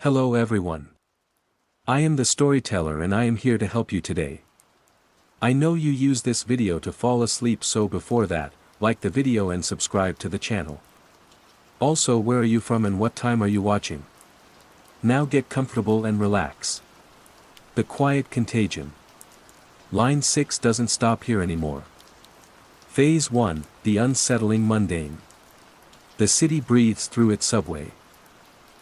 Hello everyone. I am the storyteller and I am here to help you today. I know you use this video to fall asleep, so before that, like the video and subscribe to the channel. Also, where are you from and what time are you watching? Now get comfortable and relax. The Quiet Contagion. Line 6 doesn't stop here anymore. Phase 1, the unsettling mundane. The city breathes through its subway.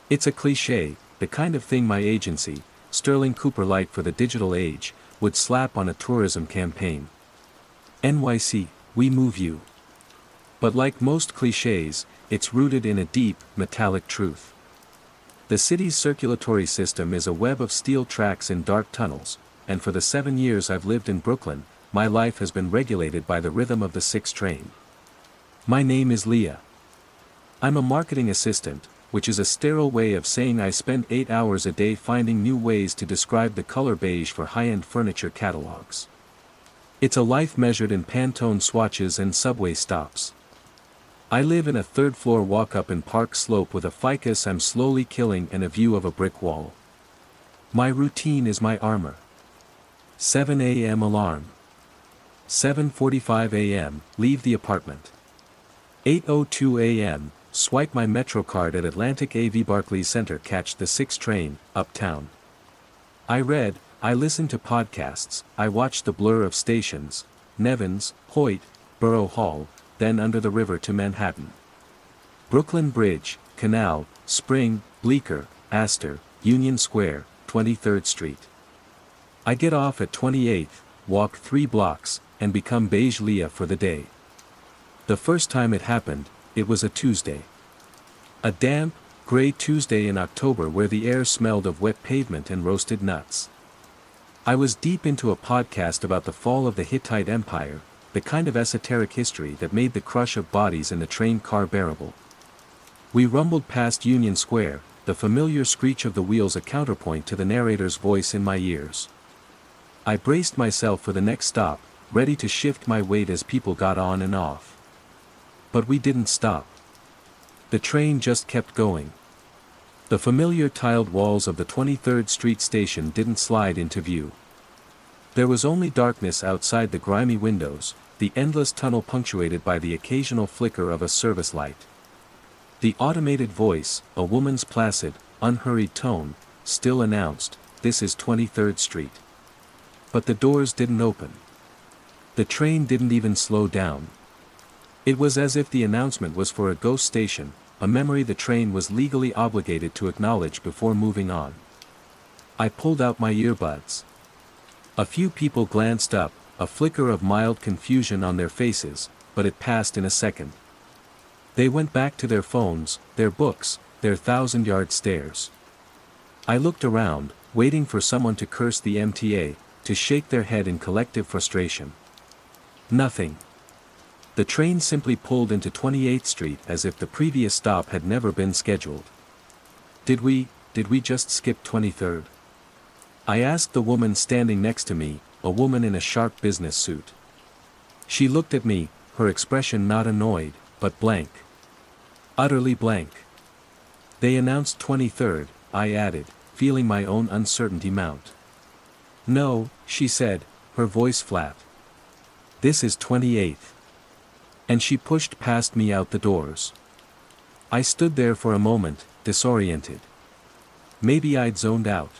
It's a cliché, the kind of thing my agency, Sterling Cooper Light for the Digital Age, would slap on a tourism campaign. NYC, we move you. But like most clichés, it's rooted in a deep, metallic truth. The city's circulatory system is a web of steel tracks in dark tunnels, and for the 7 years I've lived in Brooklyn, my life has been regulated by the rhythm of the 6 train. My name is Leah. I'm a marketing assistant, which is a sterile way of saying I spend 8 hours a day finding new ways to describe the color beige for high-end furniture catalogs. It's a life measured in Pantone swatches and subway stops. I live in a 3rd-floor walk-up in Park Slope with a ficus I'm slowly killing and a view of a brick wall. My routine is my armor. 7 a.m. alarm. 7:45 a.m., leave the apartment. 8:02 a.m., swipe my MetroCard at Atlantic AV Barclays Center, catch the 6 train, uptown. I read, I listened to podcasts, I watched the blur of stations, Nevins, Hoyt, Borough Hall, then under the river to Manhattan. Brooklyn Bridge, Canal, Spring, Bleecker, Astor, Union Square, 23rd Street. I get off at 28th, walk 3 blocks, and become beige Leah for the day. The first time it happened, it was a Tuesday. A damp, gray Tuesday in October where the air smelled of wet pavement and roasted nuts. I was deep into a podcast about the fall of the Hittite Empire, the kind of esoteric history that made the crush of bodies in the train car bearable. We rumbled past Union Square, the familiar screech of the wheels a counterpoint to the narrator's voice in my ears. I braced myself for the next stop, ready to shift my weight as people got on and off. But we didn't stop. The train just kept going. The familiar tiled walls of the 23rd Street station didn't slide into view. There was only darkness outside the grimy windows, the endless tunnel punctuated by the occasional flicker of a service light. The automated voice, a woman's placid, unhurried tone, still announced, "This is 23rd Street." But the doors didn't open. The train didn't even slow down. It was as if the announcement was for a ghost station, a memory the train was legally obligated to acknowledge before moving on. I pulled out my earbuds. A few people glanced up, a flicker of mild confusion on their faces, but it passed in a second. They went back to their phones, their books, their 1,000-yard stares. I looked around, waiting for someone to curse the MTA, to shake their head in collective frustration. Nothing. The train simply pulled into 28th Street as if the previous stop had never been scheduled. Did we just skip 23rd? I asked the woman standing next to me, a woman in a sharp business suit. She looked at me, her expression not annoyed, but blank. Utterly blank. They announced 23rd, I added, feeling my own uncertainty mount. No, she said, her voice flat. This is 28th. And she pushed past me out the doors. I stood there for a moment, disoriented. Maybe I'd zoned out.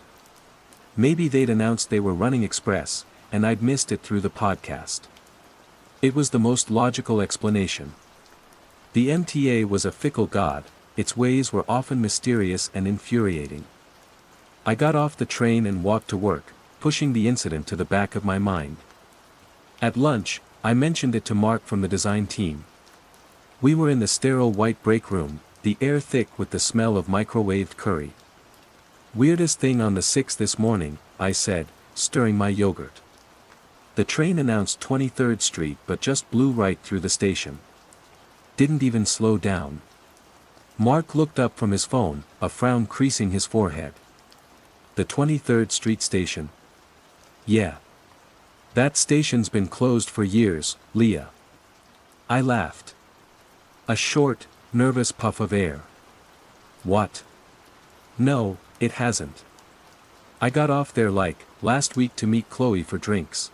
Maybe they'd announced they were running express, and I'd missed it through the podcast. It was the most logical explanation. The MTA was a fickle god, its ways were often mysterious and infuriating. I got off the train and walked to work, pushing the incident to the back of my mind. At lunch, I mentioned it to Mark from the design team. We were in the sterile white break room, the air thick with the smell of microwaved curry. Weirdest thing on the 6 this morning, I said, stirring my yogurt. The train announced 23rd Street but just blew right through the station. Didn't even slow down. Mark looked up from his phone, a frown creasing his forehead. The 23rd Street station? Yeah. That station's been closed for years, Leah. I laughed. A short, nervous puff of air. What? No, it hasn't. I got off there last week to meet Chloe for drinks.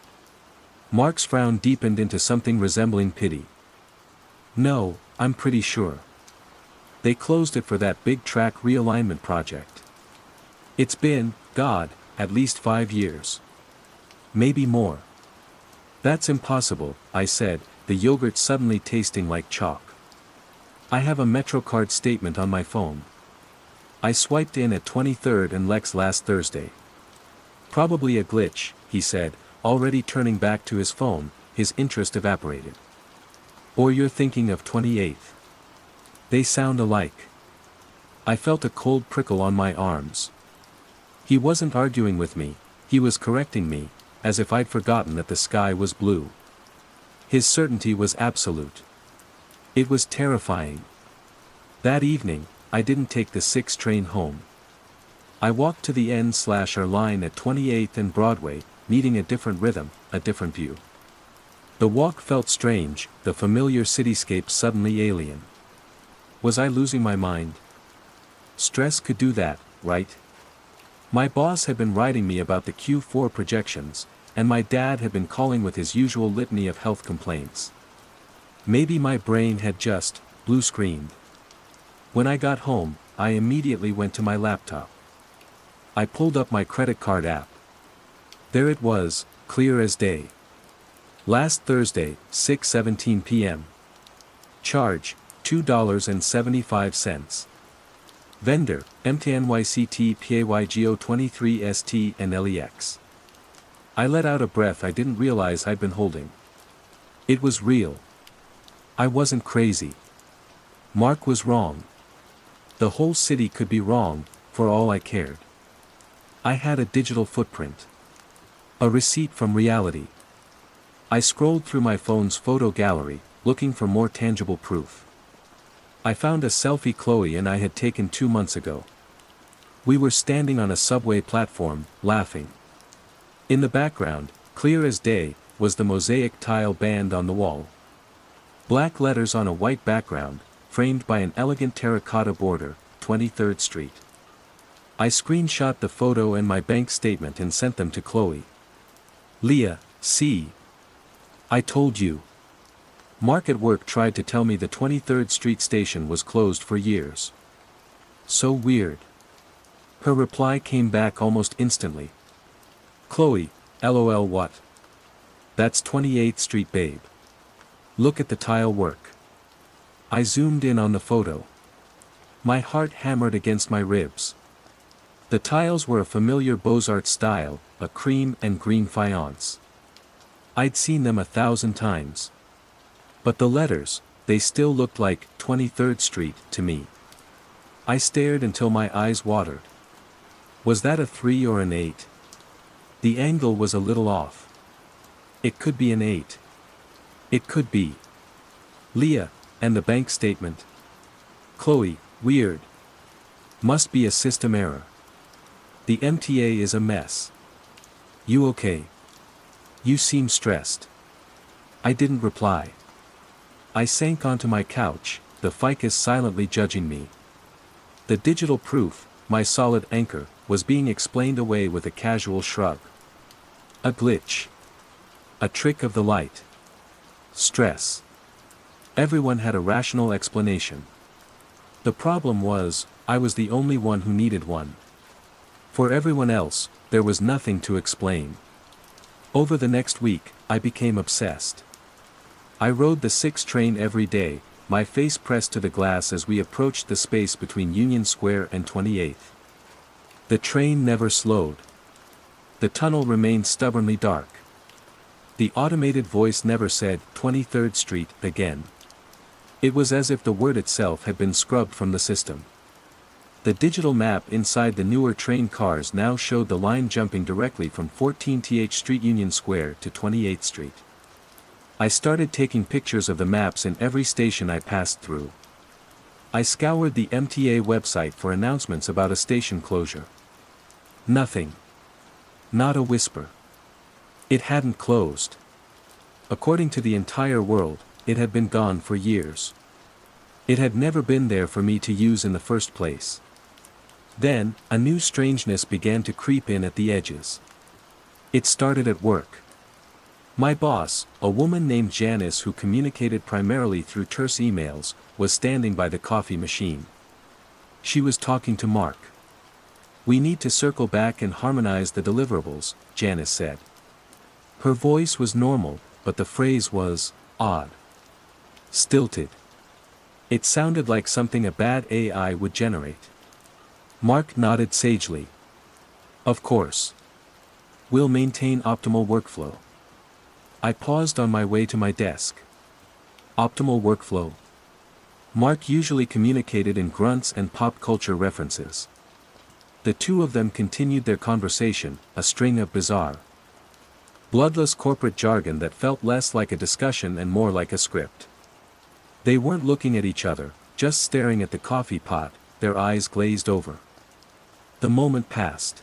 Mark's frown deepened into something resembling pity. No, I'm pretty sure. They closed it for that big track realignment project. It's been, God, at least 5 years. Maybe more. That's impossible, I said, the yogurt suddenly tasting like chalk. I have a MetroCard statement on my phone. I swiped in at 23rd and Lex last Thursday. Probably a glitch, he said, already turning back to his phone, his interest evaporated. Or you're thinking of 28th. They sound alike. I felt a cold prickle on my arms. He wasn't arguing with me, he was correcting me, as if I'd forgotten that the sky was blue. His certainty was absolute. It was terrifying. That evening, I didn't take the 6 train home. I walked to the N/R line at 28th and Broadway, meeting a different rhythm, a different view. The walk felt strange, the familiar cityscape suddenly alien. Was I losing my mind? Stress could do that, right? My boss had been writing me about the Q4 projections, and my dad had been calling with his usual litany of health complaints. Maybe my brain had just blue-screened. When I got home, I immediately went to my laptop. I pulled up my credit card app. There it was, clear as day. Last Thursday, 6:17 p.m. Charge, $2.75. Vendor, MTNYCT PAYGO 23ST and LEX. I let out a breath I didn't realize I'd been holding. It was real. I wasn't crazy. Mark was wrong. The whole city could be wrong, for all I cared. I had a digital footprint. A receipt from reality. I scrolled through my phone's photo gallery, looking for more tangible proof. I found a selfie Chloe and I had taken 2 months ago. We were standing on a subway platform, laughing. In the background, clear as day, was the mosaic tile band on the wall. Black letters on a white background, framed by an elegant terracotta border, 23rd Street. I screenshot the photo and my bank statement and sent them to Chloe. Leah, see? I told you. Mark at work tried to tell me the 23rd Street station was closed for years. So weird. Her reply came back almost instantly. Chloe, LOL what? That's 28th Street babe. Look at the tile work. I zoomed in on the photo. My heart hammered against my ribs. The tiles were a familiar Beaux-Arts style, a cream and green faience. I'd seen them 1,000 times. But the letters, they still looked like 23rd Street to me. I stared until my eyes watered. Was that a 3 or an 8? The angle was a little off. It could be an 8. It could be. Leah, and the bank statement. Chloe, weird. Must be a system error. The MTA is a mess. You okay? You seem stressed. I didn't reply. I sank onto my couch, the ficus silently judging me. The digital proof, my solid anchor, was being explained away with a casual shrug. A glitch. A trick of the light. Stress. Everyone had a rational explanation. The problem was, I was the only one who needed one. For everyone else, there was nothing to explain. Over the next week, I became obsessed. I rode the 6 train every day, my face pressed to the glass as we approached the space between Union Square and 28th. The train never slowed. The tunnel remained stubbornly dark. The automated voice never said 23rd Street again. It was as if the word itself had been scrubbed from the system. The digital map inside the newer train cars now showed the line jumping directly from 14th Street Union Square to 28th Street. I started taking pictures of the maps in every station I passed through. I scoured the MTA website for announcements about a station closure. Nothing. Not a whisper. It hadn't closed. According to the entire world, it had been gone for years. It had never been there for me to use in the first place. Then, a new strangeness began to creep in at the edges. It started at work. My boss, a woman named Janice who communicated primarily through terse emails, was standing by the coffee machine. She was talking to Mark. "We need to circle back and harmonize the deliverables," Janice said. Her voice was normal, but the phrase was odd. Stilted. It sounded like something a bad AI would generate. Mark nodded sagely. "Of course. We'll maintain optimal workflow." I paused on my way to my desk. Optimal workflow. Mark usually communicated in grunts and pop culture references. The two of them continued their conversation, a string of bizarre, bloodless corporate jargon that felt less like a discussion and more like a script. They weren't looking at each other, just staring at the coffee pot, their eyes glazed over. The moment passed.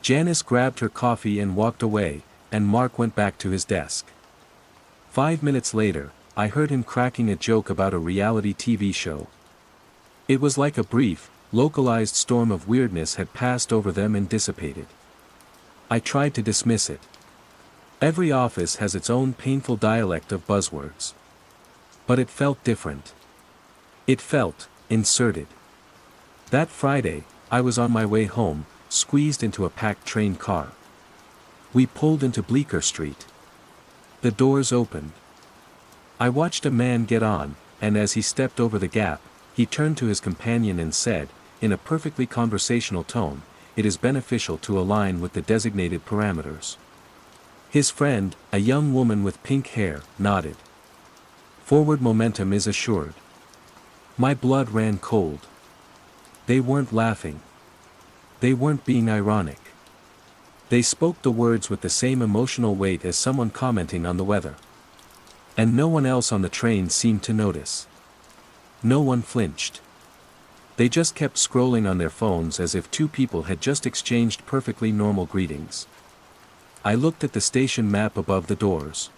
Janice grabbed her coffee and walked away, and Mark went back to his desk. 5 minutes later, I heard him cracking a joke about a reality TV show. It was like a brief, localized storm of weirdness had passed over them and dissipated. I tried to dismiss it. Every office has its own painful dialect of buzzwords. But it felt different. It felt inserted. That Friday, I was on my way home, squeezed into a packed train car. We pulled into Bleecker Street. The doors opened. I watched a man get on, and as he stepped over the gap, he turned to his companion and said, in a perfectly conversational tone, "It is beneficial to align with the designated parameters." His friend, a young woman with pink hair, nodded. "Forward momentum is assured." My blood ran cold. They weren't laughing. They weren't being ironic. They spoke the words with the same emotional weight as someone commenting on the weather. And no one else on the train seemed to notice. No one flinched. They just kept scrolling on their phones as if two people had just exchanged perfectly normal greetings. I looked at the station map above the doors.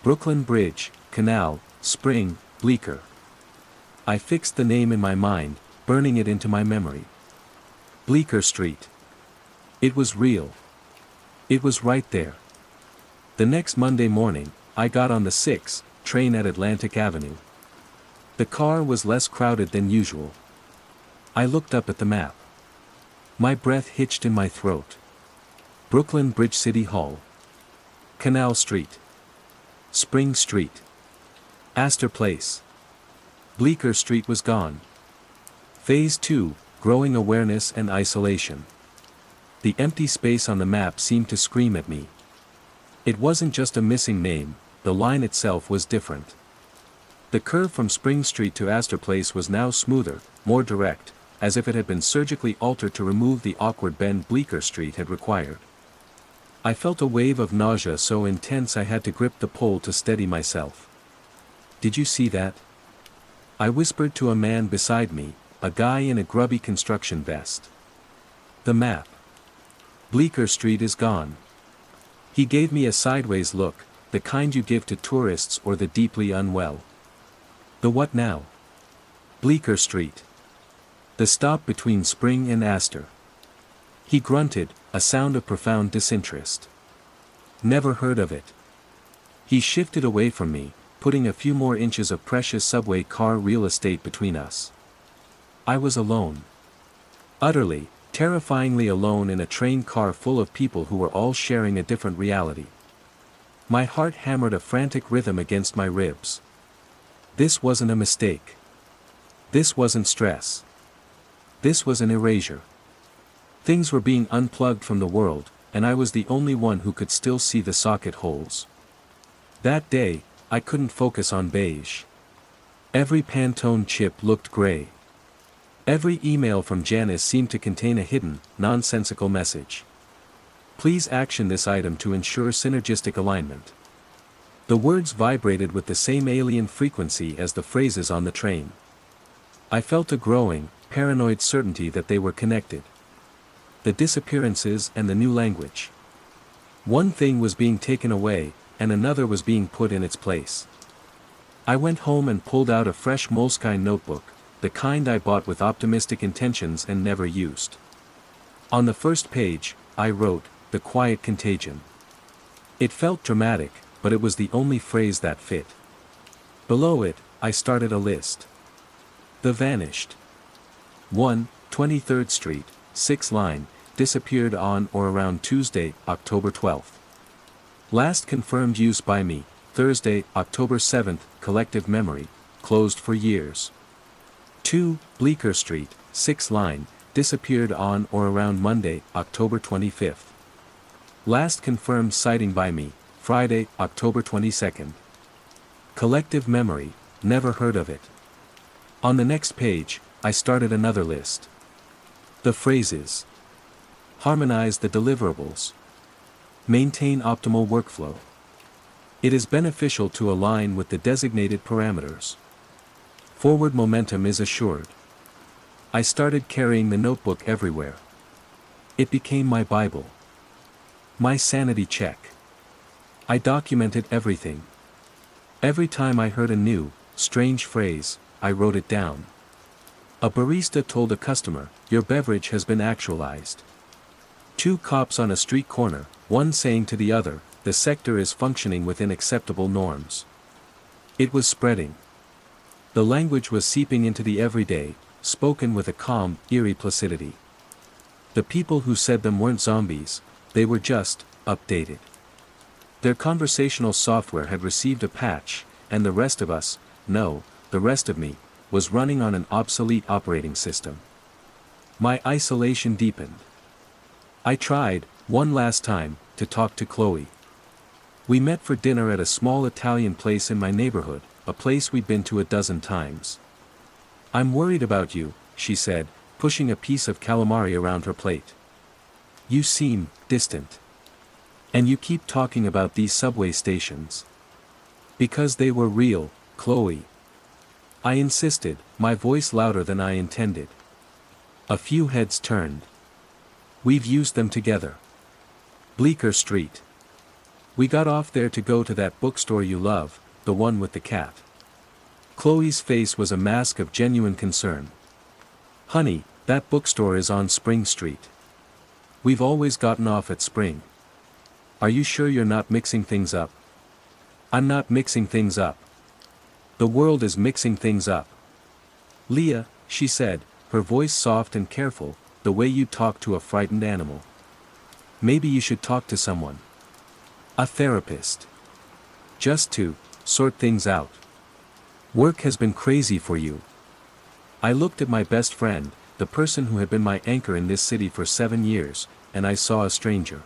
Brooklyn Bridge, Canal, Spring, Bleecker. I fixed the name in my mind, burning it into my memory. Bleecker Street. It was real. It was right there. The next Monday morning, I got on the 6 train at Atlantic Avenue. The car was less crowded than usual. I looked up at the map. My breath hitched in my throat. Brooklyn Bridge City Hall. Canal Street. Spring Street. Astor Place. Bleecker Street was gone. Phase 2, growing awareness and isolation. The empty space on the map seemed to scream at me. It wasn't just a missing name, the line itself was different. The curve from Spring Street to Astor Place was now smoother, more direct, as if it had been surgically altered to remove the awkward bend Bleecker Street had required. I felt a wave of nausea so intense I had to grip the pole to steady myself. "Did you see that?" I whispered to a man beside me, a guy in a grubby construction vest. "The map. Bleecker Street is gone." He gave me a sideways look, the kind you give to tourists or the deeply unwell. "The what now?" "Bleecker Street. The stop between Spring and Astor." He grunted, a sound of profound disinterest. "Never heard of it." He shifted away from me, putting a few more inches of precious subway car real estate between us. I was alone. Utterly, terrifyingly alone in a train car full of people who were all sharing a different reality. My heart hammered a frantic rhythm against my ribs. This wasn't a mistake. This wasn't stress. This was an erasure. Things were being unplugged from the world, and I was the only one who could still see the socket holes. That day, I couldn't focus on beige. Every Pantone chip looked gray. Every email from Janice seemed to contain a hidden, nonsensical message. "Please action this item to ensure synergistic alignment." The words vibrated with the same alien frequency as the phrases on the train. I felt a growing, paranoid certainty that they were connected. The disappearances and the new language. One thing was being taken away, and another was being put in its place. I went home and pulled out a fresh moleskine notebook, the kind I bought with optimistic intentions and never used. On the first page, I wrote, "The Quiet Contagion." It felt dramatic, but it was the only phrase that fit. Below it, I started a list. The vanished. 1, 23rd Street, 6 line, disappeared on or around Tuesday, October 12th. Last confirmed use by me, Thursday, October 7th, collective memory, closed for years. 2, Bleecker Street, 6 line, disappeared on or around Monday, October 25th. Last confirmed sighting by me, Friday, October 22nd. Collective memory, never heard of it. On the next page, I started another list. The phrases: harmonize the deliverables. Maintain optimal workflow. It is beneficial to align with the designated parameters. Forward momentum is assured. I started carrying the notebook everywhere. It became my Bible. My sanity check. I documented everything. Every time I heard a new, strange phrase, I wrote it down. A barista told a customer, "Your beverage has been actualized." 2 cops on a street corner, one saying to the other, "The sector is functioning within acceptable norms." It was spreading. The language was seeping into the everyday, spoken with a calm, eerie placidity. The people who said them weren't zombies, they were just updated. Their conversational software had received a patch, and the rest of us, no, the rest of me, was running on an obsolete operating system. My isolation deepened. I tried, one last time, to talk to Chloe. We met for dinner at a small Italian place in my neighborhood, a place we'd been to a dozen times. "I'm worried about you," she said, pushing a piece of calamari around her plate. "You seem distant. And you keep talking about these subway stations." "Because they were real, Chloe." I insisted, my voice louder than I intended. A few heads turned. "We've used them together. Bleecker Street. We got off there to go to that bookstore you love, the one with the cat." Chloe's face was a mask of genuine concern. "Honey, that bookstore is on Spring Street. We've always gotten off at Spring. Are you sure you're not mixing things up?" "I'm not mixing things up. The world is mixing things up. Leah," she said, her voice soft and careful, "the way you talk to a frightened animal. Maybe you should talk to someone. A therapist. Just to sort things out. Work has been crazy for you." I looked at my best friend, the person who had been my anchor in this city for 7 years, and I saw a stranger.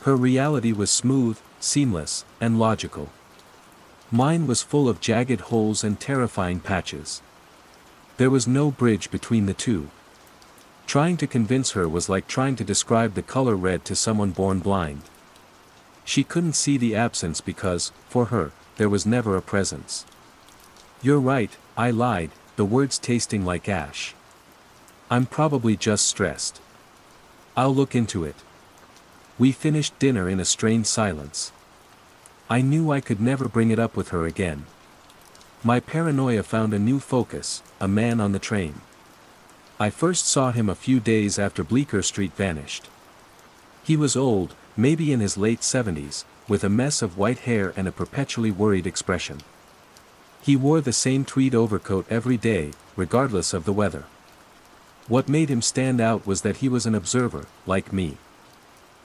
Her reality was smooth, seamless, and logical. Mine was full of jagged holes and terrifying patches. There was no bridge between the two. Trying to convince her was like trying to describe the color red to someone born blind. She couldn't see the absence because, for her, there was never a presence. "You're right," I lied, the words tasting like ash. "I'm probably just stressed. I'll look into it." We finished dinner in a strained silence. I knew I could never bring it up with her again. My paranoia found a new focus, a man on the train. I first saw him a few days after Bleecker Street vanished. He was old, maybe in his late 70s, with a mess of white hair and a perpetually worried expression. He wore the same tweed overcoat every day, regardless of the weather. What made him stand out was that he was an observer, like me.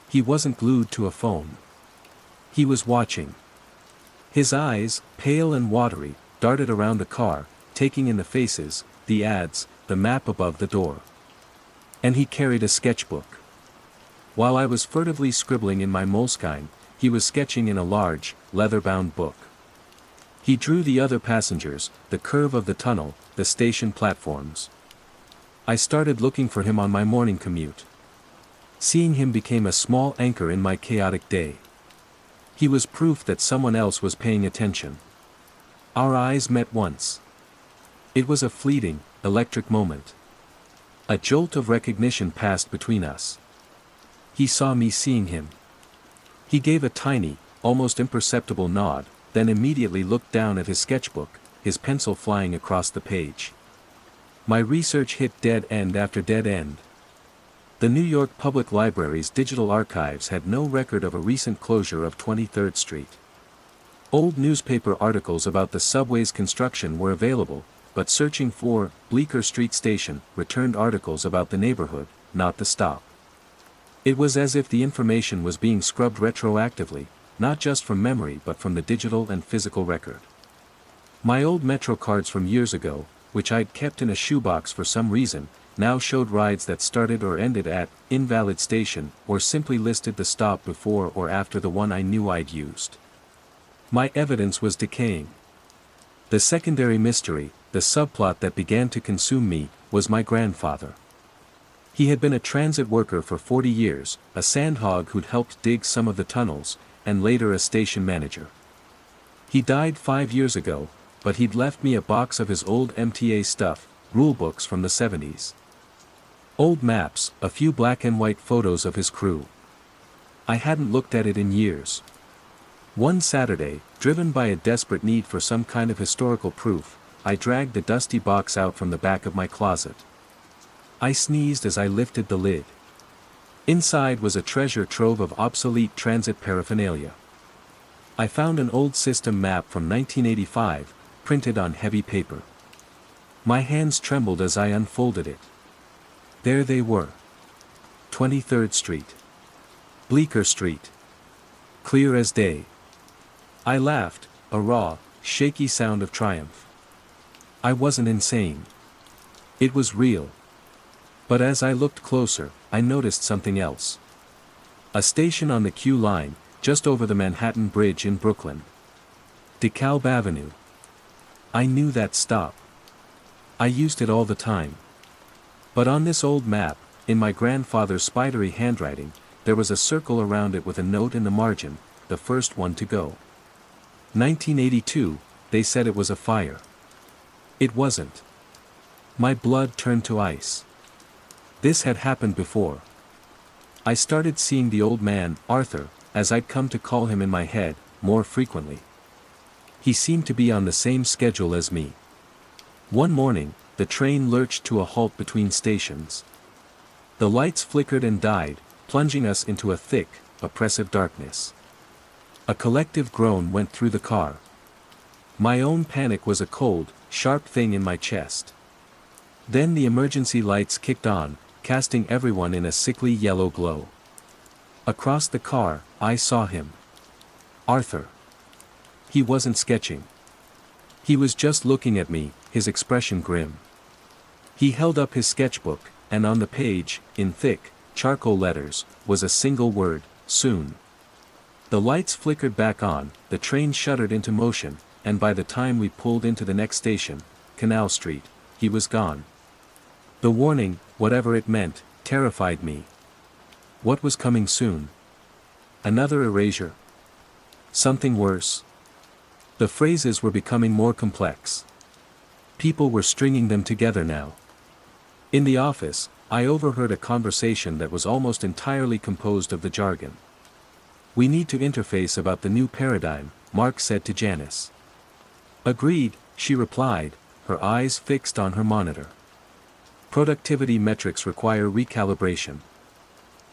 He wasn't glued to a phone. He was watching. His eyes, pale and watery, darted around the car, taking in the faces, the ads, the map above the door. And he carried a sketchbook. While I was furtively scribbling in my Moleskine, he was sketching in a large, leather-bound book. He drew the other passengers, the curve of the tunnel, the station platforms. I started looking for him on my morning commute. Seeing him became a small anchor in my chaotic day. He was proof that someone else was paying attention. Our eyes met once. It was a fleeting, electric moment. A jolt of recognition passed between us. He saw me seeing him. He gave a tiny, almost imperceptible nod, then immediately looked down at his sketchbook, his pencil flying across the page. My research hit dead end after dead end. The New York Public Library's digital archives had no record of a recent closure of 23rd Street. Old newspaper articles about the subway's construction were available, but searching for Bleecker Street Station returned articles about the neighborhood, not the stop. It was as if the information was being scrubbed retroactively, not just from memory but from the digital and physical record. My old Metro cards from years ago, which I'd kept in a shoebox for some reason, now showed rides that started or ended at invalid station or simply listed the stop before or after the one I knew I'd used. My evidence was decaying. The secondary mystery, the subplot that began to consume me, was my grandfather. He had been a transit worker for 40 years, a sandhog who'd helped dig some of the tunnels, and later a station manager. He died 5 years ago, but he'd left me a box of his old MTA stuff, rulebooks from the 70s. Old maps, a few black and white photos of his crew. I hadn't looked at it in years. One Saturday, driven by a desperate need for some kind of historical proof, I dragged the dusty box out from the back of my closet. I sneezed as I lifted the lid. Inside was a treasure trove of obsolete transit paraphernalia. I found an old system map from 1985, printed on heavy paper. My hands trembled as I unfolded it. There they were. 23rd Street. Bleecker Street. Clear as day. I laughed, a raw, shaky sound of triumph. I wasn't insane. It was real. But as I looked closer, I noticed something else. A station on the Q line, just over the Manhattan Bridge in Brooklyn. DeKalb Avenue. I knew that stop. I used it all the time. But on this old map, in my grandfather's spidery handwriting, there was a circle around it with a note in the margin, the first one to go. 1982, they said it was a fire. It wasn't. My blood turned to ice. This had happened before. I started seeing the old man, Arthur, as I'd come to call him in my head, more frequently. He seemed to be on the same schedule as me. One morning, the train lurched to a halt between stations. The lights flickered and died, plunging us into a thick, oppressive darkness. A collective groan went through the car. My own panic was a cold, sharp thing in my chest. Then the emergency lights kicked on, casting everyone in a sickly yellow glow. Across the car, I saw him. Arthur. He wasn't sketching. He was just looking at me, his expression grim. He held up his sketchbook, and on the page, in thick, charcoal letters, was a single word, soon. The lights flickered back on, the train shuddered into motion, and by the time we pulled into the next station, Canal Street, he was gone. The warning, whatever it meant, terrified me. What was coming soon? Another erasure? Something worse? The phrases were becoming more complex. People were stringing them together now. In the office, I overheard a conversation that was almost entirely composed of the jargon. "We need to interface about the new paradigm," Mark said to Janice. "Agreed," she replied, her eyes fixed on her monitor. "Productivity metrics require recalibration.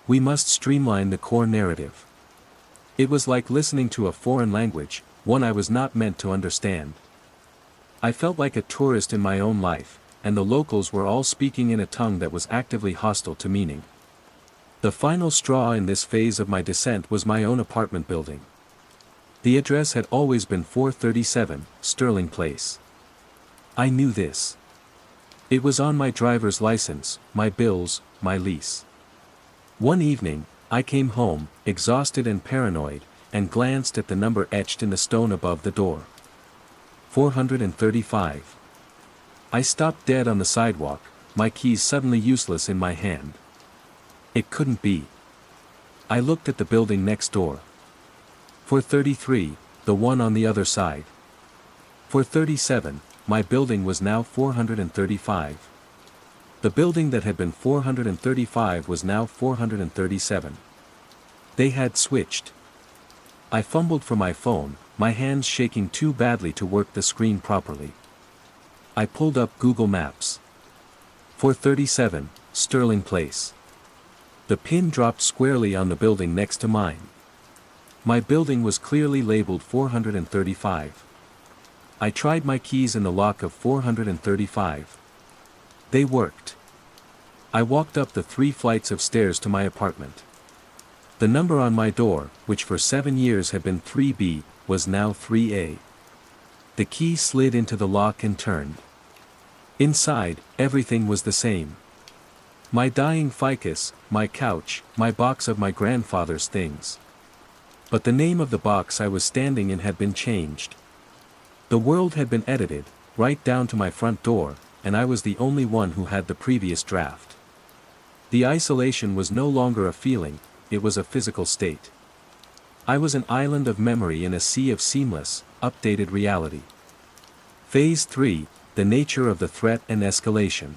We must streamline the core narrative." It was like listening to a foreign language, one I was not meant to understand. I felt like a tourist in my own life, and the locals were all speaking in a tongue that was actively hostile to meaning. The final straw in this phase of my descent was my own apartment building. The address had always been 437, Sterling Place. I knew this. It was on my driver's license, my bills, my lease. One evening, I came home, exhausted and paranoid, and glanced at the number etched in the stone above the door. 435. I stopped dead on the sidewalk, my keys suddenly useless in my hand. It couldn't be. I looked at the building next door. 433, the one on the other side. 437, my building was now 435. The building that had been 435 was now 437. They had switched. I fumbled for my phone, my hands shaking too badly to work the screen properly. I pulled up Google Maps. 437, Sterling Place. The pin dropped squarely on the building next to mine. My building was clearly labeled 435. I tried my keys in the lock of 435. They worked. I walked up the 3 flights of stairs to my apartment. The number on my door, which for 7 years had been 3B, was now 3A. The key slid into the lock and turned. Inside, everything was the same. My dying ficus, my couch, my box of my grandfather's things. But the name of the box I was standing in had been changed. The world had been edited, right down to my front door, and I was the only one who had the previous draft. The isolation was no longer a feeling, it was a physical state. I was an island of memory in a sea of seamless, updated reality. Phase 3, the nature of the threat and escalation.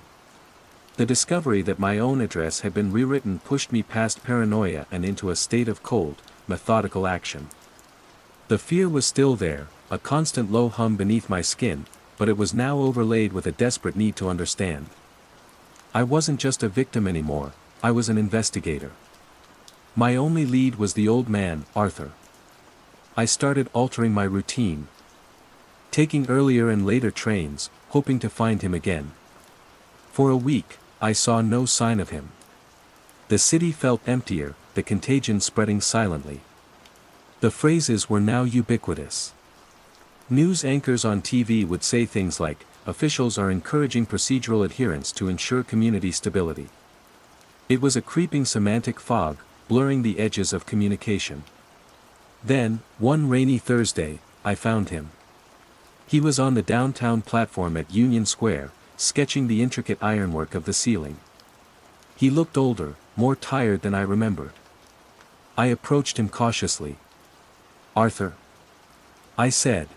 The discovery that my own address had been rewritten pushed me past paranoia and into a state of cold, methodical action. The fear was still there, a constant low hum beneath my skin, but it was now overlaid with a desperate need to understand. I wasn't just a victim anymore, I was an investigator. My only lead was the old man, Arthur. I started altering my routine. Taking earlier and later trains, hoping to find him again. For a week, I saw no sign of him. The city felt emptier, the contagion spreading silently. The phrases were now ubiquitous. News anchors on TV would say things like, "Officials are encouraging procedural adherence to ensure community stability." It was a creeping semantic fog, blurring the edges of communication. Then, one rainy Thursday, I found him. He was on the downtown platform at Union Square, sketching the intricate ironwork of the ceiling. He looked older, more tired than I remembered. I approached him cautiously. "Arthur?" I said.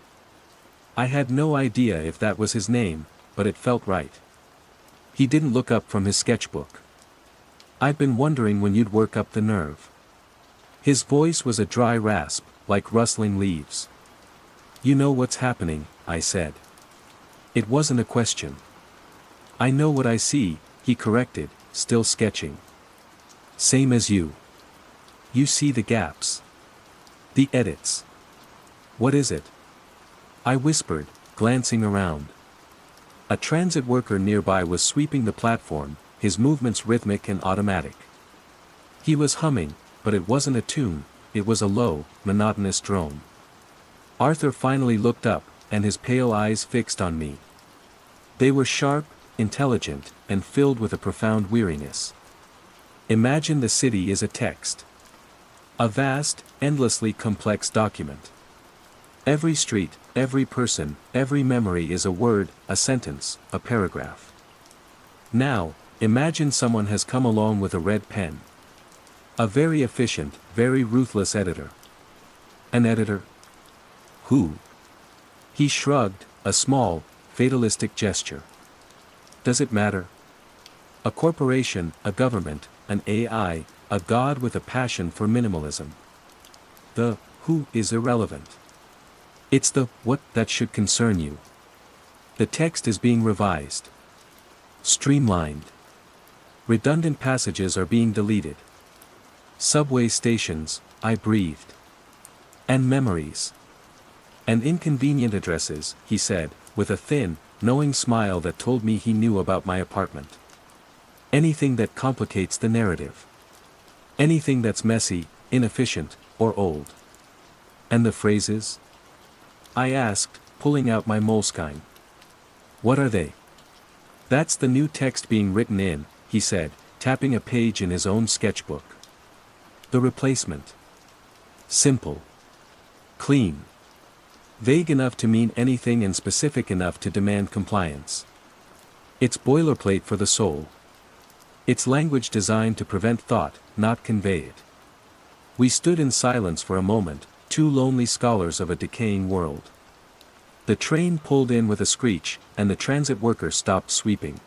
I had no idea if that was his name, but it felt right. He didn't look up from his sketchbook. "I've been wondering when you'd work up the nerve." His voice was a dry rasp, like rustling leaves. "You know what's happening," I said. It wasn't a question. "I know what I see," he corrected, still sketching. "Same as you. You see the gaps. The edits. What is it?" I whispered, glancing around. A transit worker nearby was sweeping the platform, his movements rhythmic and automatic. He was humming, but it wasn't a tune, it was a low, monotonous drone. Arthur finally looked up, and his pale eyes fixed on me. They were sharp, intelligent, and filled with a profound weariness. Imagine the city is a text. A vast, endlessly complex document. Every street, every person, every memory is a word, a sentence, a paragraph. Now, imagine someone has come along with a red pen. A very efficient, very ruthless editor. An editor? Who? He shrugged, a small, fatalistic gesture. Does it matter? A corporation, a government, an AI, a god with a passion for minimalism. The who is irrelevant. It's the what that should concern you. The text is being revised. Streamlined. Redundant passages are being deleted. Subway stations, I breathed. And memories. And inconvenient addresses, he said, with a thin, knowing smile that told me he knew about my apartment. Anything that complicates the narrative. Anything that's messy, inefficient, or old. And the phrases? I asked, pulling out my moleskine. What are they? That's the new text being written in, he said, tapping a page in his own sketchbook. The replacement. Simple. Clean. Vague enough to mean anything and specific enough to demand compliance. It's boilerplate for the soul. It's language designed to prevent thought, not convey it. We stood in silence for a moment, two lonely scholars of a decaying world. The train pulled in with a screech, and the transit worker stopped sweeping.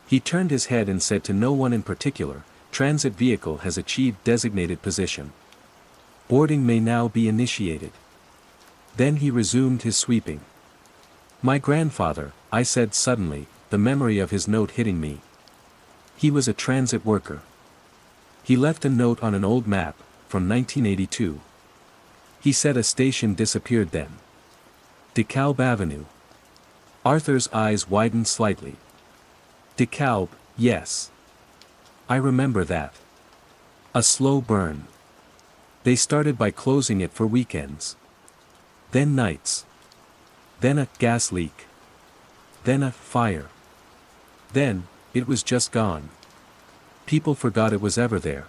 He turned his head and said to no one in particular, "Transit vehicle has achieved designated position. Boarding may now be initiated." Then he resumed his sweeping. "My grandfather," I said suddenly, the memory of his note hitting me. He was a transit worker. He left a note on an old map, from 1982. He said a station disappeared then. DeKalb Avenue. Arthur's eyes widened slightly. DeKalb, yes. I remember that. A slow burn. They started by closing it for weekends. Then nights. Then a gas leak. Then a fire. Then, it was just gone. People forgot it was ever there.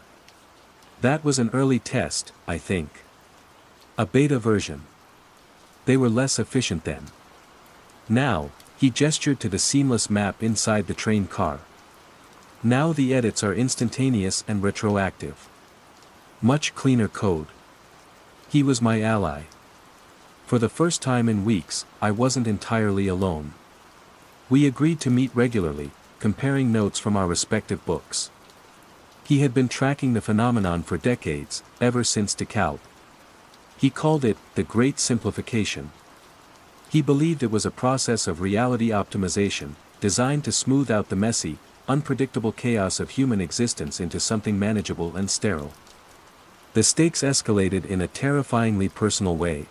That was an early test, I think. A beta version. They were less efficient then. Now, he gestured to the seamless map inside the train car. Now the edits are instantaneous and retroactive. Much cleaner code. He was my ally. For the first time in weeks, I wasn't entirely alone. We agreed to meet regularly, comparing notes from our respective books. He had been tracking the phenomenon for decades, ever since DeKalb. He called it the Great Simplification. He believed it was a process of reality optimization, designed to smooth out the messy, unpredictable chaos of human existence into something manageable and sterile. The stakes escalated in a terrifyingly personal way.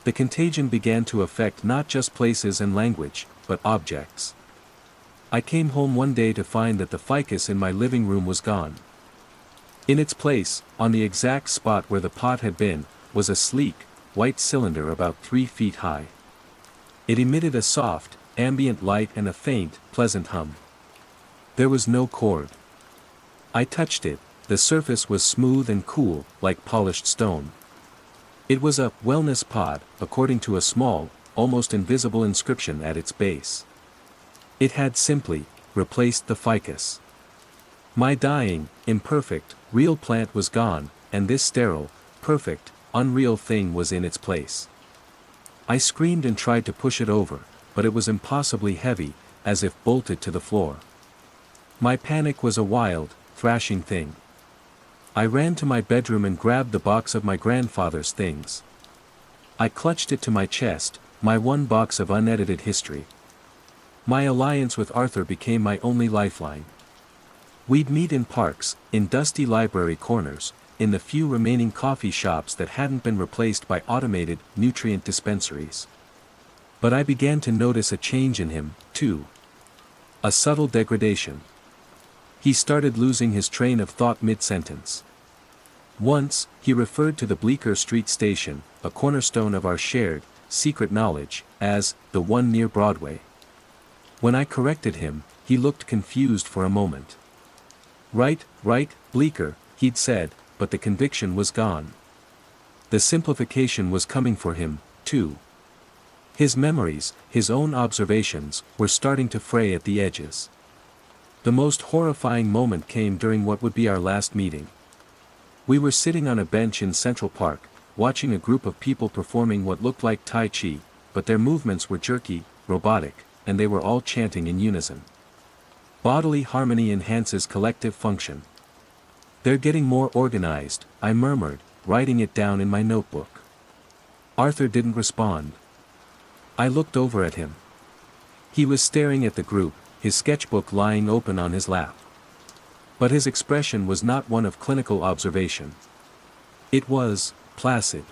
The contagion began to affect not just places and language, but objects. I came home one day to find that the ficus in my living room was gone. In its place, on the exact spot where the pot had been, was a sleek, white cylinder about 3 feet high. It emitted a soft, ambient light and a faint, pleasant hum. There was no cord. I touched it, the surface was smooth and cool, like polished stone. It was a wellness pod, according to a small, almost invisible inscription at its base. It had simply replaced the ficus. My dying, imperfect, real plant was gone, and this sterile, perfect, unreal thing was in its place. I screamed and tried to push it over, but it was impossibly heavy, as if bolted to the floor. My panic was a wild, thrashing thing. I ran to my bedroom and grabbed the box of my grandfather's things. I clutched it to my chest, my one box of unedited history. My alliance with Arthur became my only lifeline. We'd meet in parks, in dusty library corners, in the few remaining coffee shops that hadn't been replaced by automated, nutrient dispensaries. But I began to notice a change in him, too. A subtle degradation. He started losing his train of thought mid-sentence. Once, he referred to the Bleecker Street station, a cornerstone of our shared, secret knowledge, as the one near Broadway. When I corrected him, he looked confused for a moment. Right, Bleecker, he'd said, but the conviction was gone. The simplification was coming for him, too. His memories, his own observations, were starting to fray at the edges. The most horrifying moment came during what would be our last meeting. We were sitting on a bench in Central Park, watching a group of people performing what looked like Tai Chi, but their movements were jerky, robotic, and they were all chanting in unison. Bodily harmony enhances collective function. They're getting more organized, I murmured, writing it down in my notebook. Arthur didn't respond. I looked over at him. He was staring at the group, his sketchbook lying open on his lap. But his expression was not one of clinical observation. It was placid.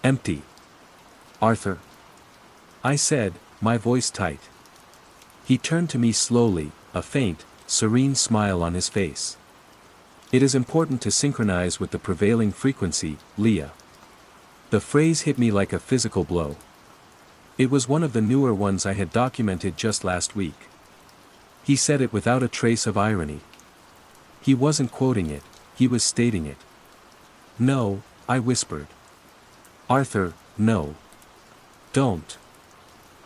Empty. Arthur. I said, my voice tight. He turned to me slowly, a faint, serene smile on his face. It is important to synchronize with the prevailing frequency, Leah. The phrase hit me like a physical blow. It was one of the newer ones I had documented just last week. He said it without a trace of irony. He wasn't quoting it, he was stating it. No, I whispered. Arthur, no. Don't.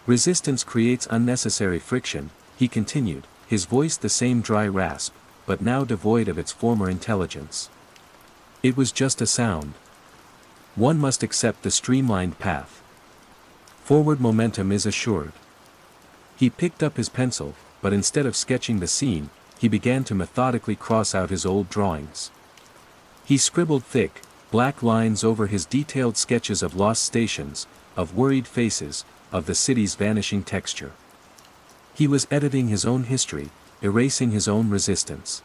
Resistance creates unnecessary friction, he continued, his voice the same dry rasp, but now devoid of its former intelligence. It was just a sound. One must accept the streamlined path. Forward momentum is assured. He picked up his pencil, but instead of sketching the scene, he began to methodically cross out his old drawings. He scribbled thick, black lines over his detailed sketches of lost stations, of worried faces, of the city's vanishing texture. He was editing his own history, erasing his own resistance.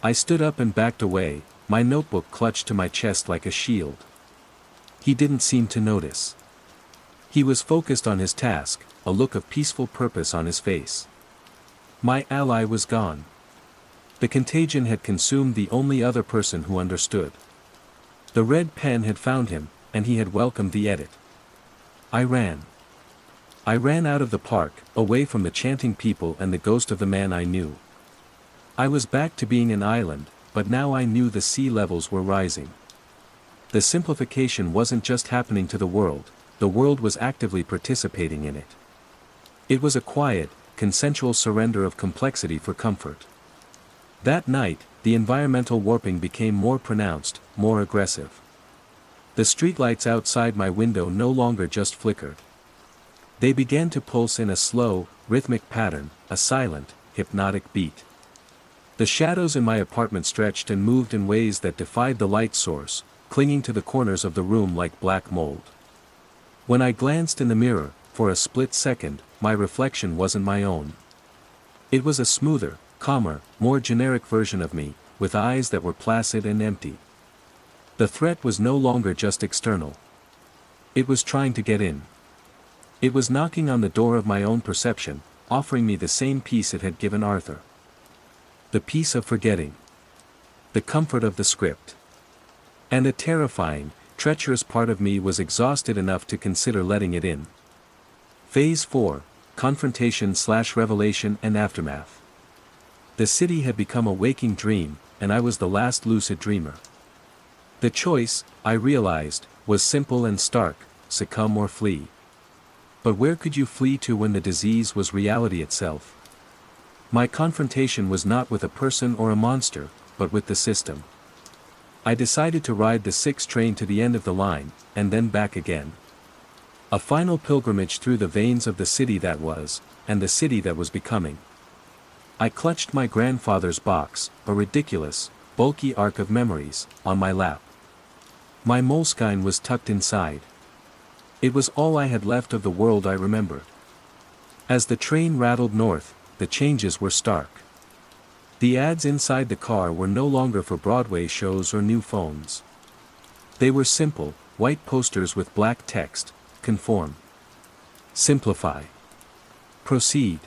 I stood up and backed away, my notebook clutched to my chest like a shield. He didn't seem to notice. He was focused on his task, a look of peaceful purpose on his face. My ally was gone. The contagion had consumed the only other person who understood. The red pen had found him, and he had welcomed the edit. I ran. I ran out of the park, away from the chanting people and the ghost of the man I knew. I was back to being an island, but now I knew the sea levels were rising. The simplification wasn't just happening to the world was actively participating in it. It was a quiet, consensual surrender of complexity for comfort. That night, the environmental warping became more pronounced, more aggressive. The streetlights outside my window no longer just flickered. They began to pulse in a slow, rhythmic pattern, a silent, hypnotic beat. The shadows in my apartment stretched and moved in ways that defied the light source, clinging to the corners of the room like black mold. When I glanced in the mirror, for a split second, my reflection wasn't my own. It was a smoother, calmer, more generic version of me, with eyes that were placid and empty. The threat was no longer just external. It was trying to get in. It was knocking on the door of my own perception, offering me the same peace it had given Arthur. The peace of forgetting. The comfort of the script. And a terrifying, treacherous part of me was exhausted enough to consider letting it in. Phase 4, Confrontation/Revelation and Aftermath. The city had become a waking dream, and I was the last lucid dreamer. The choice, I realized, was simple and stark: succumb or flee. But where could you flee to when the disease was reality itself? My confrontation was not with a person or a monster, but with the system. I decided to ride the 6 train to the end of the line, and then back again. A final pilgrimage through the veins of the city that was, and the city that was becoming. I clutched my grandfather's box, a ridiculous, bulky ark of memories, on my lap. My Moleskine was tucked inside. It was all I had left of the world I remembered. As the train rattled north, the changes were stark. The ads inside the car were no longer for Broadway shows or new phones. They were simple, white posters with black text: conform, simplify, proceed.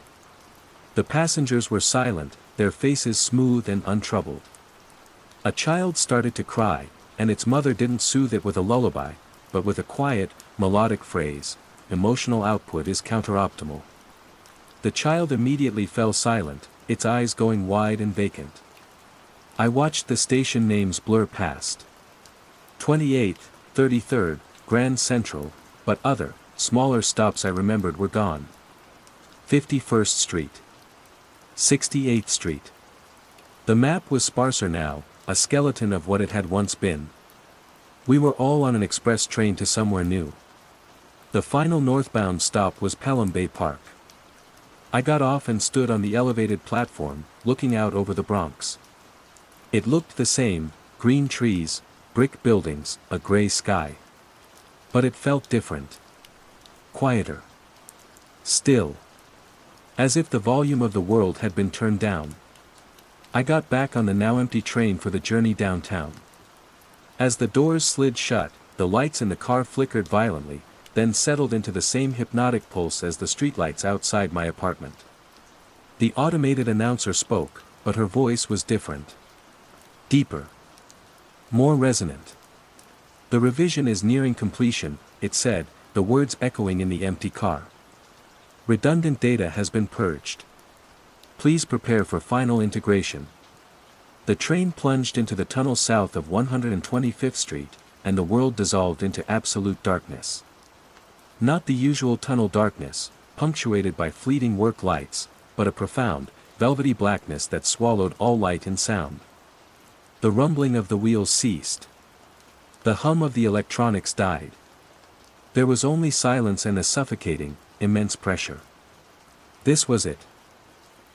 The passengers were silent, their faces smooth and untroubled. A child started to cry, and its mother didn't soothe it with a lullaby, but with a quiet, melodic phrase: emotional output is counteroptimal. The child immediately fell silent, its eyes going wide and vacant. I watched the station names blur past. 28th, 33rd, Grand Central, but other, smaller stops I remembered were gone. 51st Street. 68th Street. The map was sparser now, a skeleton of what it had once been. We were all on an express train to somewhere new. The final northbound stop was Pelham Bay Park. I got off and stood on the elevated platform, looking out over the Bronx. It looked the same: green trees, brick buildings, a gray sky. But it felt different. Quieter. Still. As if the volume of the world had been turned down. I got back on the now empty train for the journey downtown. As the doors slid shut, the lights in the car flickered violently, then settled into the same hypnotic pulse as the streetlights outside my apartment. The automated announcer spoke, but her voice was different. Deeper. More resonant. The revision is nearing completion, it said, the words echoing in the empty car. Redundant data has been purged. Please prepare for final integration. The train plunged into the tunnel south of 125th Street, and the world dissolved into absolute darkness. Not the usual tunnel darkness, punctuated by fleeting work lights, but a profound, velvety blackness that swallowed all light and sound. The rumbling of the wheels ceased. The hum of the electronics died. There was only silence and a suffocating, immense pressure. This was it.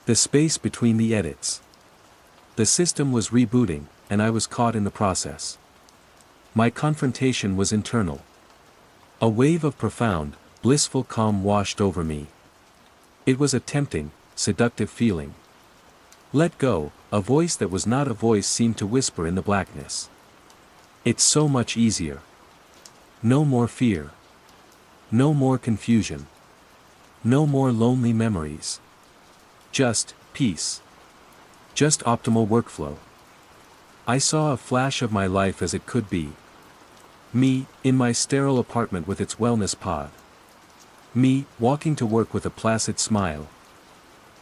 The space between the edits. The system was rebooting, and I was caught in the process. My confrontation was internal. A wave of profound, blissful calm washed over me. It was a tempting, seductive feeling. Let go, a voice that was not a voice seemed to whisper in the blackness. It's so much easier. No more fear. No more confusion. No more lonely memories. Just peace. Just optimal workflow. I saw a flash of my life as it could be. Me, in my sterile apartment with its wellness pod. Me, walking to work with a placid smile.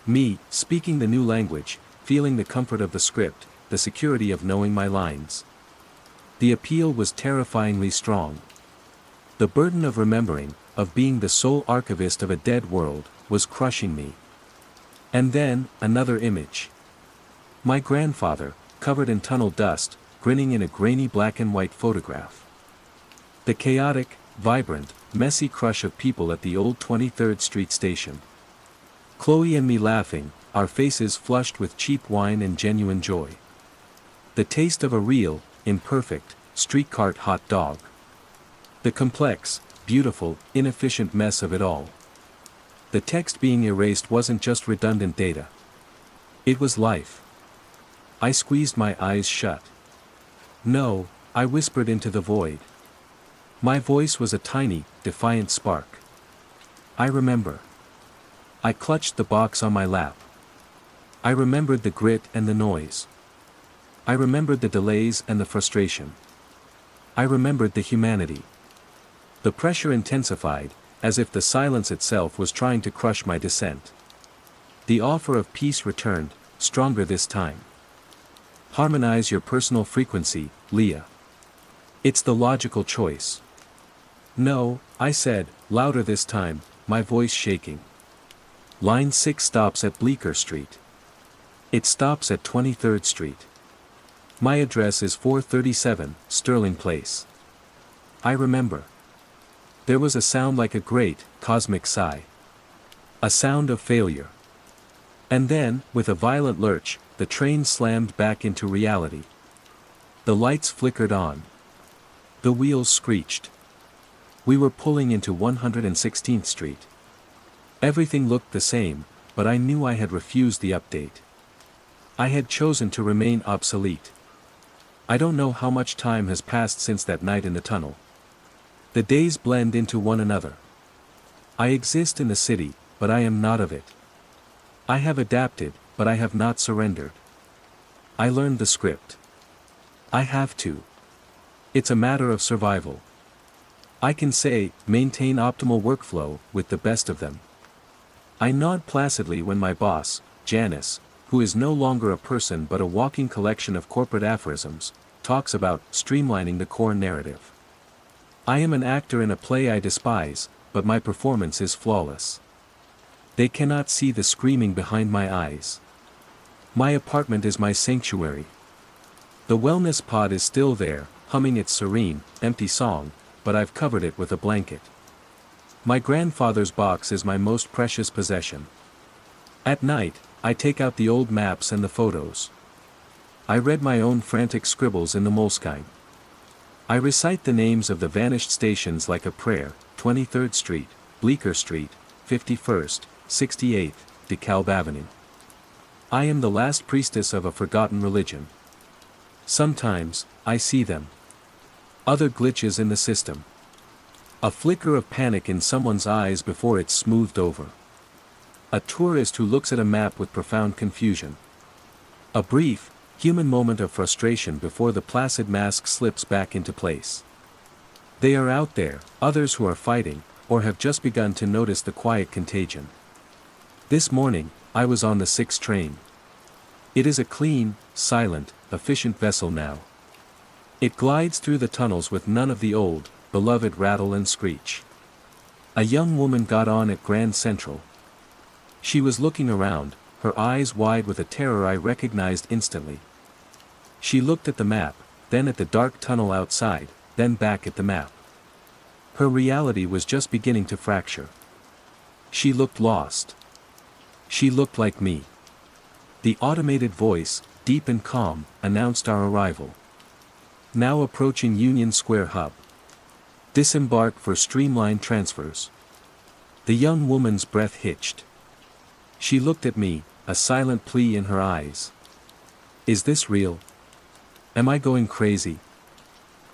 Me, speaking the new language, feeling the comfort of the script, the security of knowing my lines. The appeal was terrifyingly strong. The burden of remembering, of being the sole archivist of a dead world, was crushing me. And then, another image. My grandfather, covered in tunnel dust, grinning in a grainy black and white photograph. The chaotic, vibrant, messy crush of people at the old 23rd Street station. Chloe and me laughing, our faces flushed with cheap wine and genuine joy. The taste of a real, imperfect, street-cart hot dog. The complex, beautiful, inefficient mess of it all. The text being erased wasn't just redundant data. It was life. I squeezed my eyes shut. No, I whispered into the void. My voice was a tiny, defiant spark. I remember. I clutched the box on my lap. I remembered the grit and the noise. I remembered the delays and the frustration. I remembered the humanity. The pressure intensified, as if the silence itself was trying to crush my descent. The offer of peace returned, stronger this time. Harmonize your personal frequency, Leah. It's the logical choice. No, I said, louder this time, my voice shaking. Line 6 stops at Bleecker Street. It stops at 23rd Street. My address is 437, Sterling Place. I remember. There was a sound like a great, cosmic sigh. A sound of failure. And then, with a violent lurch, the train slammed back into reality. The lights flickered on. The wheels screeched. We were pulling into 116th Street. Everything looked the same, but I knew I had refused the update. I had chosen to remain obsolete. I don't know how much time has passed since that night in the tunnel. The days blend into one another. I exist in the city, but I am not of it. I have adapted, but I have not surrendered. I learned the script. I have to. It's a matter of survival. I can say, maintain optimal workflow, with the best of them. I nod placidly when my boss, Janice, who is no longer a person but a walking collection of corporate aphorisms, talks about streamlining the core narrative. I am an actor in a play I despise, but my performance is flawless. They cannot see the screaming behind my eyes. My apartment is my sanctuary. The wellness pod is still there, humming its serene, empty song, but I've covered it with a blanket. My grandfather's box is my most precious possession. At night, I take out the old maps and the photos. I read my own frantic scribbles in the Moleskine. I recite the names of the vanished stations like a prayer: 23rd Street, Bleecker Street, 51st, 68th, DeKalb Avenue. I am the last priestess of a forgotten religion. Sometimes, I see them. Other glitches in the system. A flicker of panic in someone's eyes before it's smoothed over. A tourist who looks at a map with profound confusion. A brief, human moment of frustration before the placid mask slips back into place. They are out there, others who are fighting, or have just begun to notice the quiet contagion. This morning, I was on the 6 train. It is a clean, silent, efficient vessel now. It glides through the tunnels with none of the old, beloved rattle and screech. A young woman got on at Grand Central. She was looking around, her eyes wide with a terror I recognized instantly. She looked at the map, then at the dark tunnel outside, then back at the map. Her reality was just beginning to fracture. She looked lost. She looked like me. The automated voice, deep and calm, announced our arrival. Now approaching Union Square Hub. Disembark for streamlined transfers. The young woman's breath hitched. She looked at me, a silent plea in her eyes. Is this real? Am I going crazy?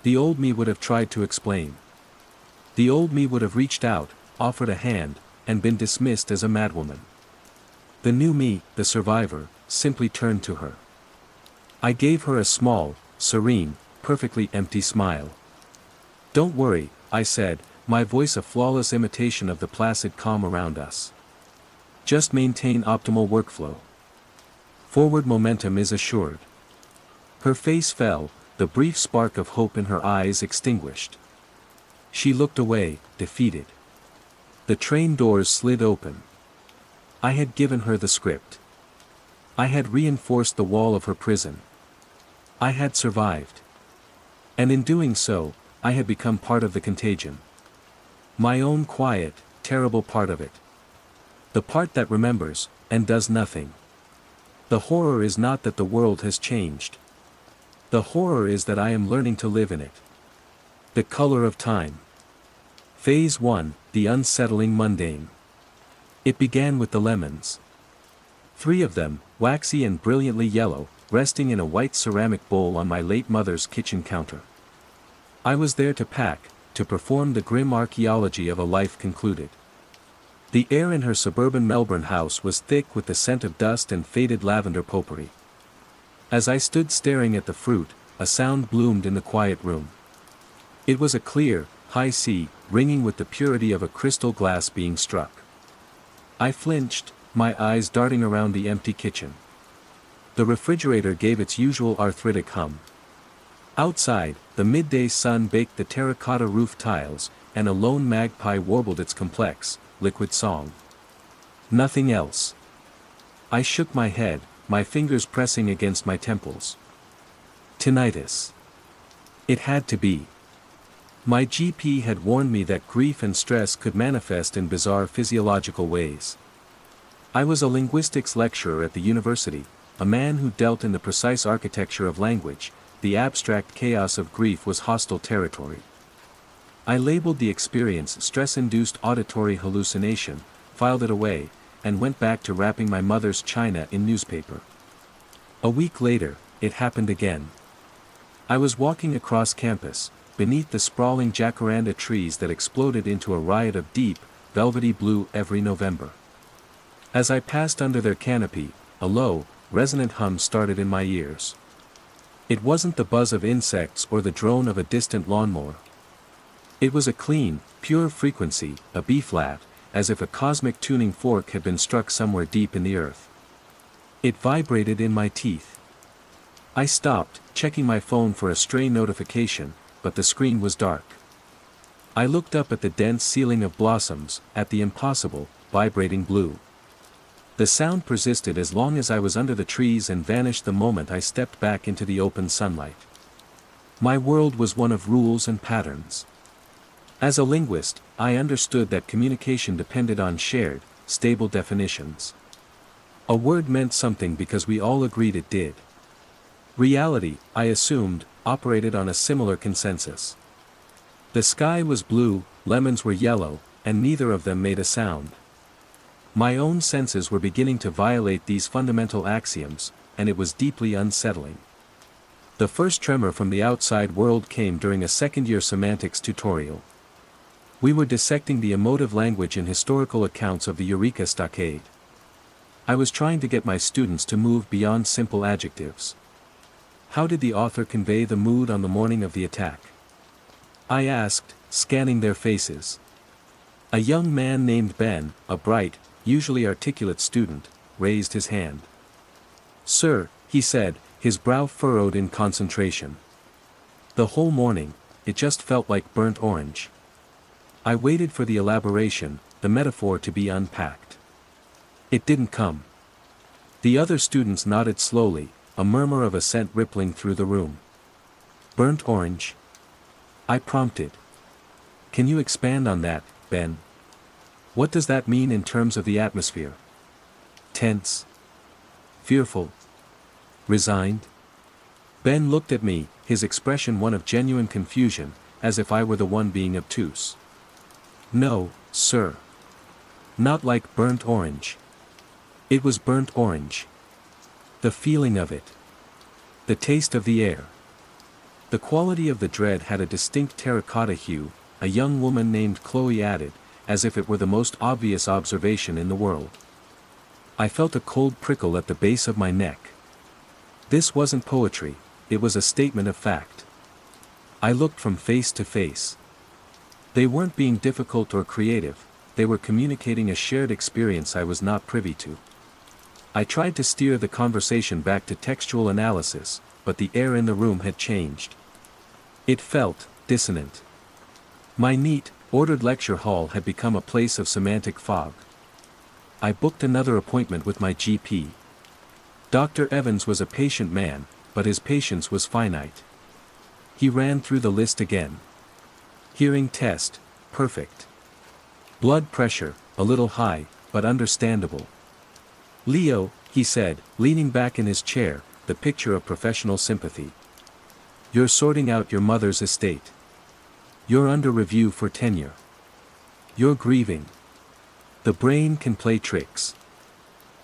The old me would have tried to explain. The old me would have reached out, offered a hand, and been dismissed as a madwoman. The new me, the survivor, simply turned to her. I gave her a small, serene, perfectly empty smile. Don't worry, I said, my voice a flawless imitation of the placid calm around us. Just maintain optimal workflow. Forward momentum is assured. Her face fell, the brief spark of hope in her eyes extinguished. She looked away, defeated. The train doors slid open. I had given her the script. I had reinforced the wall of her prison. I had survived. And in doing so, I had become part of the contagion. My own quiet, terrible part of it. The part that remembers, and does nothing. The horror is not that the world has changed. The horror is that I am learning to live in it. The color of time. Phase 1, the unsettling mundane. It began with the lemons. 3 of them, waxy and brilliantly yellow, resting in a white ceramic bowl on my late mother's kitchen counter. I was there to pack, to perform the grim archaeology of a life concluded. The air in her suburban Melbourne house was thick with the scent of dust and faded lavender potpourri. As I stood staring at the fruit, a sound bloomed in the quiet room. It was a clear, high C, ringing with the purity of a crystal glass being struck. I flinched, my eyes darting around the empty kitchen. The refrigerator gave its usual arthritic hum. Outside, the midday sun baked the terracotta roof tiles, and a lone magpie warbled its complex, liquid song. Nothing else. I shook my head, my fingers pressing against my temples. Tinnitus. It had to be. My GP had warned me that grief and stress could manifest in bizarre physiological ways. I was a linguistics lecturer at the university, a man who dealt in the precise architecture of language. The abstract chaos of grief was hostile territory. I labeled the experience stress-induced auditory hallucination, filed it away, and went back to wrapping my mother's china in newspaper. A week later, it happened again. I was walking across campus, beneath the sprawling jacaranda trees that exploded into a riot of deep, velvety blue every November. As I passed under their canopy, a low, resonant hum started in my ears. It wasn't the buzz of insects or the drone of a distant lawnmower. It was a clean, pure frequency, a B-flat, as if a cosmic tuning fork had been struck somewhere deep in the earth. It vibrated in my teeth. I stopped, checking my phone for a stray notification, but the screen was dark. I looked up at the dense ceiling of blossoms, at the impossible, vibrating blue. The sound persisted as long as I was under the trees and vanished the moment I stepped back into the open sunlight. My world was one of rules and patterns. As a linguist, I understood that communication depended on shared, stable definitions. A word meant something because we all agreed it did. Reality, I assumed, operated on a similar consensus. The sky was blue, lemons were yellow, and neither of them made a sound. My own senses were beginning to violate these fundamental axioms, and it was deeply unsettling. The first tremor from the outside world came during a second-year semantics tutorial. We were dissecting the emotive language in historical accounts of the Eureka Stockade. I was trying to get my students to move beyond simple adjectives. How did the author convey the mood on the morning of the attack? I asked, scanning their faces. A young man named Ben, a bright, usually articulate student, raised his hand. "Sir," he said, his brow furrowed in concentration. "The whole morning, it just felt like burnt orange." I waited for the elaboration, the metaphor to be unpacked. It didn't come. The other students nodded slowly, a murmur of assent rippling through the room. "Burnt orange?" I prompted. "Can you expand on that, Ben? What does that mean in terms of the atmosphere? Tense? Fearful? Resigned?" Ben looked at me, his expression one of genuine confusion, as if I were the one being obtuse. "No, sir. Not like burnt orange. It was burnt orange. The feeling of it. The taste of the air. The quality of the dread had a distinct terracotta hue, a young woman named Chloe added, as if it were the most obvious observation in the world. I felt a cold prickle at the base of my neck. This wasn't poetry, it was a statement of fact. I looked from face to face. They weren't being difficult or creative, they were communicating a shared experience I was not privy to. I tried to steer the conversation back to textual analysis, but the air in the room had changed. It felt dissonant. My neat, ordered lecture hall had become a place of semantic fog. I booked another appointment with my GP. Dr. Evans was a patient man, but his patience was finite. He ran through the list again. Hearing test, perfect. Blood pressure, a little high, but understandable. Leo, he said, leaning back in his chair, the picture of professional sympathy. You're sorting out your mother's estate. You're under review for tenure. You're grieving. The brain can play tricks.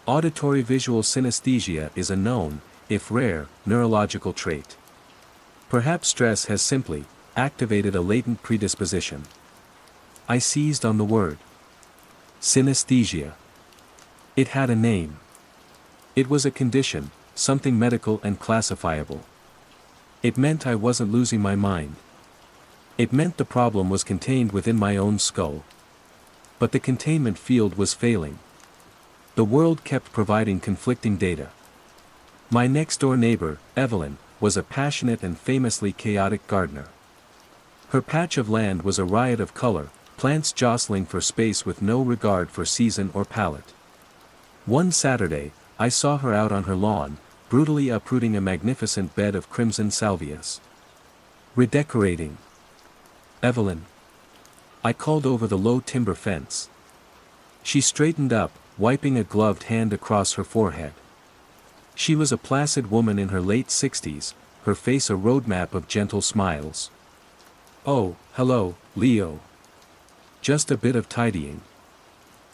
Auditory visual synesthesia is a known, if rare, neurological trait. Perhaps stress has simply activated a latent predisposition. I seized on the word. Synesthesia. It had a name. It was a condition, something medical and classifiable. It meant I wasn't losing my mind. It meant the problem was contained within my own skull. But the containment field was failing. The world kept providing conflicting data. My next-door neighbor, Evelyn, was a passionate and famously chaotic gardener. Her patch of land was a riot of color, plants jostling for space with no regard for season or palette. One Saturday, I saw her out on her lawn, brutally uprooting a magnificent bed of crimson salvias. Redecorating. Evelyn. I called over the low timber fence. She straightened up, wiping a gloved hand across her forehead. She was a placid woman in her late 60s, her face a roadmap of gentle smiles. Oh, hello, Leo. Just a bit of tidying.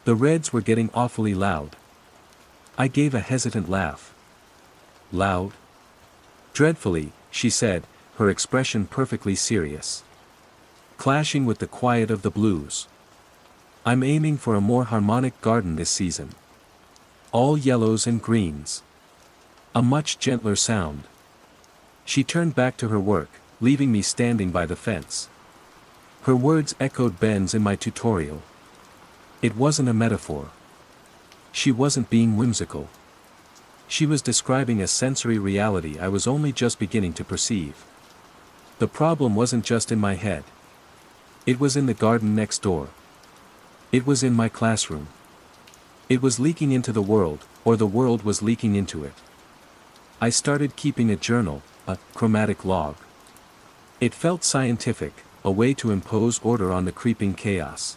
The reds were getting awfully loud. I gave a hesitant laugh. Loud? Dreadfully, she said, her expression perfectly serious. Clashing with the quiet of the blues. I'm aiming for a more harmonic garden this season. All yellows and greens. A much gentler sound. She turned back to her work, leaving me standing by the fence. Her words echoed bends in my tutorial. It wasn't a metaphor. She wasn't being whimsical. She was describing a sensory reality I was only just beginning to perceive. The problem wasn't just in my head. It was in the garden next door. It was in my classroom. It was leaking into the world, or the world was leaking into it. I started keeping a journal, a chromatic log. It felt scientific, a way to impose order on the creeping chaos.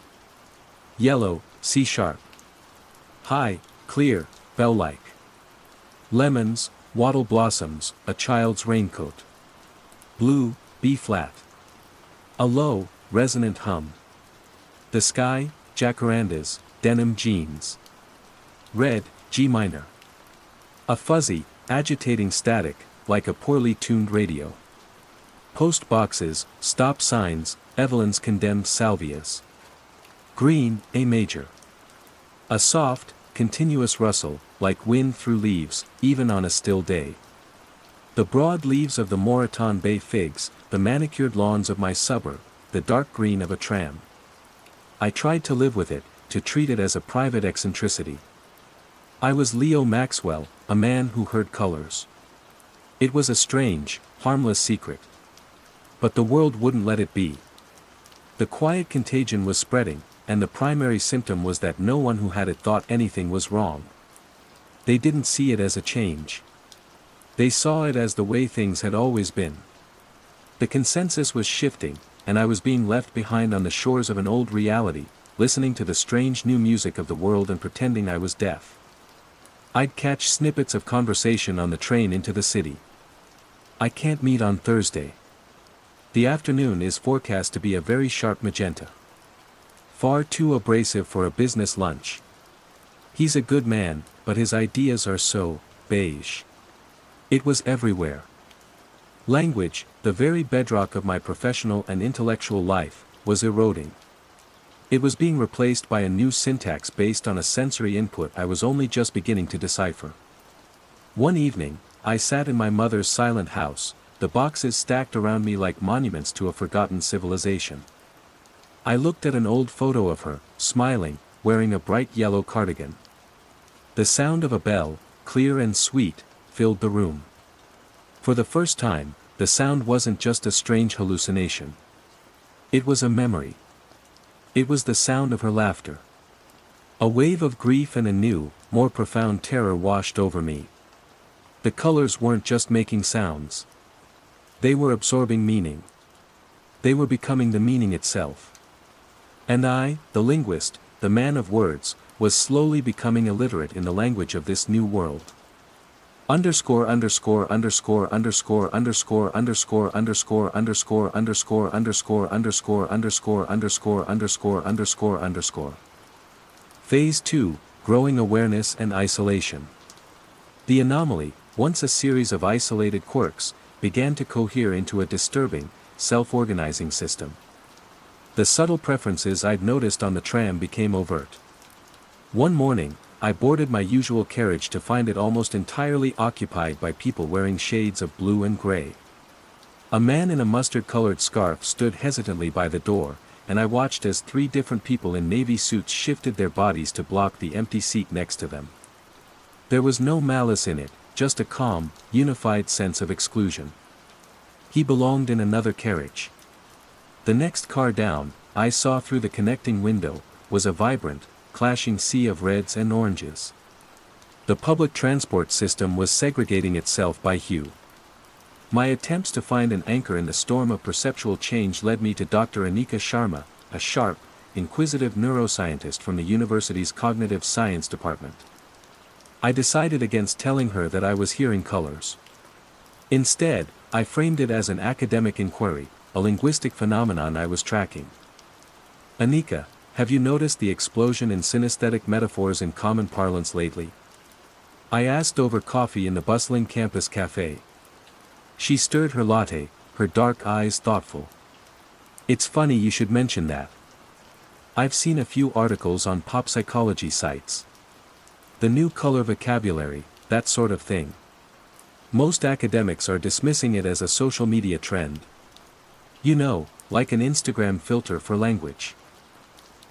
Yellow, C#. High, clear, bell-like. Lemons, wattle blossoms, a child's raincoat. Blue, B-flat. A low, resonant hum. The sky, jacarandas, denim jeans. Red, G minor. A fuzzy, agitating static, like a poorly tuned radio. Post boxes, stop signs, Evelyn's condemned salvias. Green, A major. A soft, continuous rustle, like wind through leaves, even on a still day. The broad leaves of the Moreton Bay figs, the manicured lawns of my suburb, the dark green of a tram. I tried to live with it, to treat it as a private eccentricity. I was Leo Maxwell, a man who heard colors. It was a strange, harmless secret. But the world wouldn't let it be. The quiet contagion was spreading, and the primary symptom was that no one who had it thought anything was wrong. They didn't see it as a change. They saw it as the way things had always been. The consensus was shifting, and I was being left behind on the shores of an old reality, listening to the strange new music of the world and pretending I was deaf. I'd catch snippets of conversation on the train into the city. I can't meet on Thursday. The afternoon is forecast to be a very sharp magenta. Far too abrasive for a business lunch. He's a good man, but his ideas are so beige. It was everywhere. Language, the very bedrock of my professional and intellectual life, was eroding. It was being replaced by a new syntax based on a sensory input I was only just beginning to decipher. One evening, I sat in my mother's silent house, the boxes stacked around me like monuments to a forgotten civilization. I looked at an old photo of her, smiling, wearing a bright yellow cardigan. The sound of a bell, clear and sweet, filled the room. For the first time, the sound wasn't just a strange hallucination. It was a memory. It was the sound of her laughter. A wave of grief and a new, more profound terror washed over me. The colors weren't just making sounds. They were absorbing meaning. They were becoming the meaning itself. And I, the linguist, the man of words, was slowly becoming illiterate in the language of this new world. Underscore underscore underscore underscore underscore underscore underscore underscore underscore underscore underscore underscore underscore underscore underscore underscore. Phase 2, Growing Awareness and Isolation. The anomaly, once a series of isolated quirks, began to cohere into a disturbing, self-organizing system. The subtle preferences I'd noticed on the tram became overt. One morning, I boarded my usual carriage to find it almost entirely occupied by people wearing shades of blue and gray. A man in a mustard-colored scarf stood hesitantly by the door, and I watched as 3 different people in navy suits shifted their bodies to block the empty seat next to them. There was no malice in it, just a calm, unified sense of exclusion. He belonged in another carriage. The next car down, I saw through the connecting window, was a vibrant, clashing sea of reds and oranges. The public transport system was segregating itself by hue. My attempts to find an anchor in the storm of perceptual change led me to Dr. Anika Sharma, a sharp, inquisitive neuroscientist from the university's cognitive science department. I decided against telling her that I was hearing colors. Instead, I framed it as an academic inquiry, a linguistic phenomenon I was tracking. Anika, have you noticed the explosion in synesthetic metaphors in common parlance lately? I asked over coffee in the bustling campus cafe. She stirred her latte, her dark eyes thoughtful. It's funny you should mention that. I've seen a few articles on pop psychology sites. The new color vocabulary, that sort of thing. Most academics are dismissing it as a social media trend. You know, like an Instagram filter for language.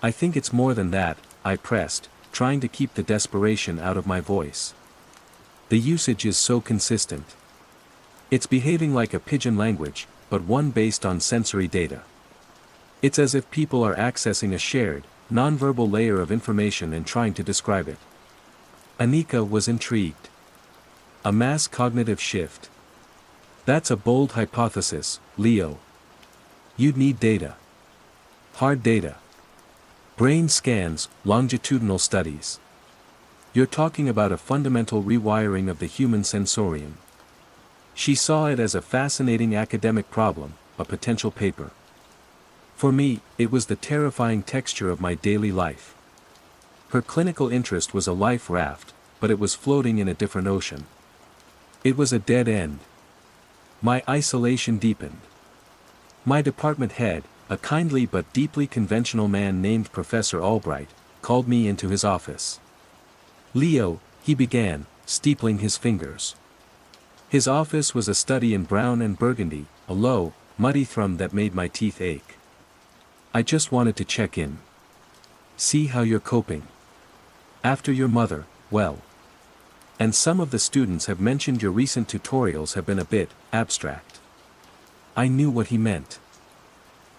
I think it's more than that, I pressed, trying to keep the desperation out of my voice. The usage is so consistent. It's behaving like a pidgin language, but one based on sensory data. It's as if people are accessing a shared, nonverbal layer of information and trying to describe it. Anika was intrigued. A mass cognitive shift. That's a bold hypothesis, Leo. You'd need data. Hard data. Brain scans, longitudinal studies. You're talking about a fundamental rewiring of the human sensorium. She saw it as a fascinating academic problem, a potential paper. For me, it was the terrifying texture of my daily life. Her clinical interest was a life raft, but it was floating in a different ocean. It was a dead end. My isolation deepened. My department head, a kindly but deeply conventional man named Professor Albright, called me into his office. Leo, he began, steepling his fingers. His office was a study in brown and burgundy, a low, muddy thrum that made my teeth ache. I just wanted to check in. See how you're coping. After your mother, well. And some of the students have mentioned your recent tutorials have been a bit abstract. I knew what he meant.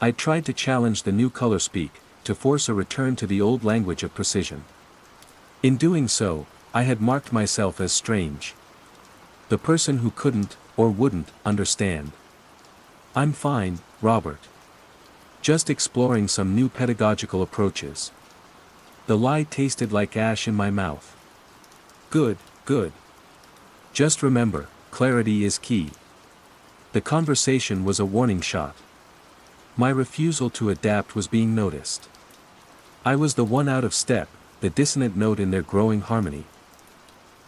I tried to challenge the new color speak, to force a return to the old language of precision. In doing so, I had marked myself as strange. The person who couldn't, or wouldn't, understand. I'm fine, Robert. Just exploring some new pedagogical approaches. The lie tasted like ash in my mouth. Good, good. Just remember, clarity is key. The conversation was a warning shot. My refusal to adapt was being noticed. I was the one out of step, the dissonant note in their growing harmony.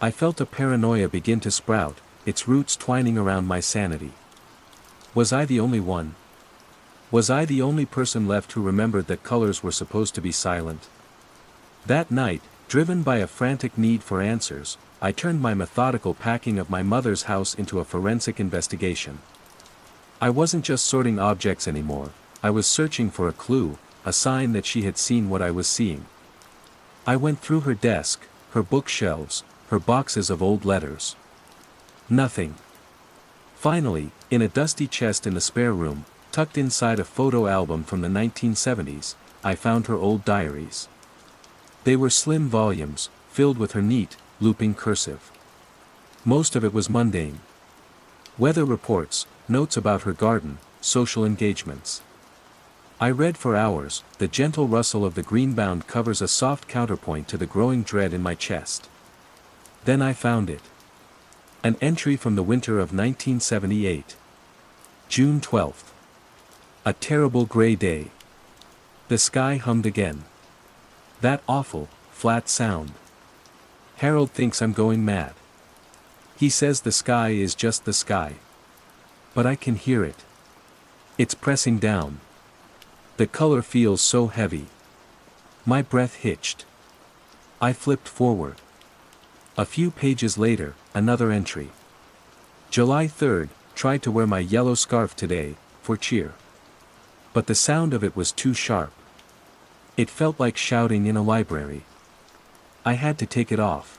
I felt a paranoia begin to sprout, its roots twining around my sanity. Was I the only one? Was I the only person left who remembered that colors were supposed to be silent? That night, driven by a frantic need for answers, I turned my methodical packing of my mother's house into a forensic investigation. I wasn't just sorting objects anymore, I was searching for a clue, a sign that she had seen what I was seeing. I went through her desk, her bookshelves, her boxes of old letters. Nothing. Finally, in a dusty chest in the spare room, tucked inside a photo album from the 1970s, I found her old diaries. They were slim volumes, filled with her neat, looping cursive. Most of it was mundane. Weather reports, notes about her garden, social engagements. I read for hours, the gentle rustle of the green-bound covers a soft counterpoint to the growing dread in my chest. Then I found it. An entry from the winter of 1978. June 12th. A terrible gray day. The sky hummed again. That awful, flat sound. Harold thinks I'm going mad. He says the sky is just the sky. But I can hear it. It's pressing down. The color feels so heavy. My breath hitched. I flipped forward. A few pages later, another entry. July 3rd, tried to wear my yellow scarf today, for cheer. But the sound of it was too sharp. It felt like shouting in a library. I had to take it off.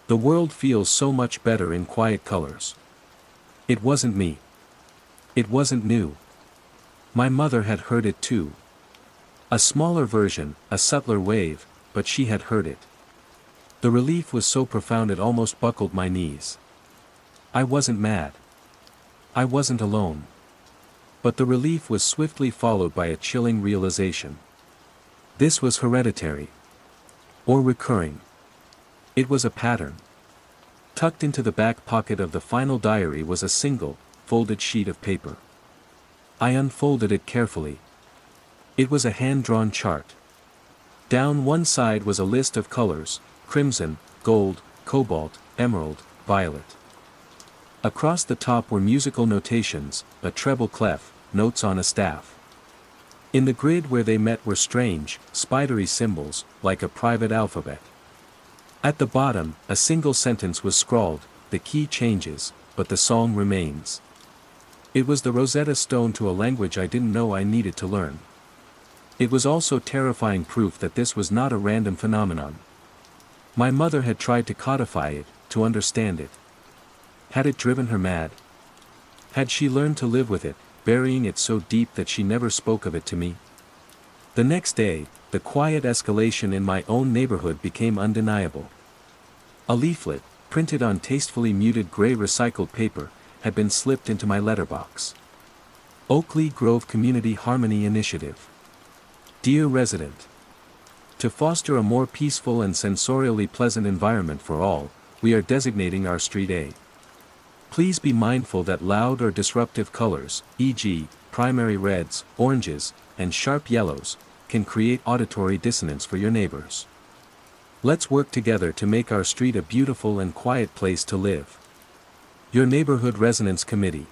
The world feels so much better in quiet colors. It wasn't me. It wasn't new. My mother had heard it too. A smaller version, a subtler wave, but she had heard it. The relief was so profound it almost buckled my knees. I wasn't mad. I wasn't alone. But the relief was swiftly followed by a chilling realization. This was hereditary. Or recurring. It was a pattern. Tucked into the back pocket of the final diary was a single, folded sheet of paper. I unfolded it carefully. It was a hand-drawn chart. Down one side was a list of colors: crimson, gold, cobalt, emerald, violet. Across the top were musical notations, a treble clef, notes on a staff. In the grid where they met were strange, spidery symbols, like a private alphabet. At the bottom, a single sentence was scrawled: the key changes, but the song remains. It was the Rosetta Stone to a language I didn't know I needed to learn. It was also terrifying proof that this was not a random phenomenon. My mother had tried to codify it, to understand it. Had it driven her mad? Had she learned to live with it, burying it so deep that she never spoke of it to me? The next day, the quiet escalation in my own neighborhood became undeniable. A leaflet, printed on tastefully muted gray recycled paper, had been slipped into my letterbox. Oakley Grove Community Harmony Initiative. Dear resident. To foster a more peaceful and sensorially pleasant environment for all, we are designating our street A. Please be mindful that loud or disruptive colors, e.g., primary reds, oranges, and sharp yellows, can create auditory dissonance for your neighbors. Let's work together to make our street a beautiful and quiet place to live. Your Neighborhood Resonance Committee.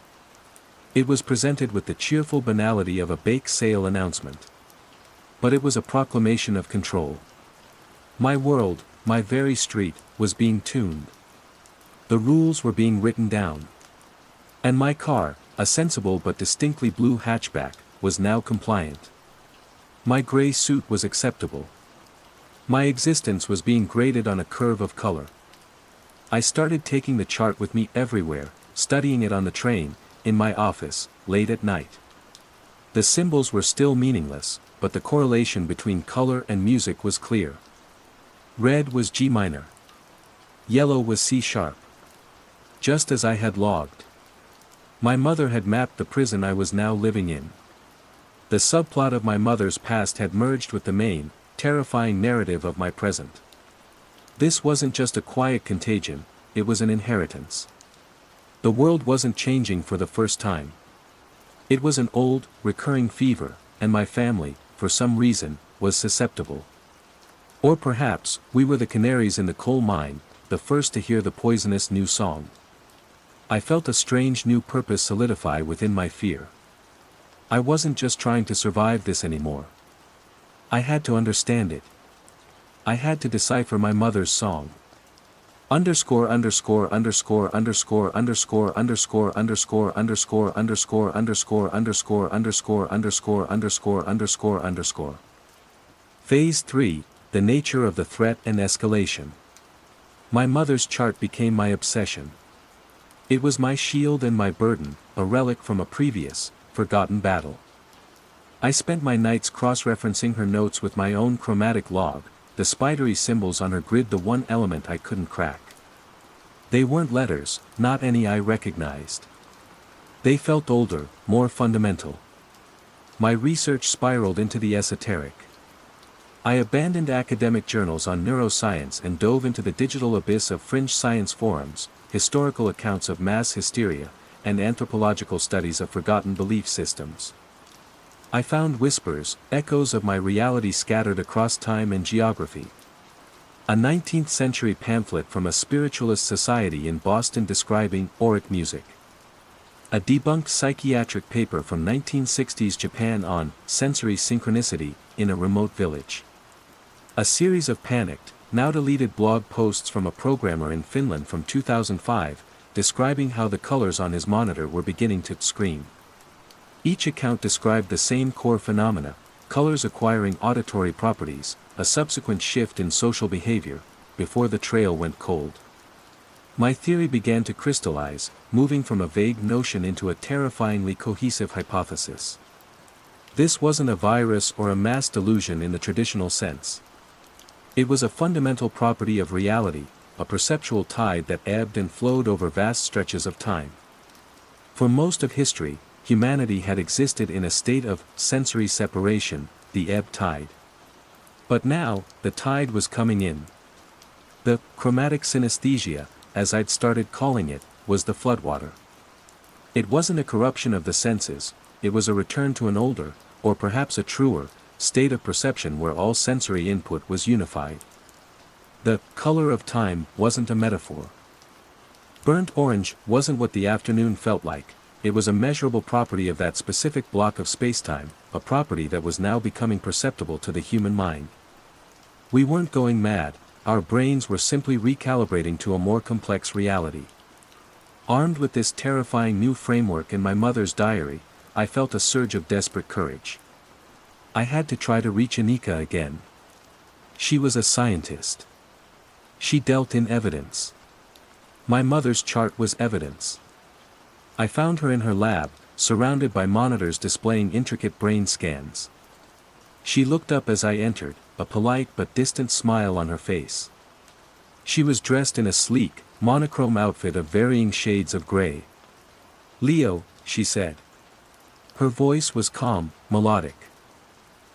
It was presented with the cheerful banality of a bake sale announcement. But it was a proclamation of control. My world, my very street, was being tuned. The rules were being written down. And my car, a sensible but distinctly blue hatchback, was now compliant. My gray suit was acceptable. My existence was being graded on a curve of color. I started taking the chart with me everywhere, studying it on the train, in my office, late at night. The symbols were still meaningless, but the correlation between color and music was clear. Red was G minor. Yellow was C sharp. Just as I had logged. My mother had mapped the prison I was now living in. The subplot of my mother's past had merged with the main, terrifying narrative of my present. This wasn't just a quiet contagion, it was an inheritance. The world wasn't changing for the first time. It was an old, recurring fever, and my family, for some reason, was susceptible. Or perhaps, we were the canaries in the coal mine, the first to hear the poisonous new song. I felt a strange new purpose solidify within my fear. I wasn't just trying to survive this anymore. I had to understand it. I had to decipher my mother's song. Underscore underscore underscore underscore underscore underscore underscore underscore underscore underscore underscore underscore underscore underscore underscore underscore. Phase 3, the nature of the threat and escalation. My mother's chart became my obsession. It was my shield and my burden, a relic from a previous, forgotten battle. I spent my nights cross-referencing her notes with my own chromatic log, the spidery symbols on her grid the one element I couldn't crack. They weren't letters, not any I recognized. They felt older, more fundamental. My research spiraled into the esoteric. I abandoned academic journals on neuroscience and dove into the digital abyss of fringe science forums, historical accounts of mass hysteria, and anthropological studies of forgotten belief systems. I found whispers, echoes of my reality scattered across time and geography. A 19th century pamphlet from a spiritualist society in Boston describing auric music. A debunked psychiatric paper from 1960s Japan on sensory synchronicity in a remote village. A series of panicked, now deleted blog posts from a programmer in Finland from 2005, describing how the colors on his monitor were beginning to scream. Each account described the same core phenomena, colors acquiring auditory properties, a subsequent shift in social behavior, before the trail went cold. My theory began to crystallize, moving from a vague notion into a terrifyingly cohesive hypothesis. This wasn't a virus or a mass delusion in the traditional sense. It was a fundamental property of reality, a perceptual tide that ebbed and flowed over vast stretches of time. For most of history, humanity had existed in a state of sensory separation, the ebb tide. But now, the tide was coming in. The chromatic synesthesia, as I'd started calling it, was the floodwater. It wasn't a corruption of the senses, it was a return to an older, or perhaps a truer, state of perception where all sensory input was unified. The color of time wasn't a metaphor. Burnt orange wasn't what the afternoon felt like. It was a measurable property of that specific block of spacetime, a property that was now becoming perceptible to the human mind. We weren't going mad, our brains were simply recalibrating to a more complex reality. Armed with this terrifying new framework in my mother's diary, I felt a surge of desperate courage. I had to try to reach Anika again. She was a scientist. She dealt in evidence. My mother's chart was evidence. I found her in her lab, surrounded by monitors displaying intricate brain scans. She looked up as I entered, a polite but distant smile on her face. She was dressed in a sleek, monochrome outfit of varying shades of gray. "Leo," she said. Her voice was calm, melodic.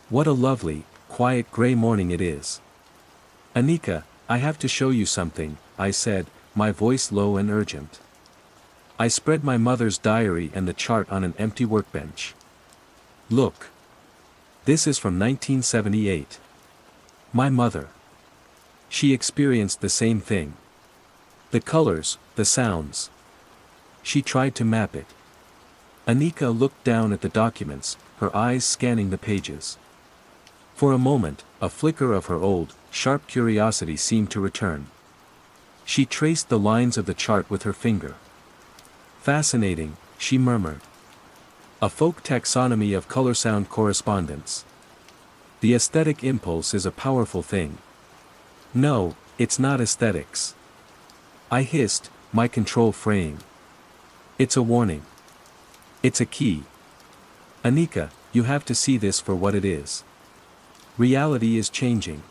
"What a lovely, quiet gray morning it is." "Anika, I have to show you something," I said, my voice low and urgent. I spread my mother's diary and the chart on an empty workbench. "Look. This is from 1978. My mother. She experienced the same thing. The colors, the sounds. She tried to map it." Anika looked down at the documents, her eyes scanning the pages. For a moment, a flicker of her old, sharp curiosity seemed to return. She traced the lines of the chart with her finger. "Fascinating," she murmured. "A folk taxonomy of color-sound correspondence. The aesthetic impulse is a powerful thing." "No, it's not aesthetics." I hissed, my control fraying. "It's a warning. It's a key. Anika, you have to see this for what it is. Reality is changing.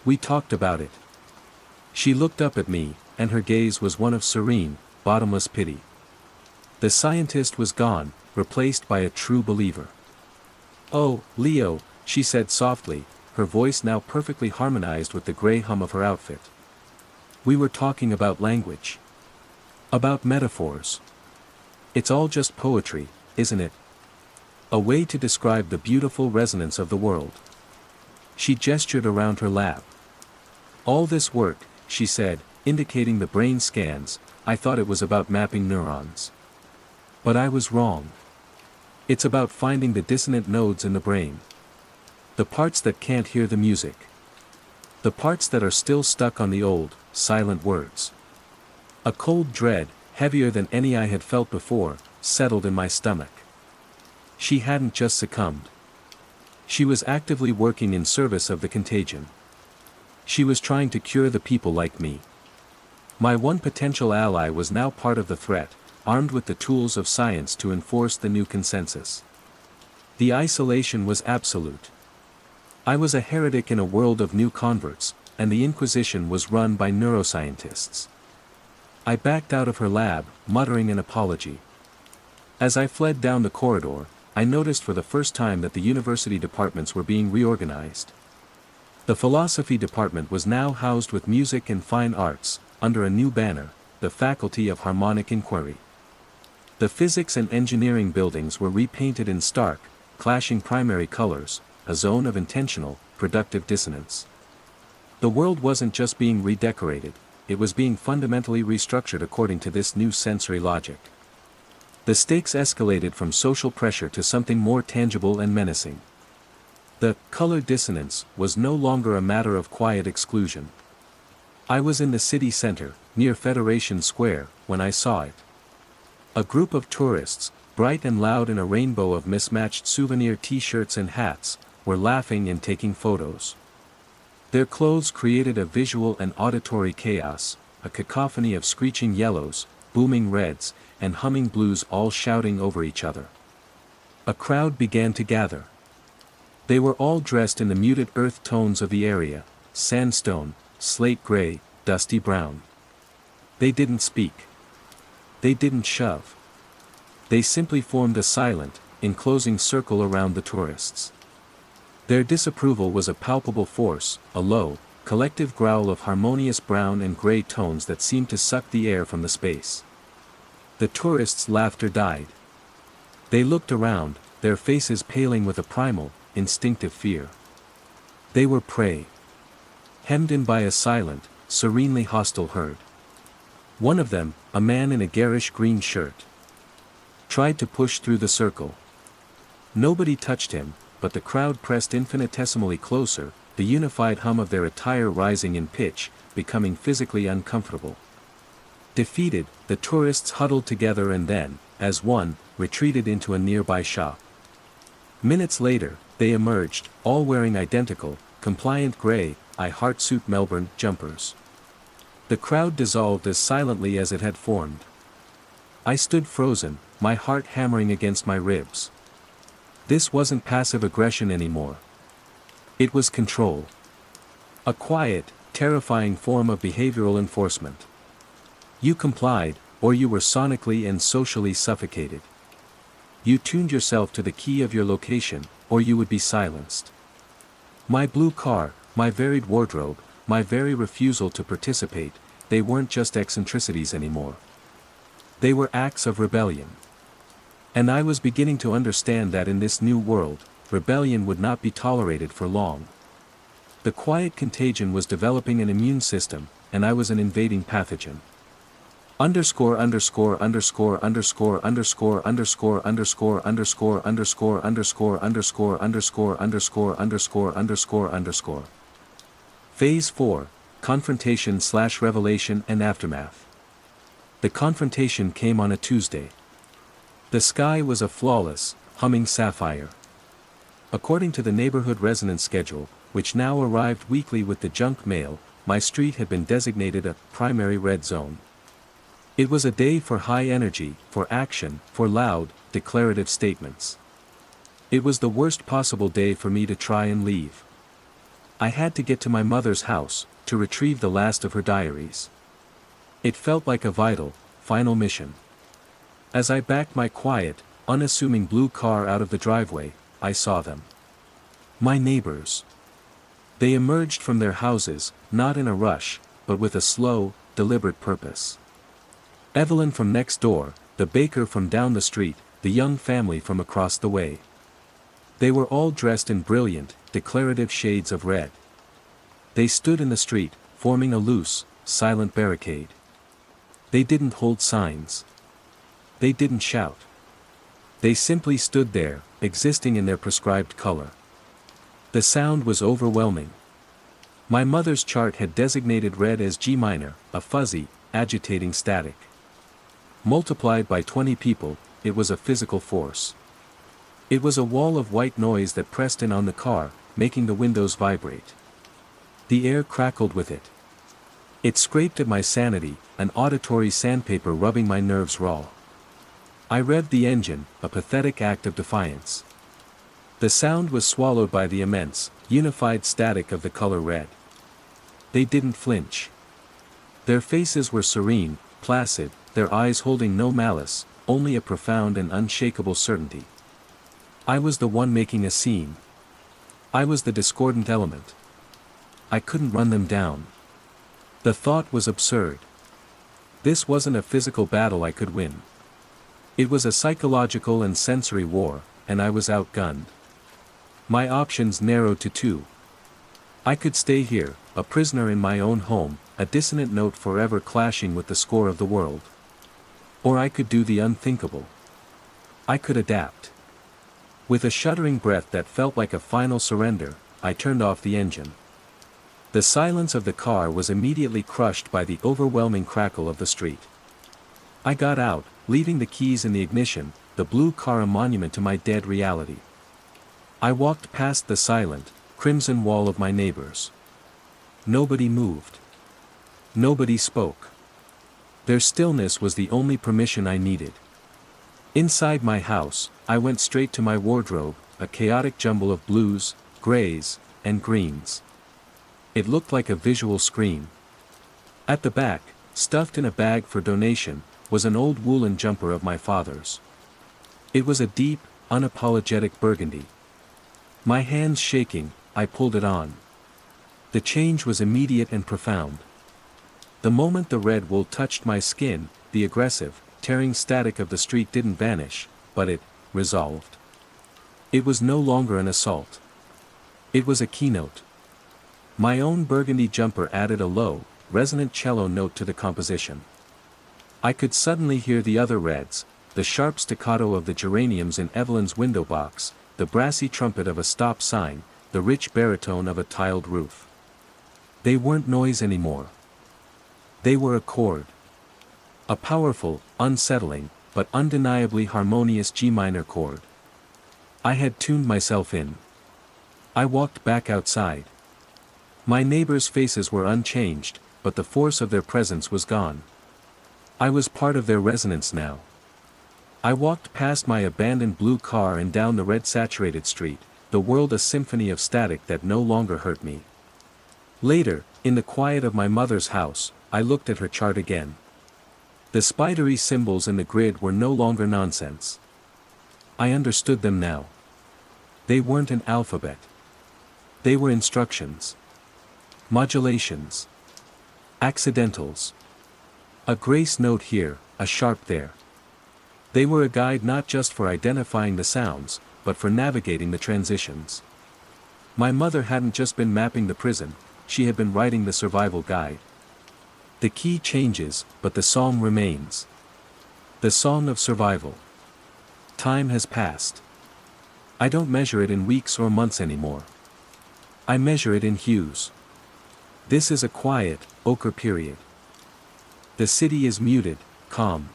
We talked about it." She looked up at me, and her gaze was one of serene, bottomless pity. The scientist was gone, replaced by a true believer. "Oh, Leo," she said softly, her voice now perfectly harmonized with the gray hum of her outfit. "We were talking about language. About metaphors. It's all just poetry, isn't it? A way to describe the beautiful resonance of the world. She gestured around her lab. All this work, she said, indicating the brain scans, I thought it was about mapping neurons. But I was wrong. It's about finding the dissonant nodes in the brain. The parts that can't hear the music. The parts that are still stuck on the old, silent words. A cold dread, heavier than any I had felt before, settled in my stomach. She hadn't just succumbed. She was actively working in service of the contagion. She was trying to cure the people like me. My one potential ally was now part of the threat, armed with the tools of science to enforce the new consensus. The isolation was absolute. I was a heretic in a world of new converts, and the Inquisition was run by neuroscientists. I backed out of her lab, muttering an apology. As I fled down the corridor, I noticed for the first time that the university departments were being reorganized. The philosophy department was now housed with music and fine arts, under a new banner, the Faculty of Harmonic Inquiry. The physics and engineering buildings were repainted in stark, clashing primary colors, a zone of intentional, productive dissonance. The world wasn't just being redecorated, it was being fundamentally restructured according to this new sensory logic. The stakes escalated from social pressure to something more tangible and menacing. The color dissonance was no longer a matter of quiet exclusion. I was in the city center, near Federation Square, when I saw it. A group of tourists, bright and loud in a rainbow of mismatched souvenir t-shirts and hats, were laughing and taking photos. Their clothes created a visual and auditory chaos, a cacophony of screeching yellows, booming reds, and humming blues all shouting over each other. A crowd began to gather. They were all dressed in the muted earth tones of the area, sandstone, slate gray, dusty brown. They didn't speak. They didn't shove. They simply formed a silent, enclosing circle around the tourists. Their disapproval was a palpable force, a low, collective growl of harmonious brown and gray tones that seemed to suck the air from the space. The tourists' laughter died. They looked around, their faces paling with a primal, instinctive fear. They were prey. Hemmed in by a silent, serenely hostile herd. One of them, a man in a garish green shirt, tried to push through the circle. Nobody touched him, but the crowd pressed infinitesimally closer, the unified hum of their attire rising in pitch, becoming physically uncomfortable. Defeated, the tourists huddled together and then, as one, retreated into a nearby shop. Minutes later, they emerged, all wearing identical, compliant gray, I Heart Suit Melbourne jumpers. The crowd dissolved as silently as it had formed. I stood frozen, my heart hammering against my ribs. This wasn't passive aggression anymore. It was control. A quiet, terrifying form of behavioral enforcement. You complied, or you were sonically and socially suffocated. You tuned yourself to the key of your location, or you would be silenced. My blue car, my varied wardrobe, my very refusal to participate, they weren't just eccentricities anymore. They were acts of rebellion. And I was beginning to understand that in this new world, rebellion would not be tolerated for long. The quiet contagion was developing an immune system, and I was an invading pathogen. Underscore underscore underscore underscore underscore underscore underscore underscore underscore underscore underscore underscore underscore underscore underscore underscore. Phase 4, Confrontation/Revelation and Aftermath. The confrontation came on a Tuesday. The sky was a flawless, humming sapphire. According to the neighborhood resonance schedule, which now arrived weekly with the junk mail, my street had been designated a primary red zone. It was a day for high energy, for action, for loud, declarative statements. It was the worst possible day for me to try and leave. I had to get to my mother's house, to retrieve the last of her diaries. It felt like a vital, final mission. As I backed my quiet, unassuming blue car out of the driveway, I saw them. My neighbors. They emerged from their houses, not in a rush, but with a slow, deliberate purpose. Evelyn from next door, the baker from down the street, the young family from across the way. They were all dressed in brilliant, declarative shades of red. They stood in the street, forming a loose, silent barricade. They didn't hold signs. They didn't shout. They simply stood there, existing in their prescribed color. The sound was overwhelming. My mother's chart had designated red as G minor, a fuzzy, agitating static. Multiplied by 20 people, it was a physical force. It was a wall of white noise that pressed in on the car, making the windows vibrate. The air crackled with it. It scraped at my sanity, an auditory sandpaper rubbing my nerves raw. I revved the engine, a pathetic act of defiance. The sound was swallowed by the immense, unified static of the color red. They didn't flinch. Their faces were serene, placid, their eyes holding no malice, only a profound and unshakable certainty. I was the one making a scene. I was the discordant element. I couldn't run them down. The thought was absurd. This wasn't a physical battle I could win. It was a psychological and sensory war, and I was outgunned. My options narrowed to two. I could stay here, a prisoner in my own home, a dissonant note forever clashing with the score of the world. Or I could do the unthinkable. I could adapt. With a shuddering breath that felt like a final surrender, I turned off the engine. The silence of the car was immediately crushed by the overwhelming crackle of the street. I got out, leaving the keys in the ignition, the blue car a monument to my dead reality. I walked past the silent, crimson wall of my neighbors. Nobody moved. Nobody spoke. Their stillness was the only permission I needed. Inside my house, I went straight to my wardrobe, a chaotic jumble of blues, grays, and greens. It looked like a visual scream. At the back, stuffed in a bag for donation, was an old woolen jumper of my father's. It was a deep, unapologetic burgundy. My hands shaking, I pulled it on. The change was immediate and profound. The moment the red wool touched my skin, the aggressive, tearing static of the street didn't vanish, but it resolved. It was no longer an assault. It was a keynote. My own burgundy jumper added a low, resonant cello note to the composition. I could suddenly hear the other reds, the sharp staccato of the geraniums in Evelyn's window box, the brassy trumpet of a stop sign, the rich baritone of a tiled roof. They weren't noise anymore. They were a chord. A powerful, unsettling, but undeniably harmonious G minor chord. I had tuned myself in. I walked back outside. My neighbors' faces were unchanged, but the force of their presence was gone. I was part of their resonance now. I walked past my abandoned blue car and down the red-saturated street, the world a symphony of static that no longer hurt me. Later, in the quiet of my mother's house, I looked at her chart again. The spidery symbols in the grid were no longer nonsense. I understood them now. They weren't an alphabet. They were instructions. Modulations. Accidentals. A grace note here, a sharp there. They were a guide not just for identifying the sounds, but for navigating the transitions. My mother hadn't just been mapping the prison, she had been writing the survival guide. The key changes, but the song remains. The song of survival. Time has passed. I don't measure it in weeks or months anymore. I measure it in hues. This is a quiet, ochre period. The city is muted, calm.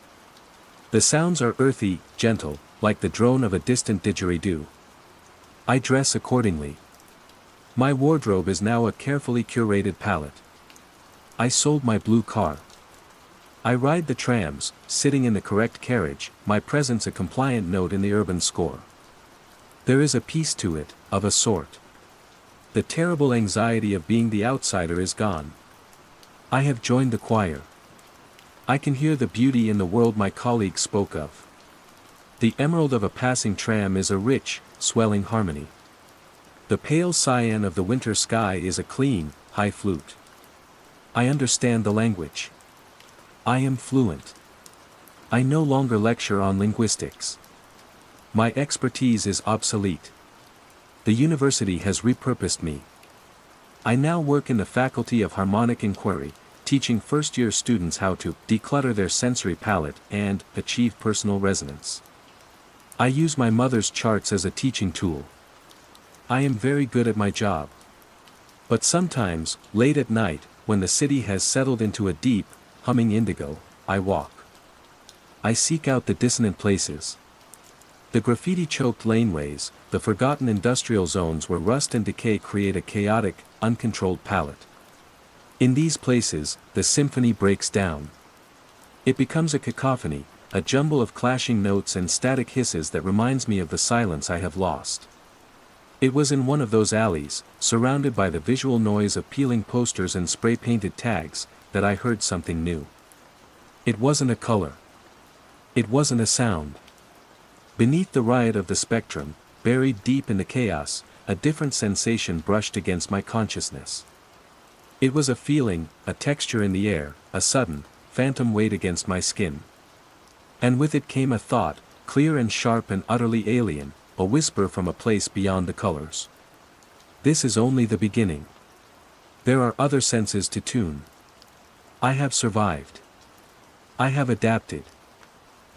The sounds are earthy, gentle, like the drone of a distant didgeridoo. I dress accordingly. My wardrobe is now a carefully curated palette. I sold my blue car. I ride the trams, sitting in the correct carriage, my presence a compliant note in the urban score. There is a peace to it, of a sort. The terrible anxiety of being the outsider is gone. I have joined the choir. I can hear the beauty in the world my colleagues spoke of. The emerald of a passing tram is a rich, swelling harmony. The pale cyan of the winter sky is a clean, high flute. I understand the language. I am fluent. I no longer lecture on linguistics. My expertise is obsolete. The university has repurposed me. I now work in the Faculty of Harmonic Inquiry, teaching first-year students how to declutter their sensory palette and achieve personal resonance. I use my mother's charts as a teaching tool. I am very good at my job. But sometimes, late at night, when the city has settled into a deep, humming indigo, I walk. I seek out the dissonant places. The graffiti-choked laneways, the forgotten industrial zones where rust and decay create a chaotic, uncontrolled palette. In these places, the symphony breaks down. It becomes a cacophony, a jumble of clashing notes and static hisses that reminds me of the silence I have lost. It was in one of those alleys, surrounded by the visual noise of peeling posters and spray-painted tags, that I heard something new. It wasn't a color. It wasn't a sound. Beneath the riot of the spectrum, buried deep in the chaos, a different sensation brushed against my consciousness. It was a feeling, a texture in the air, a sudden, phantom weight against my skin. And with it came a thought, clear and sharp and utterly alien, a whisper from a place beyond the colors. This is only the beginning. There are other senses to tune. I have survived. I have adapted.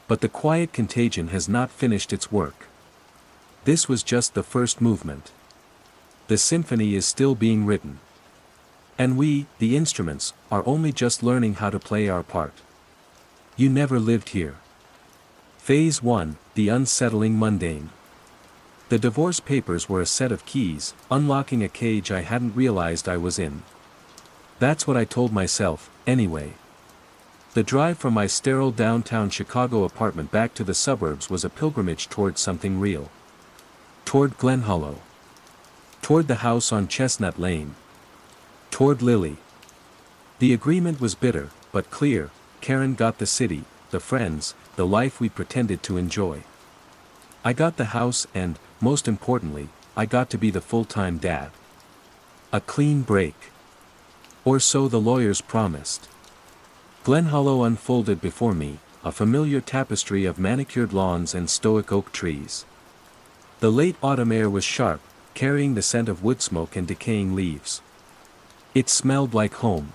But the quiet contagion has not finished its work. This was just the first movement. The symphony is still being written. And we, the instruments, are only just learning how to play our part. You never lived here. Phase 1, the unsettling mundane. The divorce papers were a set of keys, unlocking a cage I hadn't realized I was in. That's what I told myself, anyway. The drive from my sterile downtown Chicago apartment back to the suburbs was a pilgrimage toward something real. Toward Glen Hollow. Toward the house on Chestnut Lane. Toward Lily. The agreement was bitter, but clear. Karen got the city, the friends, the life we pretended to enjoy. I got the house and, most importantly, I got to be the full-time dad. A clean break. Or so the lawyers promised. Glen Hollow unfolded before me, a familiar tapestry of manicured lawns and stoic oak trees. The late autumn air was sharp, carrying the scent of wood smoke and decaying leaves. It smelled like home.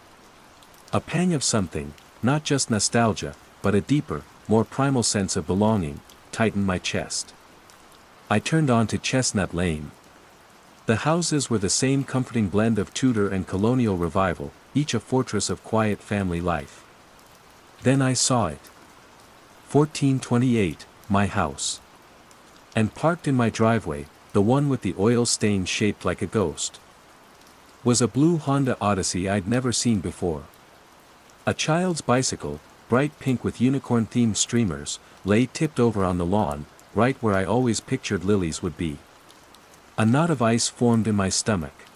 A pang of something, not just nostalgia, but a deeper, more primal sense of belonging, tightened my chest. I turned onto Chestnut Lane. The houses were the same comforting blend of Tudor and colonial revival, each a fortress of quiet family life. Then I saw it. 1428, my house. And parked in my driveway, the one with the oil stain shaped like a ghost, was a blue Honda Odyssey I'd never seen before. A child's bicycle, bright pink with unicorn-themed streamers, lay tipped over on the lawn, right where I always pictured lilies would be. A knot of ice formed in my stomach.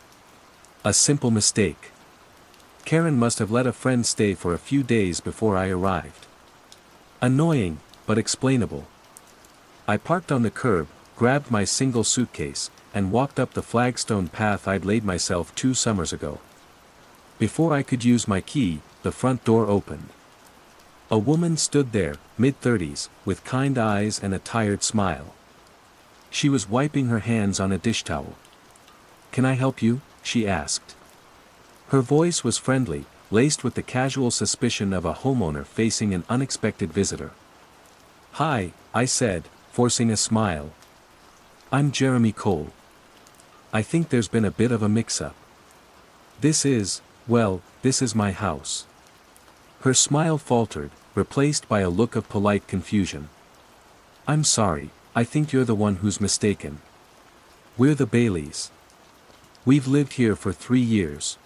A simple mistake. Karen must have let a friend stay for a few days before I arrived. Annoying, but explainable. I parked on the curb, grabbed my single suitcase, and walked up the flagstone path I'd laid myself 2 summers ago. Before I could use my key, the front door opened. A woman stood there, mid-30s, with kind eyes and a tired smile. She was wiping her hands on a dish towel. "Can I help you?" she asked. Her voice was friendly, laced with the casual suspicion of a homeowner facing an unexpected visitor. "Hi," I said, forcing a smile. "I'm Jeremy Cole. I think there's been a bit of a mix-up. This is my house." Her smile faltered, replaced by a look of polite confusion. "I'm sorry, I think you're the one who's mistaken. We're the Baileys. We've lived here for 3 years."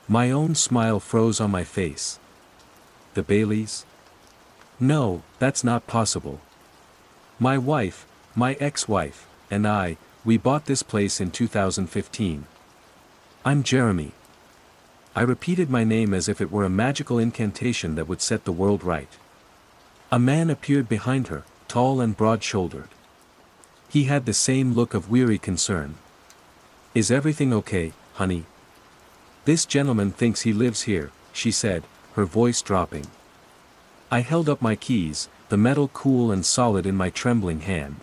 My own smile froze on my face. The Baileys? No, that's not possible. My wife, my ex-wife, and we bought this place in 2015. I'm Jeremy. I repeated my name as if it were a magical incantation that would set the world right. A man appeared behind her, tall and broad-shouldered. He had the same look of weary concern. "Is everything okay, honey?" "This gentleman thinks he lives here," she said, her voice dropping. I held up my keys, the metal cool and solid in my trembling hand.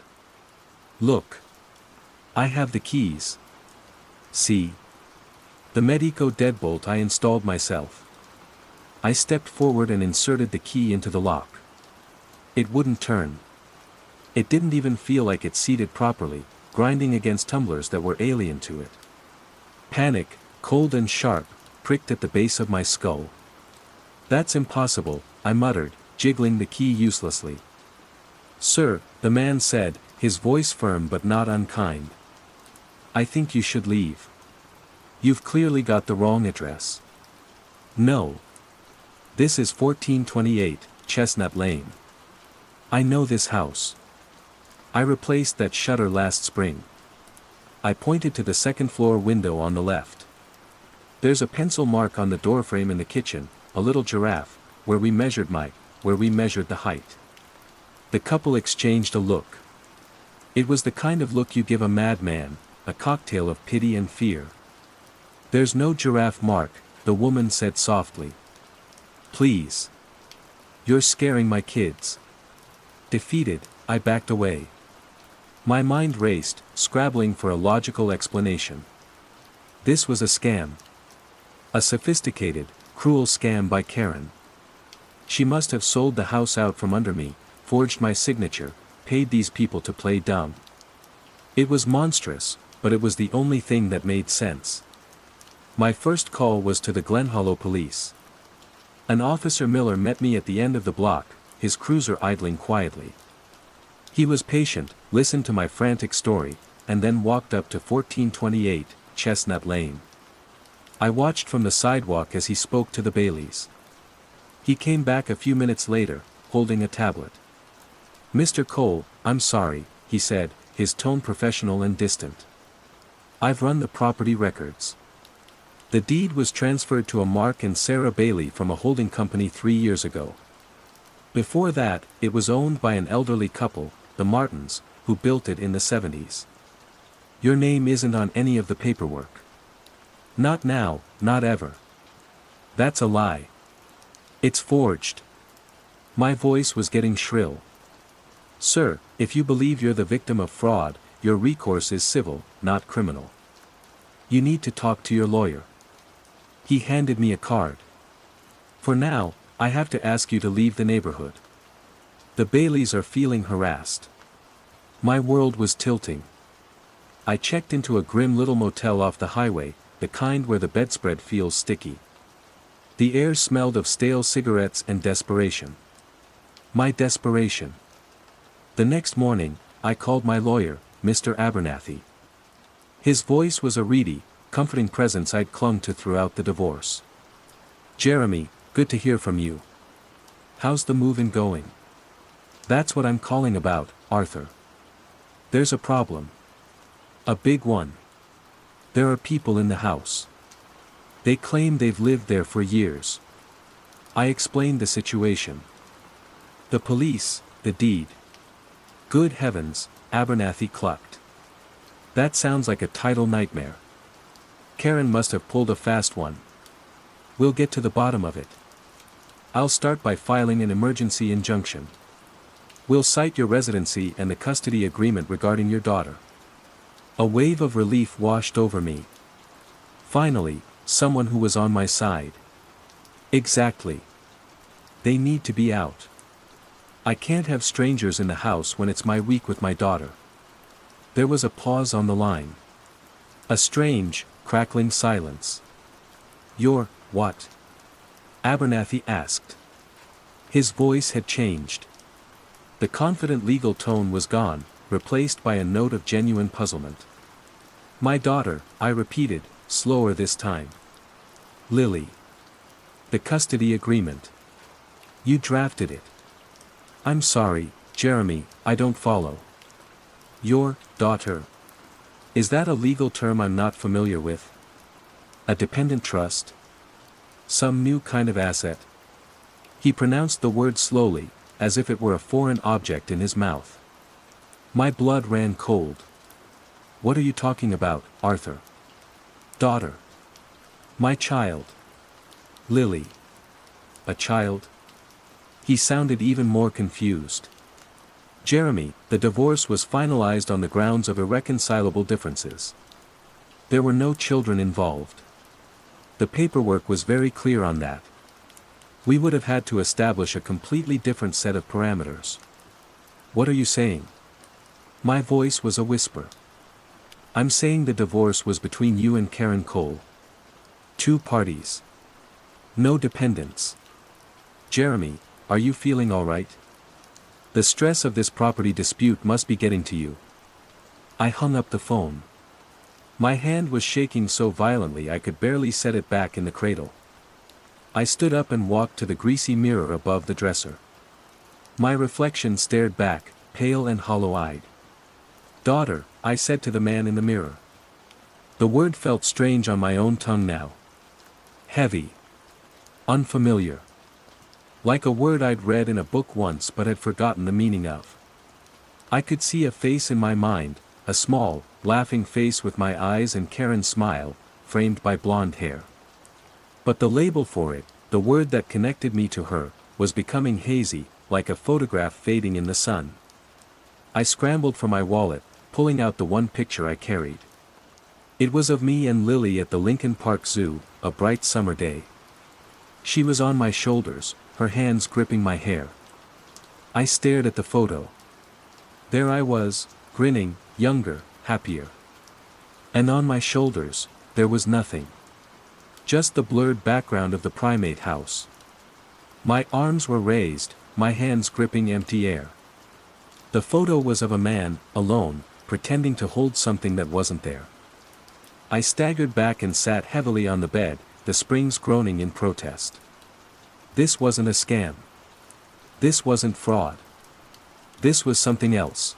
"Look. I have the keys. See? The Medico deadbolt I installed myself. I stepped forward and inserted the key into the lock. It wouldn't turn. It didn't even feel like it seated properly, grinding against tumblers that were alien to it. Panic, cold and sharp, pricked at the base of my skull. That's impossible, I muttered, jiggling the key uselessly. Sir, the man said, his voice firm but not unkind. I think you should leave. You've clearly got the wrong address. No. This is 1428, Chestnut Lane. I know this house. I replaced that shutter last spring. I pointed to the second-floor window on the left. There's a pencil mark on the doorframe in the kitchen, a little giraffe, where we measured the height. The couple exchanged a look. It was the kind of look you give a madman, a cocktail of pity and fear. There's no giraffe mark, the woman said softly. Please. You're scaring my kids. Defeated, I backed away. My mind raced, scrabbling for a logical explanation. This was a scam. A sophisticated, cruel scam by Karen. She must have sold the house out from under me, forged my signature, paid these people to play dumb. It was monstrous, but it was the only thing that made sense. My first call was to the Glenhollow police. An Officer Miller met me at the end of the block, his cruiser idling quietly. He was patient, listened to my frantic story, and then walked up to 1428, Chestnut Lane. I watched from the sidewalk as he spoke to the Baileys. He came back a few minutes later, holding a tablet. Mr. Cole, I'm sorry, he said, his tone professional and distant. I've run the property records. The deed was transferred to a Mark and Sarah Bailey from a holding company 3 years ago. Before that, it was owned by an elderly couple, the Martins, who built it in the 70s. Your name isn't on any of the paperwork. Not now, not ever. That's a lie. It's forged. My voice was getting shrill. Sir, if you believe you're the victim of fraud, your recourse is civil, not criminal. You need to talk to your lawyer. He handed me a card. For now, I have to ask you to leave the neighborhood. The Baileys are feeling harassed. My world was tilting. I checked into a grim little motel off the highway, the kind where the bedspread feels sticky. The air smelled of stale cigarettes and desperation. My desperation. The next morning, I called my lawyer, Mr. Abernathy. His voice was a reedy, comforting presence I'd clung to throughout the divorce. Jeremy, good to hear from you. How's the move-in going? That's what I'm calling about, Arthur. There's a problem. A big one. There are people in the house. They claim they've lived there for years. I explained the situation. The police, the deed. Good heavens, Abernathy clucked. That sounds like a title nightmare. Karen must have pulled a fast one. We'll get to the bottom of it. I'll start by filing an emergency injunction. We'll cite your residency and the custody agreement regarding your daughter. A wave of relief washed over me. Finally, someone who was on my side. Exactly. They need to be out. I can't have strangers in the house when it's my week with my daughter. There was a pause on the line. A strange, crackling silence. You're, what? Abernathy asked. His voice had changed. The confident legal tone was gone, replaced by a note of genuine puzzlement. My daughter, I repeated, slower this time. Lily. The custody agreement. You drafted it. I'm sorry, Jeremy, I don't follow. Your daughter. Is that a legal term I'm not familiar with? A dependent trust? Some new kind of asset? He pronounced the word slowly, as if it were a foreign object in his mouth. My blood ran cold. What are you talking about, Arthur? Daughter. My child. Lily. A child? He sounded even more confused. Jeremy, the divorce was finalized on the grounds of irreconcilable differences. There were no children involved. The paperwork was very clear on that. We would have had to establish a completely different set of parameters. What are you saying? My voice was a whisper. I'm saying the divorce was between you and Karen Cole. Two parties. No dependents. Jeremy, are you feeling all right? The stress of this property dispute must be getting to you. I hung up the phone. My hand was shaking so violently I could barely set it back in the cradle. I stood up and walked to the greasy mirror above the dresser. My reflection stared back, pale and hollow-eyed. "Daughter," I said to the man in the mirror. The word felt strange on my own tongue now. Heavy. Unfamiliar. Like a word I'd read in a book once but had forgotten the meaning of. I could see a face in my mind, a small, laughing face with my eyes and Karen's smile, framed by blonde hair. But the label for it, the word that connected me to her, was becoming hazy, like a photograph fading in the sun. I scrambled for my wallet, pulling out the one picture I carried. It was of me and Lily at the Lincoln Park Zoo, a bright summer day. She was on my shoulders, her hands gripping my hair. I stared at the photo. There I was, grinning, younger, happier. And on my shoulders, there was nothing. Just the blurred background of the primate house. My arms were raised, my hands gripping empty air. The photo was of a man, alone, pretending to hold something that wasn't there. I staggered back and sat heavily on the bed, the springs groaning in protest. This wasn't a scam. This wasn't fraud. This was something else.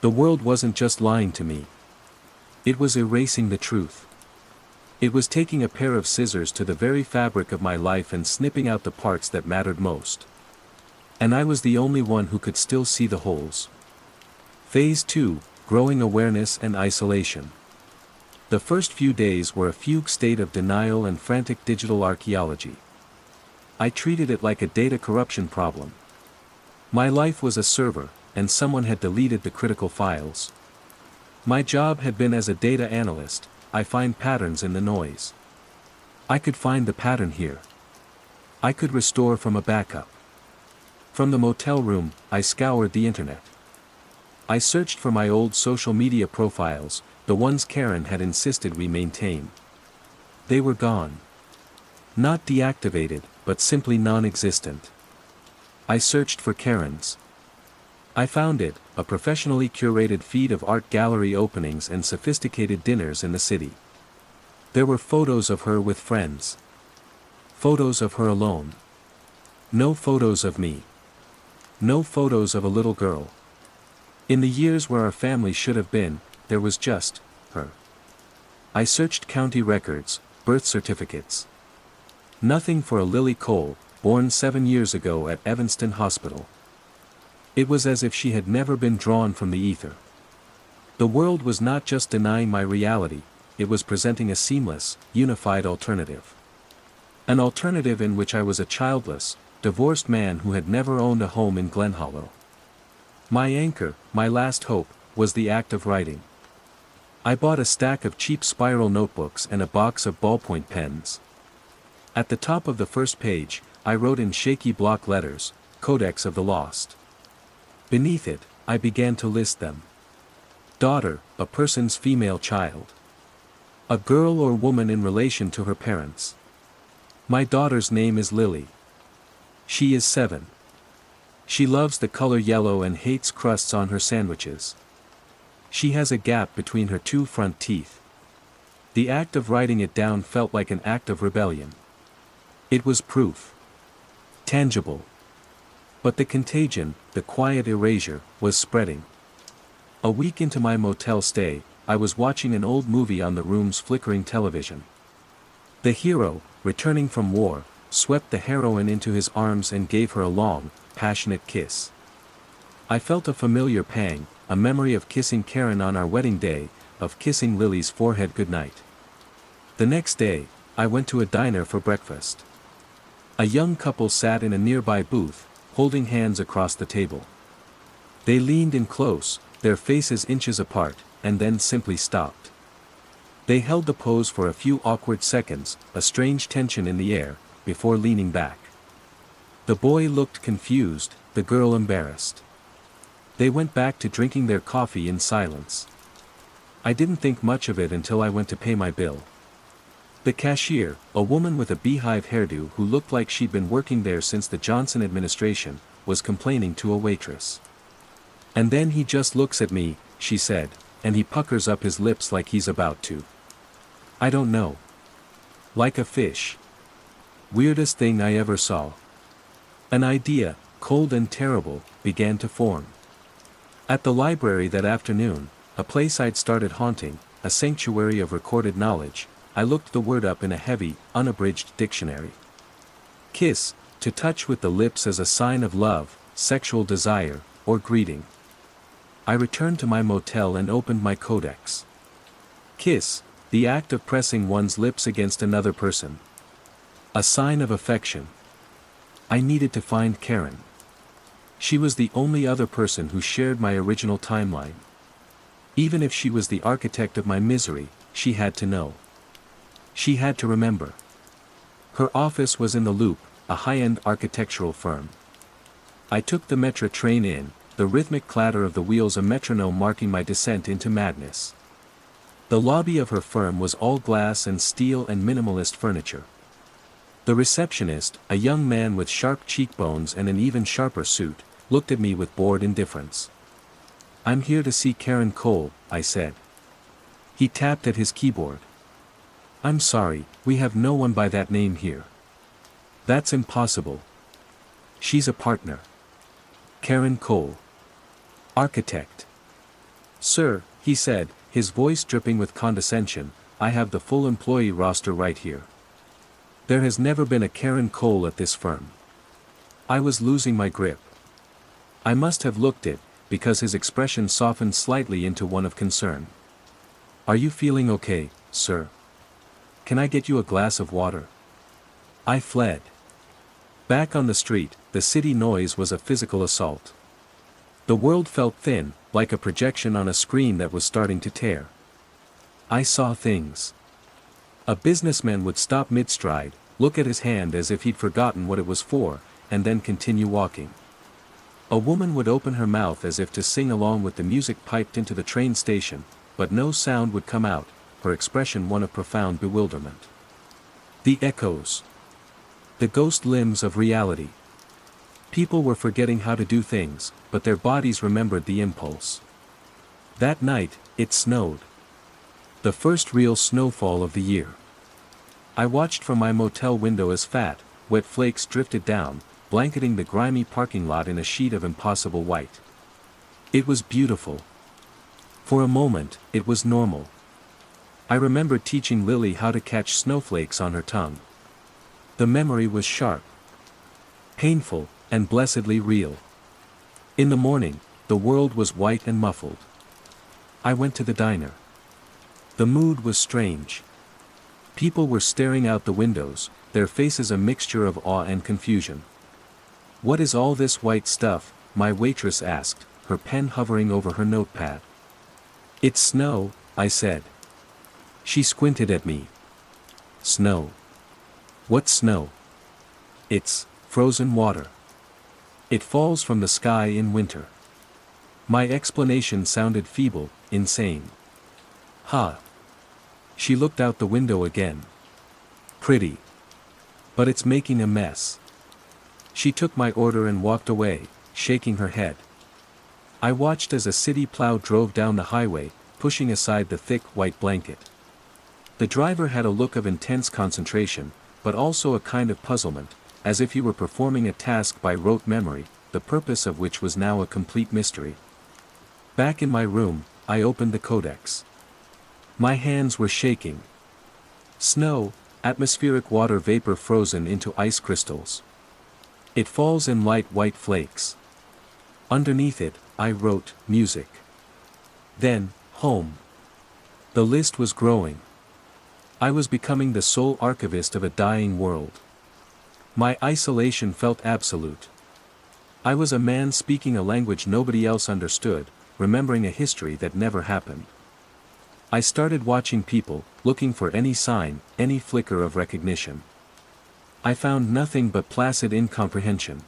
The world wasn't just lying to me. It was erasing the truth. It was taking a pair of scissors to the very fabric of my life and snipping out the parts that mattered most. And I was the only one who could still see the holes. Phase 2, growing awareness and isolation. The first few days were a fugue state of denial and frantic digital archaeology. I treated it like a data corruption problem. My life was a server, and someone had deleted the critical files. My job had been as a data analyst. I find patterns in the noise. I could find the pattern here. I could restore from a backup. From the motel room, I scoured the internet. I searched for my old social media profiles, the ones Karen had insisted we maintain. They were gone. Not deactivated, but simply non-existent. I searched for Karen's. I found it, a professionally curated feed of art gallery openings and sophisticated dinners in the city. There were photos of her with friends. Photos of her alone. No photos of me. No photos of a little girl. In the years where our family should have been, there was just her. I searched county records, birth certificates. Nothing for a Lily Cole, born 7 years ago at Evanston Hospital. It was as if she had never been drawn from the ether. The world was not just denying my reality, it was presenting a seamless, unified alternative. An alternative in which I was a childless, divorced man who had never owned a home in Glen Hollow. My anchor, my last hope, was the act of writing. I bought a stack of cheap spiral notebooks and a box of ballpoint pens. At the top of the first page, I wrote in shaky block letters, Codex of the Lost. Beneath it, I began to list them. Daughter, a person's female child. A girl or woman in relation to her parents. My daughter's name is Lily. She is 7. She loves the color yellow and hates crusts on her sandwiches. She has a gap between her 2 front teeth. The act of writing it down felt like an act of rebellion. It was proof. Tangible. But the contagion, the quiet erasure, was spreading. A week into my motel stay, I was watching an old movie on the room's flickering television. The hero, returning from war, swept the heroine into his arms and gave her a long, passionate kiss. I felt a familiar pang, a memory of kissing Karen on our wedding day, of kissing Lily's forehead goodnight. The next day, I went to a diner for breakfast. A young couple sat in a nearby booth, holding hands across the table. They leaned in close, their faces inches apart, and then simply stopped. They held the pose for a few awkward seconds, a strange tension in the air, before leaning back. The boy looked confused, the girl embarrassed. They went back to drinking their coffee in silence. I didn't think much of it until I went to pay my bill. The cashier, a woman with a beehive hairdo who looked like she'd been working there since the Johnson administration, was complaining to a waitress. "And then he just looks at me," she said, "and he puckers up his lips like he's about to. I don't know. Like a fish. Weirdest thing I ever saw." An idea, cold and terrible, began to form. At the library that afternoon, a place I'd started haunting, a sanctuary of recorded knowledge, I looked the word up in a heavy, unabridged dictionary. Kiss, to touch with the lips as a sign of love, sexual desire, or greeting. I returned to my motel and opened my codex. Kiss, the act of pressing one's lips against another person. A sign of affection. I needed to find Karen. She was the only other person who shared my original timeline. Even if she was the architect of my misery, she had to know. She had to remember. Her office was in the Loop, a high-end architectural firm. I took the metro train in, the rhythmic clatter of the wheels a metronome marking my descent into madness. The lobby of her firm was all glass and steel and minimalist furniture. The receptionist, a young man with sharp cheekbones and an even sharper suit, looked at me with bored indifference. "I'm here to see Karen Cole," I said. He tapped at his keyboard. "I'm sorry, we have no one by that name here." "That's impossible. She's a partner. Karen Cole. Architect." "Sir," he said, his voice dripping with condescension, "I have the full employee roster right here. There has never been a Karen Cole at this firm." I was losing my grip. I must have looked it, because his expression softened slightly into one of concern. "Are you feeling okay, sir? Can I get you a glass of water?" I fled. Back on the street, the city noise was a physical assault. The world felt thin, like a projection on a screen that was starting to tear. I saw things. A businessman would stop mid-stride, look at his hand as if he'd forgotten what it was for, and then continue walking. A woman would open her mouth as if to sing along with the music piped into the train station, but no sound would come out, her expression one of profound bewilderment. The echoes. The ghost limbs of reality. People were forgetting how to do things, but their bodies remembered the impulse. That night, it snowed. The first real snowfall of the year. I watched from my motel window as fat, wet flakes drifted down, blanketing the grimy parking lot in a sheet of impossible white. It was beautiful. For a moment, it was normal. I remembered teaching Lily how to catch snowflakes on her tongue. The memory was sharp, painful, and blessedly real. In the morning, the world was white and muffled. I went to the diner. The mood was strange. People were staring out the windows, their faces a mixture of awe and confusion. "What is all this white stuff?" my waitress asked, her pen hovering over her notepad. "It's snow," I said. She squinted at me. "Snow? What snow?" "It's frozen water. It falls from the sky in winter." My explanation sounded feeble, insane. "Ha." She looked out the window again. "Pretty. But it's making a mess." She took my order and walked away, shaking her head. I watched as a city plow drove down the highway, pushing aside the thick white blanket. The driver had a look of intense concentration, but also a kind of puzzlement, as if he were performing a task by rote memory, the purpose of which was now a complete mystery. Back in my room, I opened the codex. My hands were shaking. Snow, atmospheric water vapor frozen into ice crystals. It falls in light white flakes. Underneath it, I wrote, music. Then, home. The list was growing. I was becoming the sole archivist of a dying world. My isolation felt absolute. I was a man speaking a language nobody else understood, remembering a history that never happened. I started watching people, looking for any sign, any flicker of recognition. I found nothing but placid incomprehension.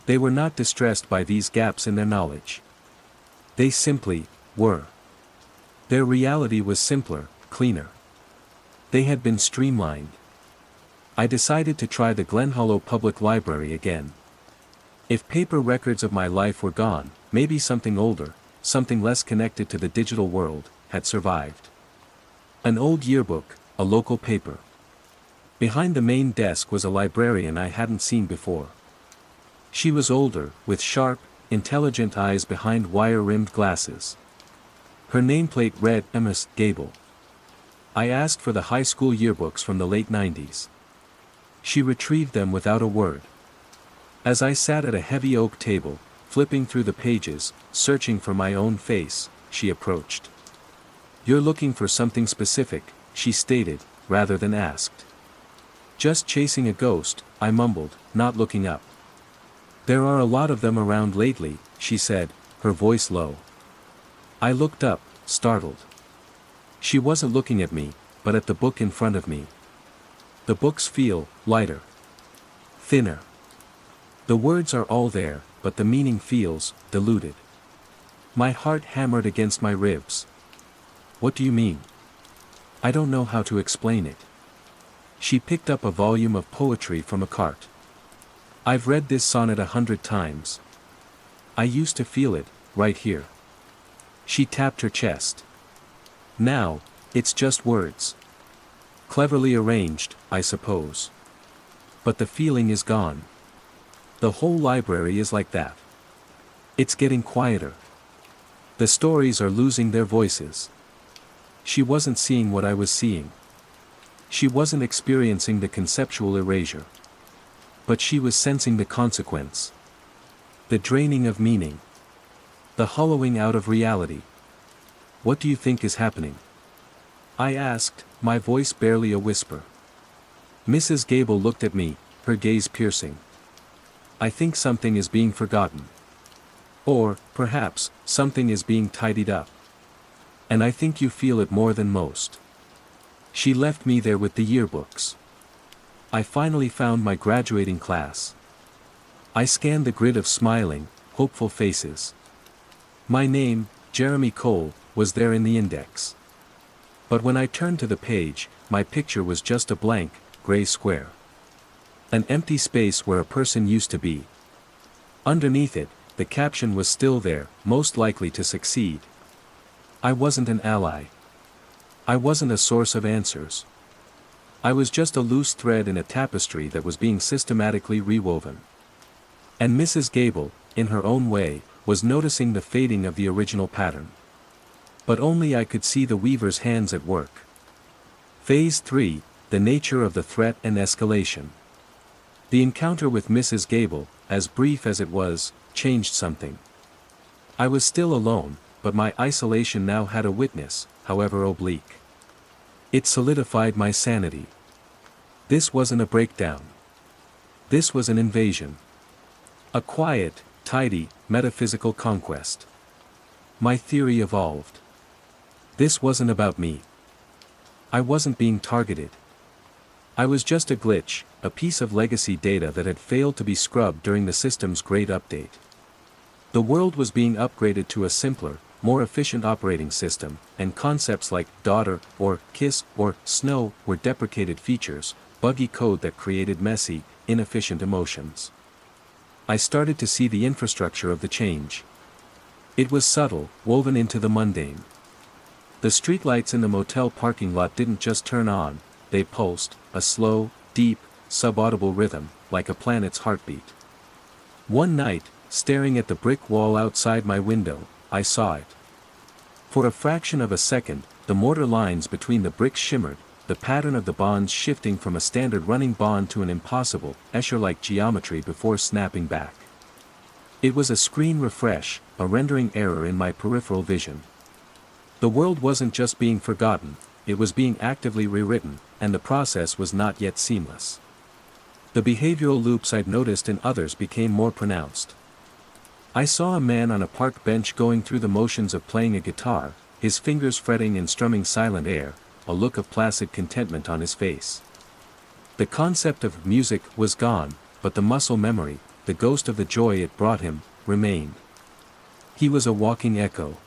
They were not distressed by these gaps in their knowledge. They simply were. Their reality was simpler, cleaner. They had been streamlined. I decided to try the Glen Hollow Public Library again. If paper records of my life were gone, maybe something older, something less connected to the digital world, had survived. An old yearbook, a local paper. Behind the main desk was a librarian I hadn't seen before. She was older, with sharp, intelligent eyes behind wire-rimmed glasses. Her nameplate read Ms. Gable. I asked for the high school yearbooks from the late 90s. She retrieved them without a word. As I sat at a heavy oak table, flipping through the pages, searching for my own face, she approached. "You're looking for something specific," she stated, rather than asked. "Just chasing a ghost," I mumbled, not looking up. "There are a lot of them around lately," she said, her voice low. I looked up, startled. She wasn't looking at me, but at the book in front of me. The books feel lighter. Thinner. The words are all there, but the meaning feels diluted. My heart hammered against my ribs. "What do you mean?" "I don't know how to explain it." She picked up a volume of poetry from a cart. "I've read this sonnet 100 times. I used to feel it, right here." She tapped her chest. "Now, it's just words. Cleverly arranged, I suppose. But the feeling is gone. The whole library is like that. It's getting quieter. The stories are losing their voices." She wasn't seeing what I was seeing. She wasn't experiencing the conceptual erasure. But she was sensing the consequence. The draining of meaning. The hollowing out of reality. "What do you think is happening?" I asked, my voice barely a whisper. Mrs. Gable looked at me, her gaze piercing. "I think something is being forgotten. Or, perhaps, something is being tidied up. And I think you feel it more than most." She left me there with the yearbooks. I finally found my graduating class. I scanned the grid of smiling, hopeful faces. My name, Jeremy Cole, was there in the index. But when I turned to the page, my picture was just a blank, gray square. An empty space where a person used to be. Underneath it, the caption was still there, "Most likely to succeed." I wasn't an ally. I wasn't a source of answers. I was just a loose thread in a tapestry that was being systematically rewoven. And Mrs. Gable, in her own way, was noticing the fading of the original pattern. But only I could see the weaver's hands at work. Phase 3, the nature of the threat and escalation. The encounter with Mrs. Gable, as brief as it was, changed something. I was still alone, but my isolation now had a witness, however oblique. It solidified my sanity. This wasn't a breakdown. This was an invasion. A quiet, tidy, metaphysical conquest. My theory evolved. This wasn't about me. I wasn't being targeted. I was just a glitch, a piece of legacy data that had failed to be scrubbed during the system's great update. The world was being upgraded to a simpler, more efficient operating system, and concepts like daughter, or kiss, or snow were deprecated features, buggy code that created messy, inefficient emotions. I started to see the infrastructure of the change. It was subtle, woven into the mundane. The streetlights in the motel parking lot didn't just turn on, they pulsed, a slow, deep, subaudible rhythm, like a planet's heartbeat. One night, staring at the brick wall outside my window, I saw it. For a fraction of a second, the mortar lines between the bricks shimmered, the pattern of the bonds shifting from a standard running bond to an impossible, Escher-like geometry before snapping back. It was a screen refresh, a rendering error in my peripheral vision. The world wasn't just being forgotten, it was being actively rewritten, and the process was not yet seamless. The behavioral loops I'd noticed in others became more pronounced. I saw a man on a park bench going through the motions of playing a guitar, his fingers fretting and strumming silent air, a look of placid contentment on his face. The concept of music was gone, but the muscle memory, the ghost of the joy it brought him, remained. He was a walking echo.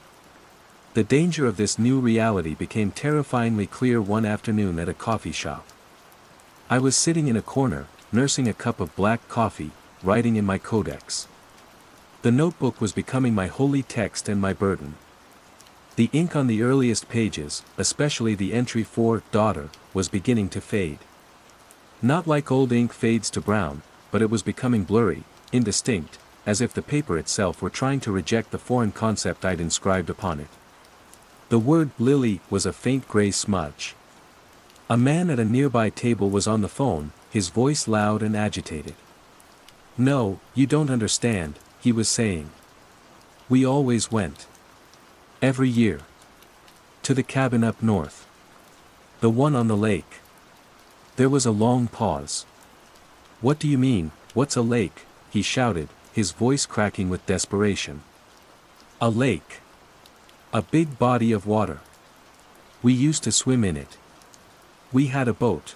The danger of this new reality became terrifyingly clear one afternoon at a coffee shop. I was sitting in a corner, nursing a cup of black coffee, writing in my codex. The notebook was becoming my holy text and my burden. The ink on the earliest pages, especially the entry for "daughter," was beginning to fade. Not like old ink fades to brown, but it was becoming blurry, indistinct, as if the paper itself were trying to reject the foreign concept I'd inscribed upon it. The word "Lily" was a faint gray smudge. A man at a nearby table was on the phone, his voice loud and agitated. "No, you don't understand," he was saying. "We always went. Every year. To the cabin up north. The one on the lake." There was a long pause. "What do you mean, what's a lake?" he shouted, his voice cracking with desperation. "A lake. A big body of water. We used to swim in it. We had a boat."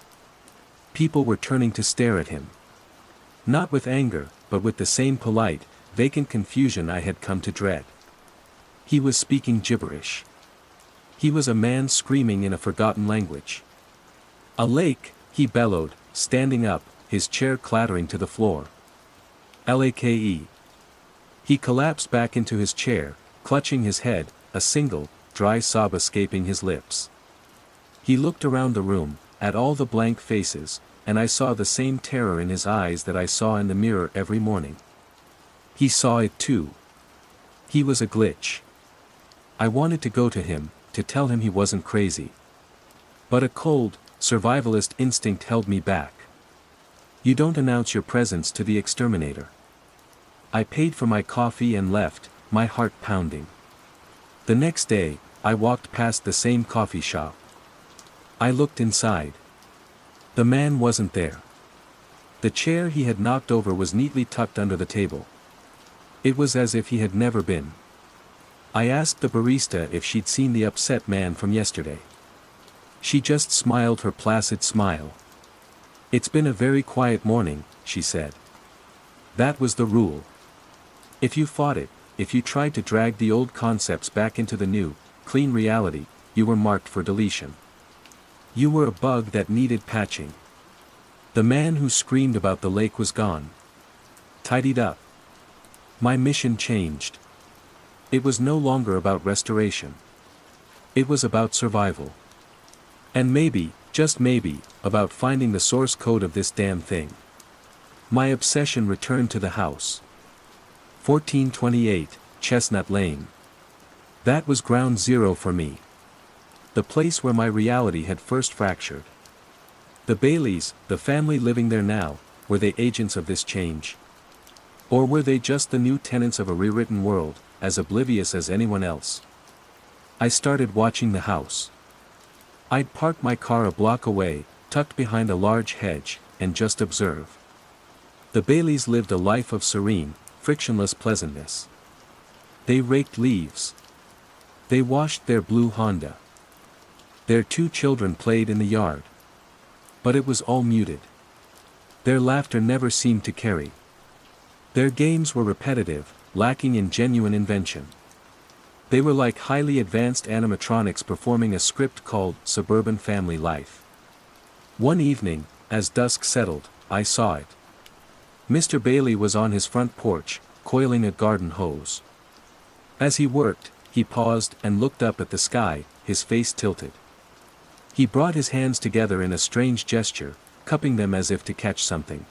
People were turning to stare at him. Not with anger, but with the same polite, vacant confusion I had come to dread. He was speaking gibberish. He was a man screaming in a forgotten language. "A lake," he bellowed, standing up, his chair clattering to the floor. "Lake." He collapsed back into his chair, clutching his head, a single, dry sob escaping his lips. He looked around the room, at all the blank faces, and I saw the same terror in his eyes that I saw in the mirror every morning. He saw it too. He was a glitch. I wanted to go to him, to tell him he wasn't crazy. But a cold, survivalist instinct held me back. You don't announce your presence to the exterminator. I paid for my coffee and left, my heart pounding. The next day, I walked past the same coffee shop. I looked inside. The man wasn't there. The chair he had knocked over was neatly tucked under the table. It was as if he had never been. I asked the barista if she'd seen the upset man from yesterday. She just smiled her placid smile. "It's been a very quiet morning," she said. That was the rule. If you fought it, if you tried to drag the old concepts back into the new, clean reality, you were marked for deletion. You were a bug that needed patching. The man who screamed about the lake was gone. Tidied up. My mission changed. It was no longer about restoration. It was about survival. And maybe, just maybe, about finding the source code of this damn thing. My obsession returned to the house. 1428, Chestnut Lane. That was ground zero for me. The place where my reality had first fractured. The Baileys, the family living there now, were they agents of this change? Or were they just the new tenants of a rewritten world, as oblivious as anyone else? I started watching the house. I'd park my car a block away, tucked behind a large hedge, and just observe. The Baileys lived a life of serene, frictionless pleasantness. They raked leaves. They washed their blue Honda. Their 2 children played in the yard. But it was all muted. Their laughter never seemed to carry. Their games were repetitive, lacking in genuine invention. They were like highly advanced animatronics performing a script called Suburban Family Life. One evening, as dusk settled, I saw it. Mr. Bailey was on his front porch, coiling a garden hose. As he worked, he paused and looked up at the sky, his face tilted. He brought his hands together in a strange gesture, cupping them as if to catch something.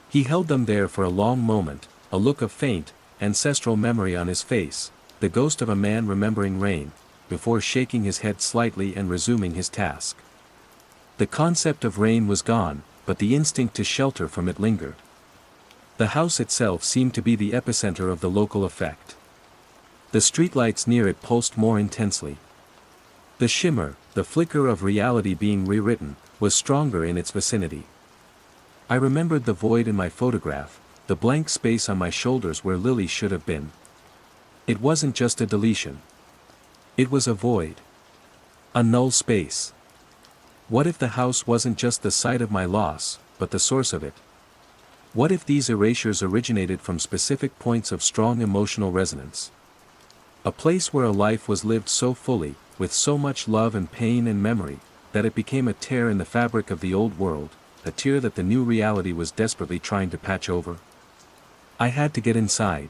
He held them there for a long moment, a look of faint, ancestral memory on his face, the ghost of a man remembering rain, before shaking his head slightly and resuming his task. The concept of rain was gone, but the instinct to shelter from it lingered. The house itself seemed to be the epicenter of the local effect. The streetlights near it pulsed more intensely. The shimmer, the flicker of reality being rewritten, was stronger in its vicinity. I remembered the void in my photograph, the blank space on my shoulders where Lily should have been. It wasn't just a deletion. It was a void. A null space. What if the house wasn't just the site of my loss, but the source of it? What if these erasures originated from specific points of strong emotional resonance? A place where a life was lived so fully, with so much love and pain and memory, that it became a tear in the fabric of the old world, a tear that the new reality was desperately trying to patch over. I had to get inside.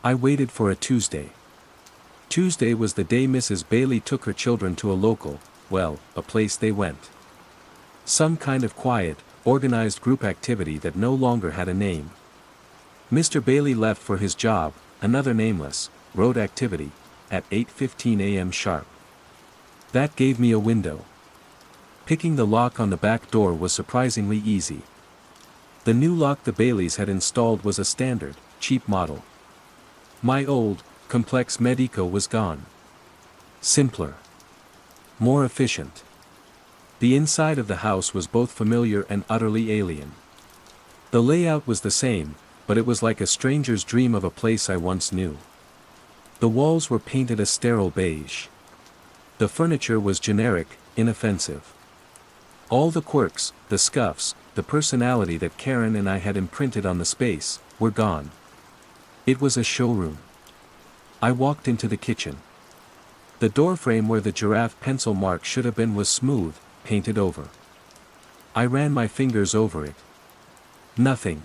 I waited for a Tuesday. Tuesday was the day Mrs. Bailey took her children to a local, well, a place they went. Some kind of quiet, organized group activity that no longer had a name. Mr. Bailey left for his job, another nameless, road activity, at 8:15 a.m. sharp. That gave me a window. Picking the lock on the back door was surprisingly easy. The new lock the Baileys had installed was a standard, cheap model. My old, complex Medeco was gone. Simpler. More efficient. The inside of the house was both familiar and utterly alien. The layout was the same, but it was like a stranger's dream of a place I once knew. The walls were painted a sterile beige. The furniture was generic, inoffensive. All the quirks, the scuffs, the personality that Karen and I had imprinted on the space, were gone. It was a showroom. I walked into the kitchen. The doorframe where the giraffe pencil mark should have been was smooth, painted over. I ran my fingers over it. Nothing.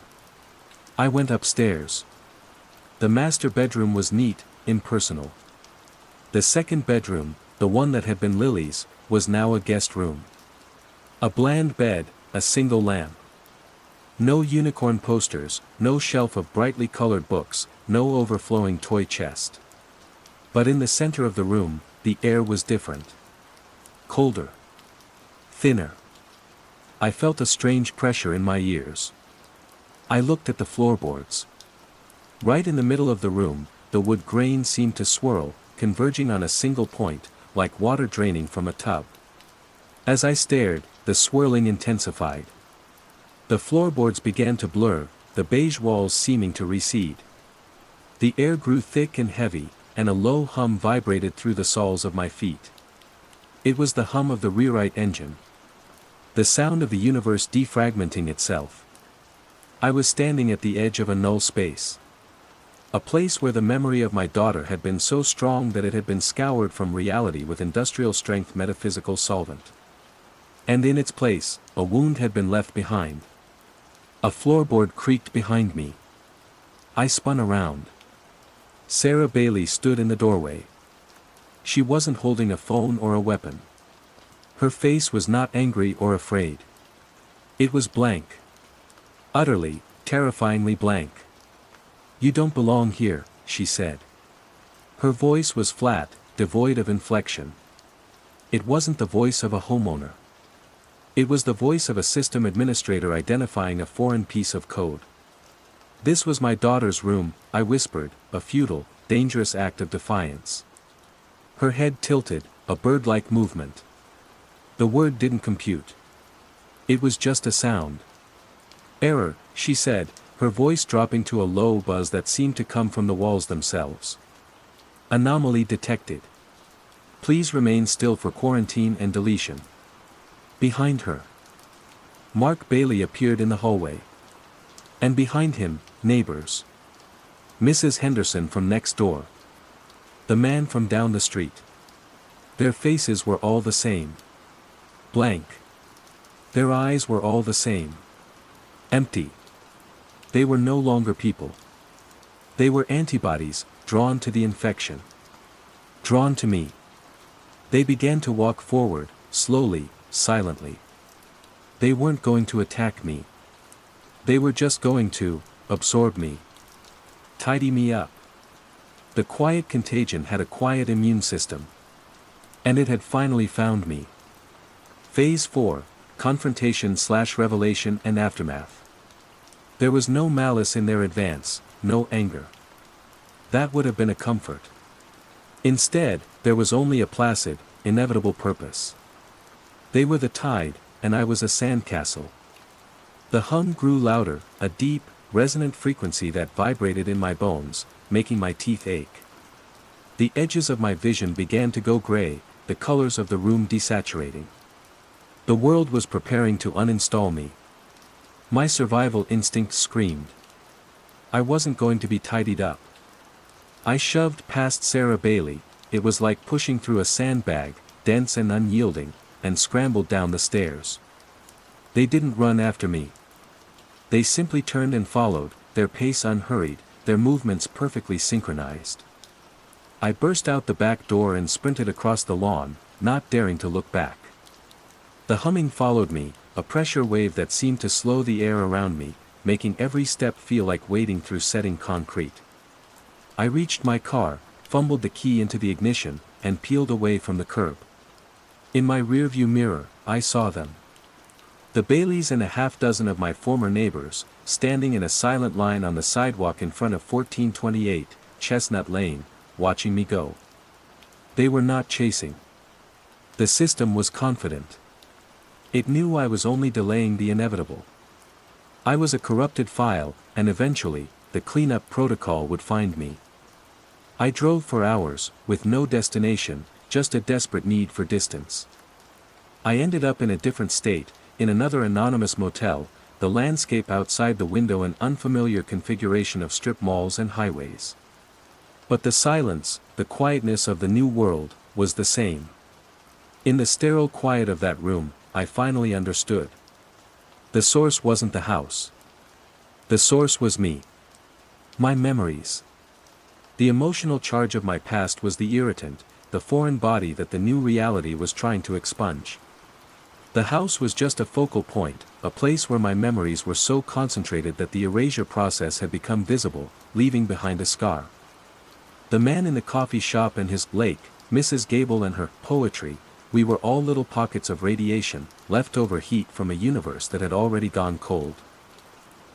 I went upstairs. The master bedroom was neat, impersonal. The second bedroom, the one that had been Lily's, was now a guest room. A bland bed, a single lamp. No unicorn posters, no shelf of brightly colored books, no overflowing toy chest. But in the center of the room, the air was different. Colder. Thinner. I felt a strange pressure in my ears. I looked at the floorboards. Right in the middle of the room, the wood grain seemed to swirl, converging on a single point, like water draining from a tub. As I stared, the swirling intensified. The floorboards began to blur, the beige walls seeming to recede. The air grew thick and heavy, and a low hum vibrated through the soles of my feet. It was the hum of the rewrite engine. The sound of the universe defragmenting itself. I was standing at the edge of a null space. A place where the memory of my daughter had been so strong that it had been scoured from reality with industrial-strength metaphysical solvent. And in its place, a wound had been left behind. A floorboard creaked behind me. I spun around. Sarah Bailey stood in the doorway. She wasn't holding a phone or a weapon. Her face was not angry or afraid. It was blank. Utterly, terrifyingly blank. "You don't belong here," she said. Her voice was flat, devoid of inflection. It wasn't the voice of a homeowner. It was the voice of a system administrator identifying a foreign piece of code. "This was my daughter's room," I whispered, a futile, dangerous act of defiance. Her head tilted, a bird-like movement. The word didn't compute. It was just a sound. "Error," she said, her voice dropping to a low buzz that seemed to come from the walls themselves. "Anomaly detected. Please remain still for quarantine and deletion." Behind her, Mark Bailey appeared in the hallway. And behind him, neighbors. Mrs. Henderson from next door. The man from down the street. Their faces were all the same. Blank. Their eyes were all the same. Empty. They were no longer people. They were antibodies, drawn to the infection. Drawn to me. They began to walk forward, slowly, silently. They weren't going to attack me. They were just going to absorb me. Tidy me up. The quiet contagion had a quiet immune system. And it had finally found me. Phase 4, Confrontation/Revelation and Aftermath. There was no malice in their advance, no anger. That would have been a comfort. Instead, there was only a placid, inevitable purpose. They were the tide, and I was a sandcastle. The hum grew louder, a deep, resonant frequency that vibrated in my bones, making my teeth ache. The edges of my vision began to go gray, the colors of the room desaturating. The world was preparing to uninstall me. My survival instinct screamed. I wasn't going to be tidied up. I shoved past Sarah Bailey, it was like pushing through a sandbag, dense and unyielding, and scrambled down the stairs. They didn't run after me. They simply turned and followed, their pace unhurried, their movements perfectly synchronized. I burst out the back door and sprinted across the lawn, not daring to look back. The humming followed me, a pressure wave that seemed to slow the air around me, making every step feel like wading through setting concrete. I reached my car, fumbled the key into the ignition, and peeled away from the curb. In my rearview mirror, I saw them. The Baileys and a half-dozen of my former neighbors, standing in a silent line on the sidewalk in front of 1428, Chestnut Lane, watching me go. They were not chasing. The system was confident. It knew I was only delaying the inevitable. I was a corrupted file, and eventually, the cleanup protocol would find me. I drove for hours, with no destination, just a desperate need for distance. I ended up in a different state, in another anonymous motel, the landscape outside the window an unfamiliar configuration of strip malls and highways. But the silence, the quietness of the new world, was the same. In the sterile quiet of that room, I finally understood. The source wasn't the house. The source was me. My memories. The emotional charge of my past was the irritant, the foreign body that the new reality was trying to expunge. The house was just a focal point, a place where my memories were so concentrated that the erasure process had become visible, leaving behind a scar. The man in the coffee shop and his lake, Mrs. Gable and her poetry, we were all little pockets of radiation, leftover heat from a universe that had already gone cold.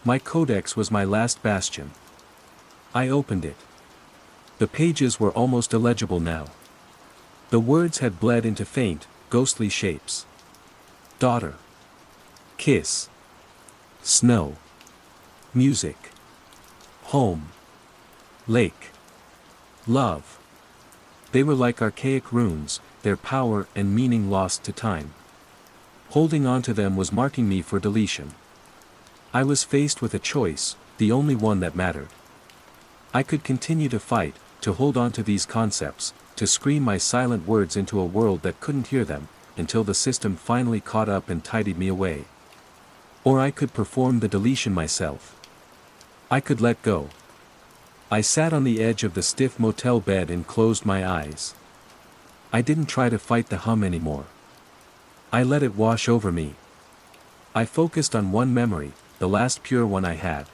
My codex was my last bastion. I opened it. The pages were almost illegible now. The words had bled into faint, ghostly shapes. Daughter. Kiss. Snow. Music. Home. Lake. Love. They were like archaic runes, their power and meaning lost to time. Holding on to them was marking me for deletion. I was faced with a choice, the only one that mattered. I could continue to fight, to hold on to these concepts, to scream my silent words into a world that couldn't hear them, until the system finally caught up and tidied me away. Or I could perform the deletion myself. I could let go. I sat on the edge of the stiff motel bed and closed my eyes. I didn't try to fight the hum anymore. I let it wash over me. I focused on one memory, the last pure one I had.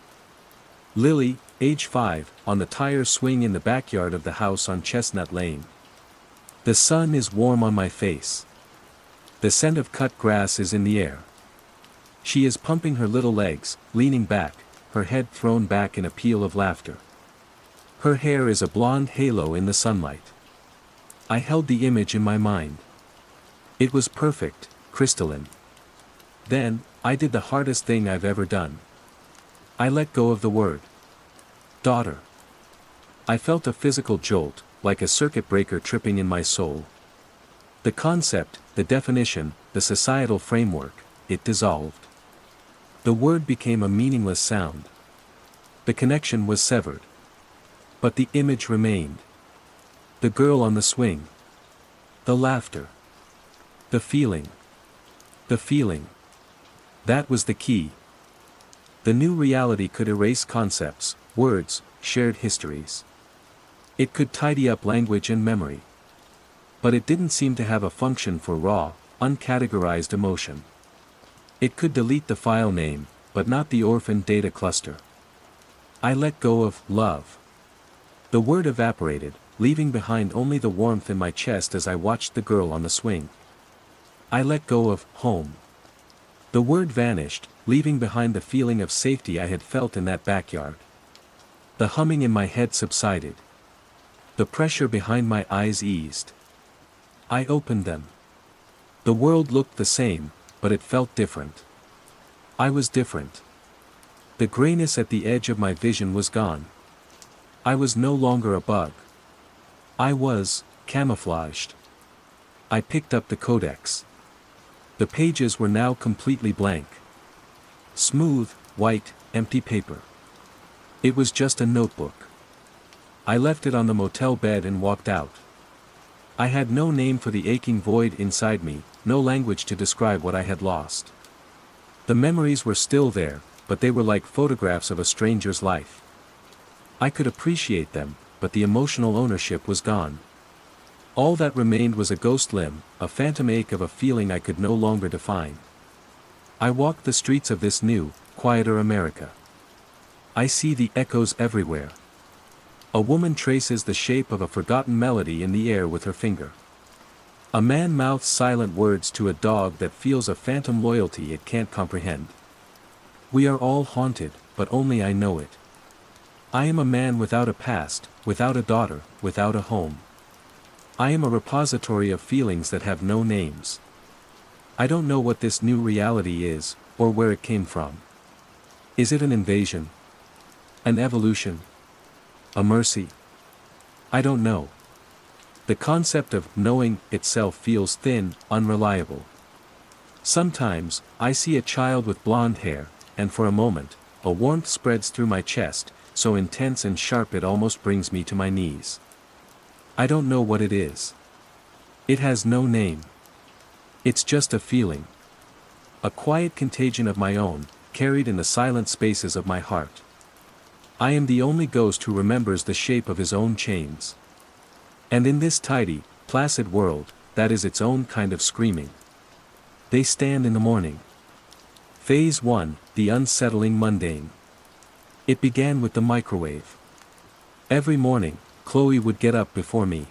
Lily, age 5, on the tire swing in the backyard of the house on Chestnut Lane. The sun is warm on my face. The scent of cut grass is in the air. She is pumping her little legs, leaning back, her head thrown back in a peal of laughter. Her hair is a blonde halo in the sunlight. I held the image in my mind. It was perfect, crystalline. Then, I did the hardest thing I've ever done. I let go of the word. Daughter. I felt a physical jolt, like a circuit breaker tripping in my soul. The concept, the definition, the societal framework, it dissolved. The word became a meaningless sound. The connection was severed. But the image remained. The girl on the swing. The laughter. The feeling. The feeling. That was the key. The new reality could erase concepts, words, shared histories. It could tidy up language and memory. But it didn't seem to have a function for raw, uncategorized emotion. It could delete the file name, but not the orphan data cluster. I let go of love. The word evaporated, leaving behind only the warmth in my chest as I watched the girl on the swing. I let go of home. The word vanished, leaving behind the feeling of safety I had felt in that backyard. The humming in my head subsided. The pressure behind my eyes eased. I opened them. The world looked the same, but it felt different. I was different. The grayness at the edge of my vision was gone. I was no longer a bug. I was camouflaged. I picked up the codex. The pages were now completely blank. Smooth, white, empty paper. It was just a notebook. I left it on the motel bed and walked out. I had no name for the aching void inside me, no language to describe what I had lost. The memories were still there, but they were like photographs of a stranger's life. I could appreciate them, but the emotional ownership was gone. All that remained was a ghost limb, a phantom ache of a feeling I could no longer define. I walked the streets of this new, quieter America. I see the echoes everywhere. A woman traces the shape of a forgotten melody in the air with her finger. A man mouths silent words to a dog that feels a phantom loyalty it can't comprehend. We are all haunted, but only I know it. I am a man without a past, without a daughter, without a home. I am a repository of feelings that have no names. I don't know what this new reality is, or where it came from. Is it an invasion? An evolution? A mercy? I don't know. The concept of knowing itself feels thin, unreliable. Sometimes, I see a child with blonde hair, and for a moment, a warmth spreads through my chest, so intense and sharp it almost brings me to my knees. I don't know what it is. It has no name. It's just a feeling. A quiet contagion of my own, carried in the silent spaces of my heart. I am the only ghost who remembers the shape of his own chains. And in this tidy, placid world, that is its own kind of screaming. They stand in the morning. Phase 1, the unsettling mundane. It began with the microwave. Every morning, Chloe would get up before me.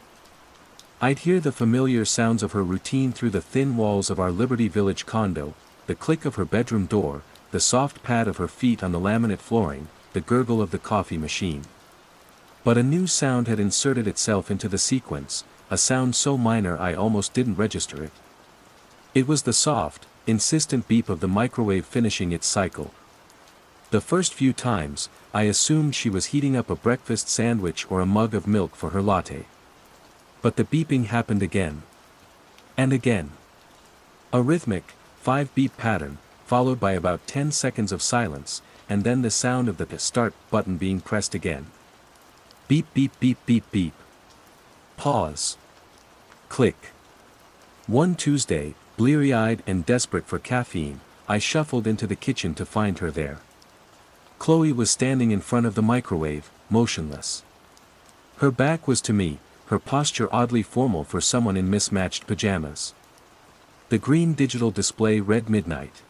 I'd hear the familiar sounds of her routine through the thin walls of our Liberty Village condo, the click of her bedroom door, the soft pad of her feet on the laminate flooring, the gurgle of the coffee machine. But a new sound had inserted itself into the sequence, a sound so minor I almost didn't register it. It was the soft, insistent beep of the microwave finishing its cycle. The first few times, I assumed she was heating up a breakfast sandwich or a mug of milk for her latte. But the beeping happened again. And again. A rhythmic, 5-beep pattern, followed by about 10 seconds of silence, and then the sound of the start button being pressed again. Beep beep beep beep beep. Pause. Click. One Tuesday, bleary-eyed and desperate for caffeine, I shuffled into the kitchen to find her there. Chloe was standing in front of the microwave, motionless. Her back was to me, her posture oddly formal for someone in mismatched pajamas. The green digital display read midnight.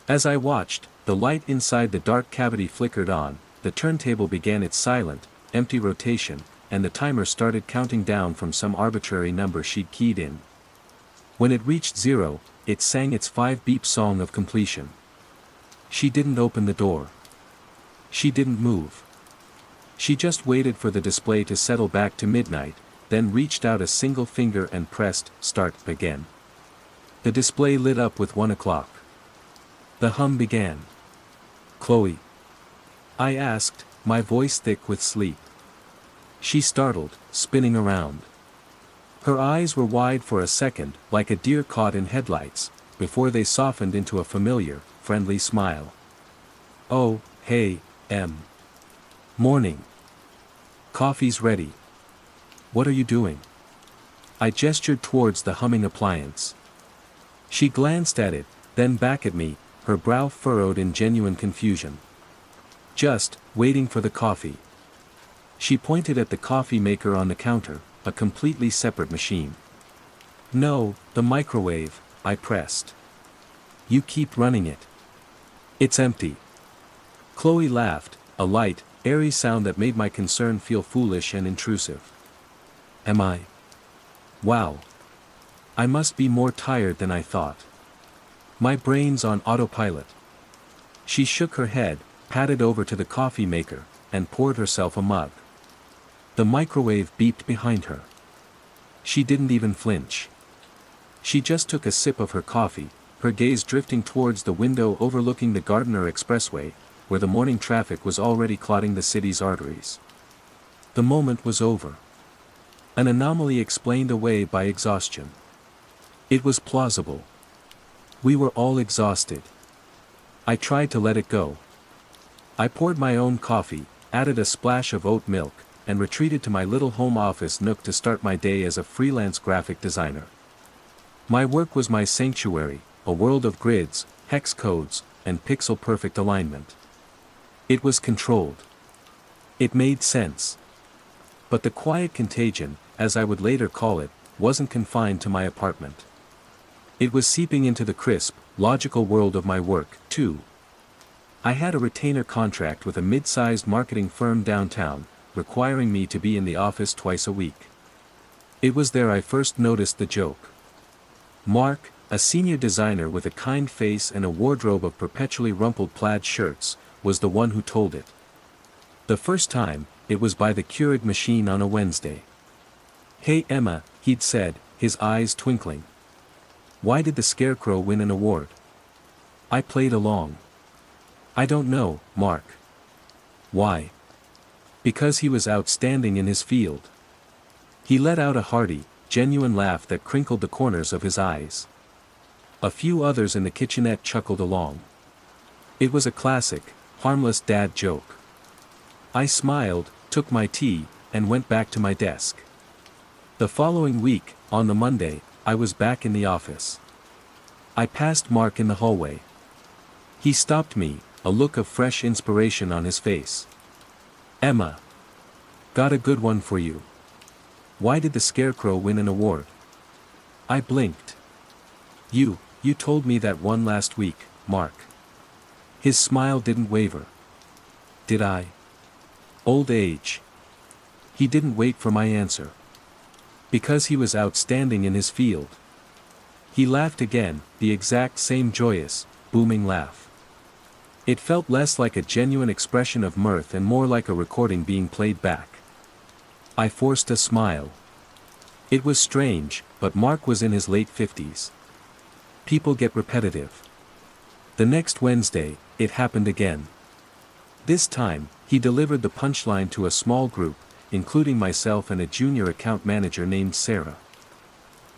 As I watched, the light inside the dark cavity flickered on, the turntable began its silent, empty rotation, and the timer started counting down from some arbitrary number she'd keyed in. When it reached 0, it sang its 5-beep song of completion. She didn't open the door. She didn't move. She just waited for the display to settle back to midnight, then reached out a single finger and pressed start again. The display lit up with 1 o'clock. The hum began. Chloe? I asked, my voice thick with sleep. She startled, spinning around. Her eyes were wide for a second, like a deer caught in headlights, before they softened into a familiar, friendly smile. Oh, hey, Morning. Coffee's ready. What are you doing? I gestured towards the humming appliance. She glanced at it, then back at me, her brow furrowed in genuine confusion. Just, waiting for the coffee. She pointed at the coffee maker on the counter, a completely separate machine. No, the microwave, I pressed. You keep running it. It's empty. Chloe laughed, a light, airy sound that made my concern feel foolish and intrusive. Am I? Wow. I must be more tired than I thought. My brain's on autopilot. She shook her head, padded over to the coffee maker, and poured herself a mug. The microwave beeped behind her. She didn't even flinch. She just took a sip of her coffee, her gaze drifting towards the window overlooking the Gardiner Expressway, where the morning traffic was already clogging the city's arteries. The moment was over. An anomaly explained away by exhaustion. It was plausible. We were all exhausted. I tried to let it go. I poured my own coffee, added a splash of oat milk, and retreated to my little home office nook to start my day as a freelance graphic designer. My work was my sanctuary, a world of grids, hex codes, and pixel-perfect alignment. It was controlled. It made sense. But the quiet contagion, as I would later call it, wasn't confined to my apartment. It was seeping into the crisp, logical world of my work, too. I had a retainer contract with a mid-sized marketing firm downtown, requiring me to be in the office twice a week. It was there I first noticed the joke. Mark, a senior designer with a kind face and a wardrobe of perpetually rumpled plaid shirts, was the one who told it. The first time, it was by the Keurig machine on a Wednesday. "Hey Emma," he'd said, his eyes twinkling. "Why did the Scarecrow win an award?" I played along. "I don't know, Mark." "Why?" "Because he was outstanding in his field." He let out a hearty, genuine laugh that crinkled the corners of his eyes. A few others in the kitchenette chuckled along. It was a classic, harmless dad joke. I smiled, took my tea, and went back to my desk. The following week, on the Monday, I was back in the office. I passed Mark in the hallway. He stopped me, a look of fresh inspiration on his face. "Emma. Got a good one for you. Why did the Scarecrow win an award?" I blinked. You told me that one last week, Mark." His smile didn't waver. "Did I?" "Old age." He didn't wait for my answer. "Because he was outstanding in his field." He laughed again, the exact same joyous, booming laugh. It felt less like a genuine expression of mirth and more like a recording being played back. I forced a smile. It was strange, but Mark was in his late 50s. People get repetitive. The next Wednesday, it happened again. This time, he delivered the punchline to a small group, including myself and a junior account manager named Sarah.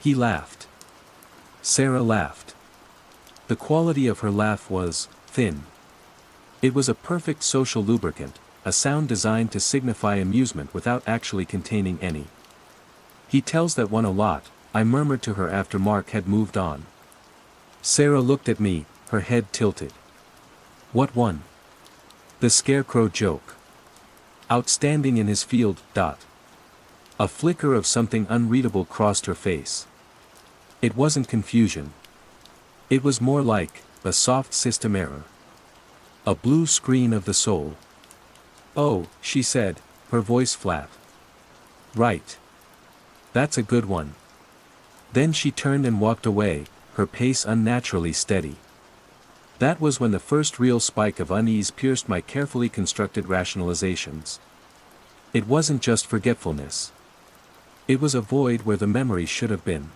He laughed. Sarah laughed. The quality of her laugh was thin. It was a perfect social lubricant, a sound designed to signify amusement without actually containing any. "He tells that one a lot," I murmured to her after Mark had moved on. Sarah looked at me, her head tilted. "What one?" "The Scarecrow joke. Outstanding in his field. A flicker of something unreadable crossed her face. It wasn't confusion. It was more like a soft system error. A blue screen of the soul. "Oh," she said, her voice flat. "Right. That's a good one." Then she turned and walked away, her pace unnaturally steady. That was when the first real spike of unease pierced my carefully constructed rationalizations. It wasn't just forgetfulness. It was a void where the memory should have been.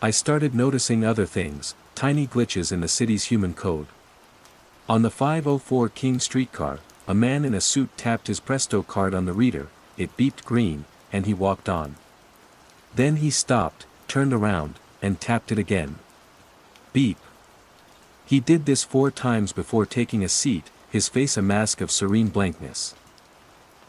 I started noticing other things, tiny glitches in the city's human code. On the 504 King streetcar, a man in a suit tapped his Presto card on the reader, it beeped green, and he walked on. Then he stopped, turned around, and tapped it again. Beep. He did this 4 times before taking a seat, his face a mask of serene blankness.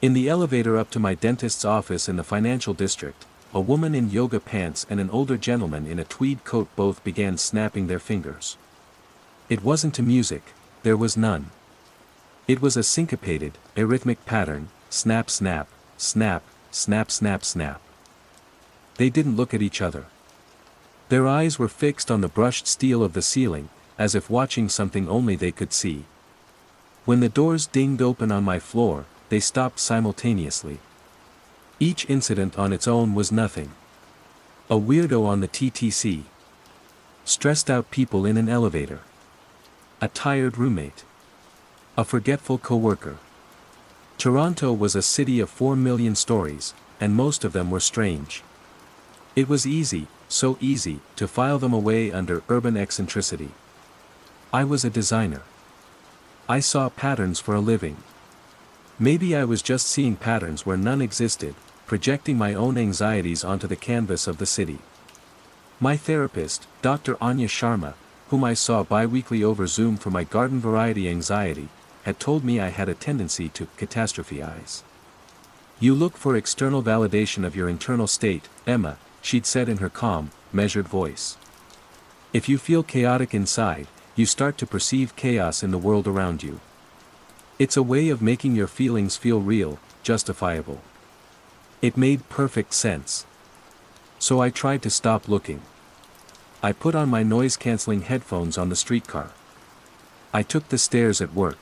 In the elevator up to my dentist's office in the financial district, a woman in yoga pants and an older gentleman in a tweed coat both began snapping their fingers. It wasn't to music, there was none. It was a syncopated, arrhythmic pattern, snap snap, snap, snap snap snap. They didn't look at each other. Their eyes were fixed on the brushed steel of the ceiling, as if watching something only they could see. When the doors dinged open on my floor, they stopped simultaneously. Each incident on its own was nothing. A weirdo on the TTC. Stressed out people in an elevator. A tired roommate. A forgetful coworker. Toronto was a city of 4 million stories, and most of them were strange. It was easy, so easy, to file them away under urban eccentricity. I was a designer. I saw patterns for a living. Maybe I was just seeing patterns where none existed, projecting my own anxieties onto the canvas of the city. My therapist, Dr. Anya Sharma, whom I saw bi-weekly over Zoom for my garden variety anxiety, had told me I had a tendency to catastrophize. You look for external validation of your internal state, Emma, she'd said in her calm, measured voice. If you feel chaotic inside, you start to perceive chaos in the world around you. It's a way of making your feelings feel real, justifiable. It made perfect sense. So I tried to stop looking. I put on my noise-canceling headphones on the streetcar. I took the stairs at work.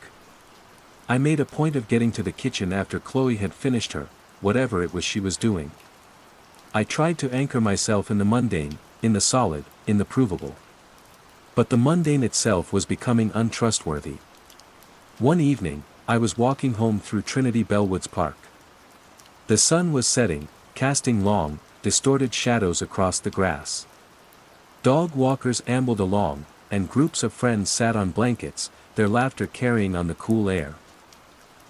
I made a point of getting to the kitchen after Chloe had finished her, whatever it was she was doing. I tried to anchor myself in the mundane, in the solid, in the provable. But the mundane itself was becoming untrustworthy. One evening, I was walking home through Trinity Bellwoods Park. The sun was setting, casting long, distorted shadows across the grass. Dog walkers ambled along, and groups of friends sat on blankets, their laughter carrying on the cool air.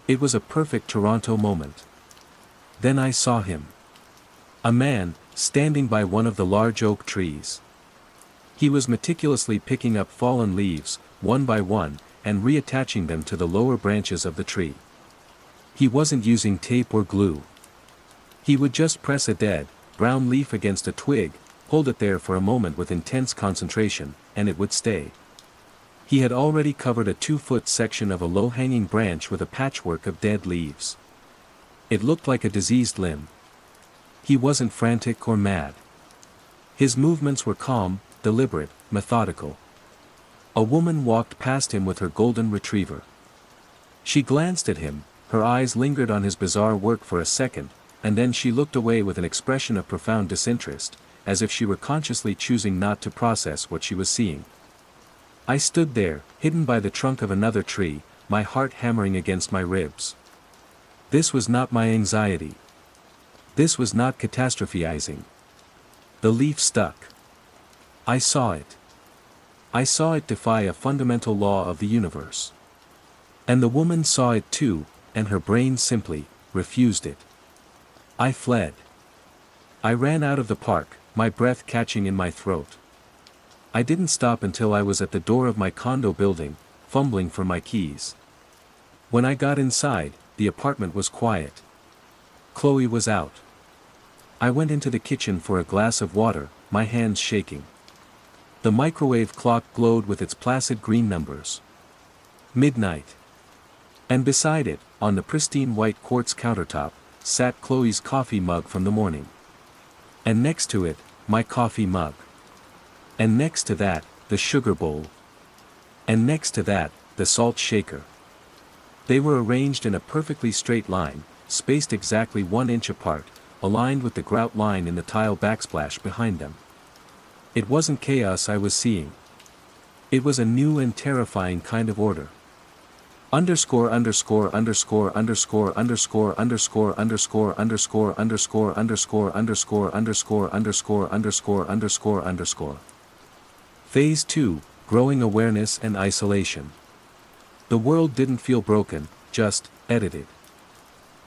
It was a perfect Toronto moment. Then I saw him. A man, standing by one of the large oak trees. He was meticulously picking up fallen leaves, one by one, and reattaching them to the lower branches of the tree. He wasn't using tape or glue. He would just press a dead, brown leaf against a twig, hold it there for a moment with intense concentration, and it would stay. He had already covered a 2-foot section of a low-hanging branch with a patchwork of dead leaves. It looked like a diseased limb. He wasn't frantic or mad. His movements were calm, deliberate, methodical. A woman walked past him with her golden retriever. She glanced at him, her eyes lingered on his bizarre work for a second, and then she looked away with an expression of profound disinterest, as if she were consciously choosing not to process what she was seeing. I stood there, hidden by the trunk of another tree, my heart hammering against my ribs. This was not my anxiety. This was not catastrophizing. The leaf stuck. I saw it. I saw it defy a fundamental law of the universe. And the woman saw it too, and her brain simply refused it. I fled. I ran out of the park, my breath catching in my throat. I didn't stop until I was at the door of my condo building, fumbling for my keys. When I got inside, the apartment was quiet. Chloe was out. I went into the kitchen for a glass of water, my hands shaking. The microwave clock glowed with its placid green numbers. Midnight. And beside it, on the pristine white quartz countertop, sat Chloe's coffee mug from the morning. And next to it, my coffee mug. And next to that, the sugar bowl. And next to that, the salt shaker. They were arranged in a perfectly straight line, spaced exactly 1 inch apart, aligned with the grout line in the tile backsplash behind them. It wasn't chaos I was seeing. It was a new and terrifying kind of order. Underscore underscore underscore underscore underscore underscore underscore underscore underscore underscore underscore underscore underscore underscore underscore underscore. Phase 2, Growing Awareness and Isolation. The world didn't feel broken, just edited.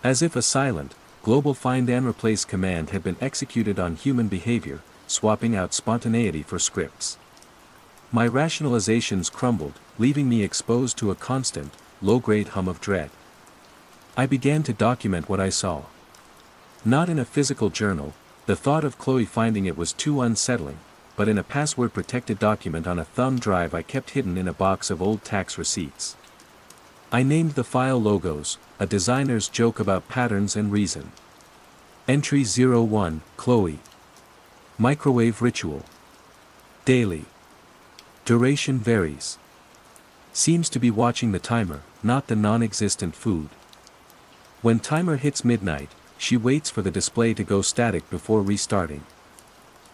As if a silent, global find and replace command had been executed on human behavior, swapping out spontaneity for scripts. My rationalizations crumbled, leaving me exposed to a constant, low-grade hum of dread. I began to document what I saw. Not in a physical journal, the thought of Chloe finding it was too unsettling, but in a password-protected document on a thumb drive I kept hidden in a box of old tax receipts. I named the file Logos, a designer's joke about patterns and reason. Entry 01, Chloe. Microwave ritual. Daily. Duration varies. Seems to be watching the timer, not the non-existent food. When timer hits midnight, she waits for the display to go static before restarting.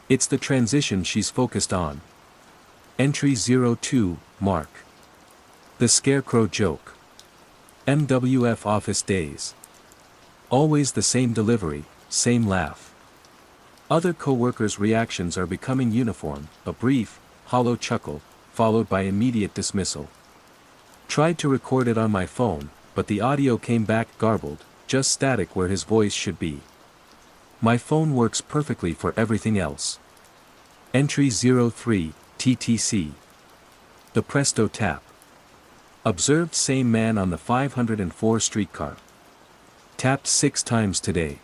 It's the transition she's focused on. Entry 02, Mark. The Scarecrow joke. MWF office days. Always the same delivery, same laugh. Other co-workers' reactions are becoming uniform, a brief, hollow chuckle, followed by immediate dismissal. Tried to record it on my phone, but the audio came back garbled, just static where his voice should be. My phone works perfectly for everything else. Entry 03, TTC. The Presto Tap. Observed same man on the 504 streetcar. Tapped 6 times today.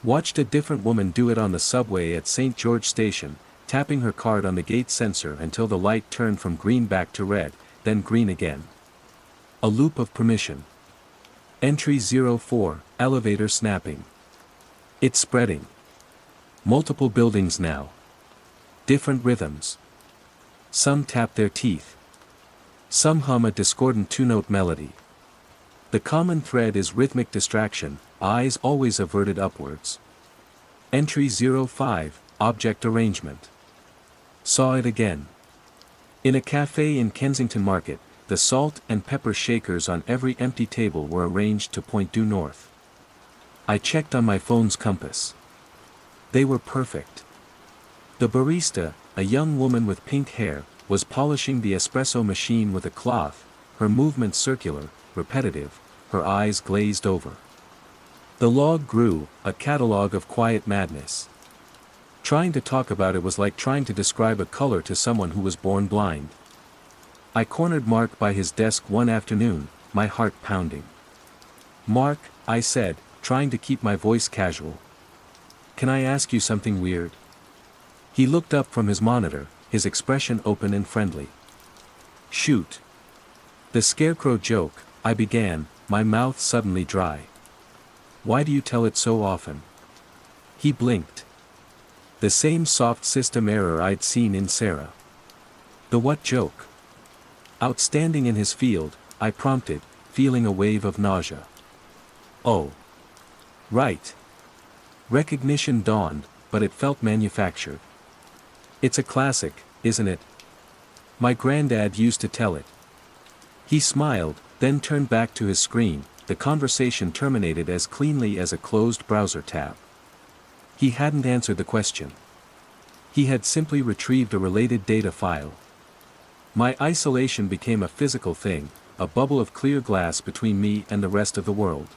Watched a different woman do it on the subway at St. George Station, tapping her card on the gate sensor until the light turned from green back to red, then green again. A loop of permission. Entry 04, elevator snapping. It's spreading. Multiple buildings now. Different rhythms. Some tap their teeth. Some hum a discordant two-note melody. The common thread is rhythmic distraction, eyes always averted upwards. Entry 05, object arrangement. Saw it again. In a cafe in Kensington Market, the salt and pepper shakers on every empty table were arranged to point due north. I checked on my phone's compass. They were perfect. The barista, a young woman with pink hair, was polishing the espresso machine with a cloth, her movements circular, repetitive, her eyes glazed over. The log grew, a catalogue of quiet madness. Trying to talk about it was like trying to describe a color to someone who was born blind. I cornered Mark by his desk one afternoon, my heart pounding. "Mark," I said, trying to keep my voice casual. "Can I ask you something weird?" He looked up from his monitor, his expression open and friendly. "Shoot." "The scarecrow joke," I began, my mouth suddenly dry. "Why do you tell it so often?" He blinked. The same soft system error I'd seen in Sarah. "The what joke?" Outstanding in his field, I prompted, feeling a wave of nausea. "Oh. Right." Recognition dawned, but it felt manufactured. "It's a classic, isn't it? My granddad used to tell it." He smiled, then turned back to his screen. The conversation terminated as cleanly as a closed browser tab. He hadn't answered the question. He had simply retrieved a related data file. My isolation became a physical thing, a bubble of clear glass between me and the rest of the world.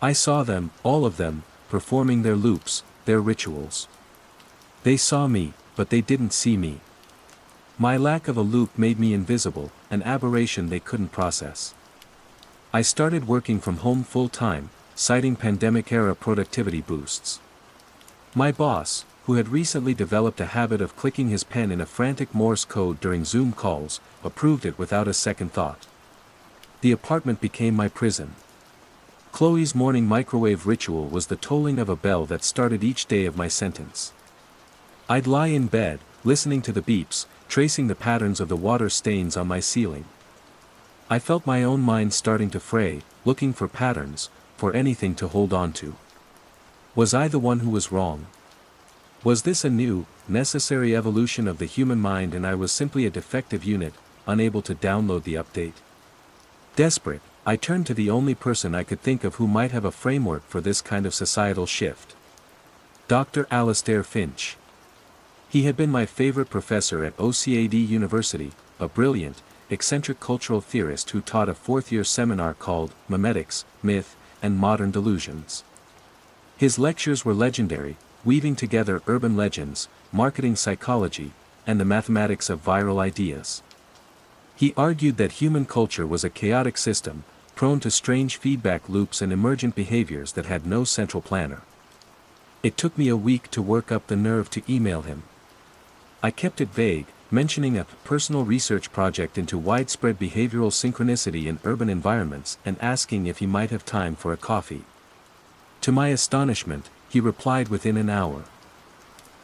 I saw them, all of them, performing their loops, their rituals. They saw me, but they didn't see me. My lack of a loop made me invisible, an aberration they couldn't process. I started working from home full-time, citing pandemic-era productivity boosts. My boss, who had recently developed a habit of clicking his pen in a frantic Morse code during Zoom calls, approved it without a second thought. The apartment became my prison. Chloe's morning microwave ritual was the tolling of a bell that started each day of my sentence. I'd lie in bed, listening to the beeps, tracing the patterns of the water stains on my ceiling. I felt my own mind starting to fray, looking for patterns, for anything to hold on to. Was I the one who was wrong? Was this a new, necessary evolution of the human mind and I was simply a defective unit, unable to download the update? Desperate, I turned to the only person I could think of who might have a framework for this kind of societal shift. Dr. Alastair Finch. He had been my favorite professor at OCAD University, a brilliant, eccentric cultural theorist who taught a fourth-year seminar called Memetics, Myth, and Modern Delusions. His lectures were legendary, weaving together urban legends, marketing psychology, and the mathematics of viral ideas. He argued that human culture was a chaotic system, prone to strange feedback loops and emergent behaviors that had no central planner. It took me a week to work up the nerve to email him. I kept it vague, mentioning a personal research project into widespread behavioral synchronicity in urban environments and asking if he might have time for a coffee. To my astonishment, he replied within an hour.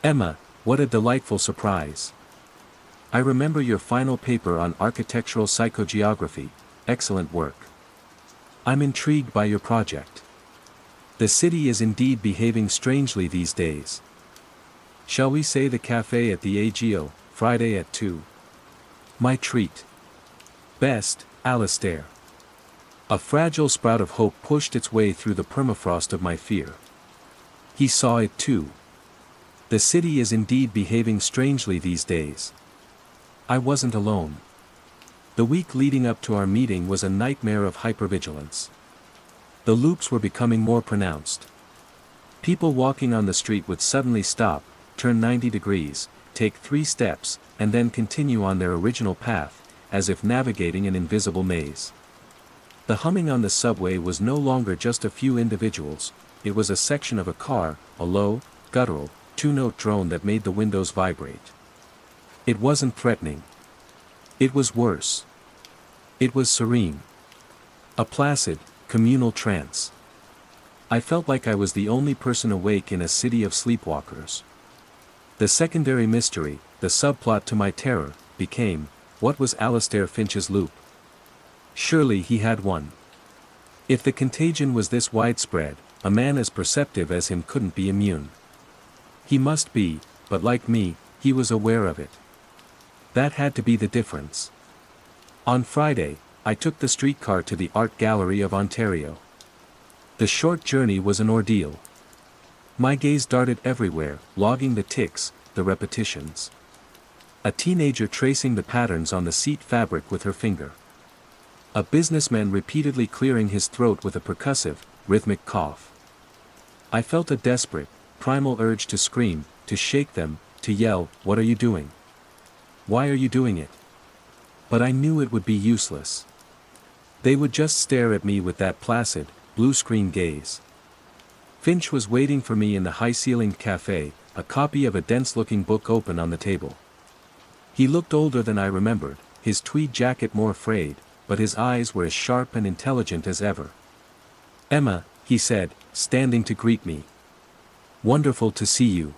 "Emma, what a delightful surprise. I remember your final paper on architectural psychogeography, excellent work. I'm intrigued by your project. The city is indeed behaving strangely these days. Shall we say the cafe at the AGO, Friday at 2? My treat. Best, Alastair." A fragile sprout of hope pushed its way through the permafrost of my fear. He saw it too. The city is indeed behaving strangely these days. I wasn't alone. The week leading up to our meeting was a nightmare of hypervigilance. The loops were becoming more pronounced. People walking on the street would suddenly stop, turn 90 degrees, take 3 steps, and then continue on their original path, as if navigating an invisible maze. The humming on the subway was no longer just a few individuals, it was a section of a car, a low, guttural, 2-note drone that made the windows vibrate. It wasn't threatening. It was worse. It was serene. A placid, communal trance. I felt like I was the only person awake in a city of sleepwalkers. The secondary mystery, the subplot to my terror, became, what was Alastair Finch's loop? Surely he had one. If the contagion was this widespread, a man as perceptive as him couldn't be immune. He must be, but like me, he was aware of it. That had to be the difference. On Friday, I took the streetcar to the Art Gallery of Ontario. The short journey was an ordeal. My gaze darted everywhere, logging the ticks, the repetitions. A teenager tracing the patterns on the seat fabric with her finger. A businessman repeatedly clearing his throat with a percussive, rhythmic cough. I felt a desperate, primal urge to scream, to shake them, to yell, "What are you doing? Why are you doing it?" But I knew it would be useless. They would just stare at me with that placid, blue-screen gaze. Finch was waiting for me in the high-ceilinged cafe, a copy of a dense-looking book open on the table. He looked older than I remembered, his tweed jacket more frayed, but his eyes were as sharp and intelligent as ever. "Emma," he said, standing to greet me. "Wonderful to see you."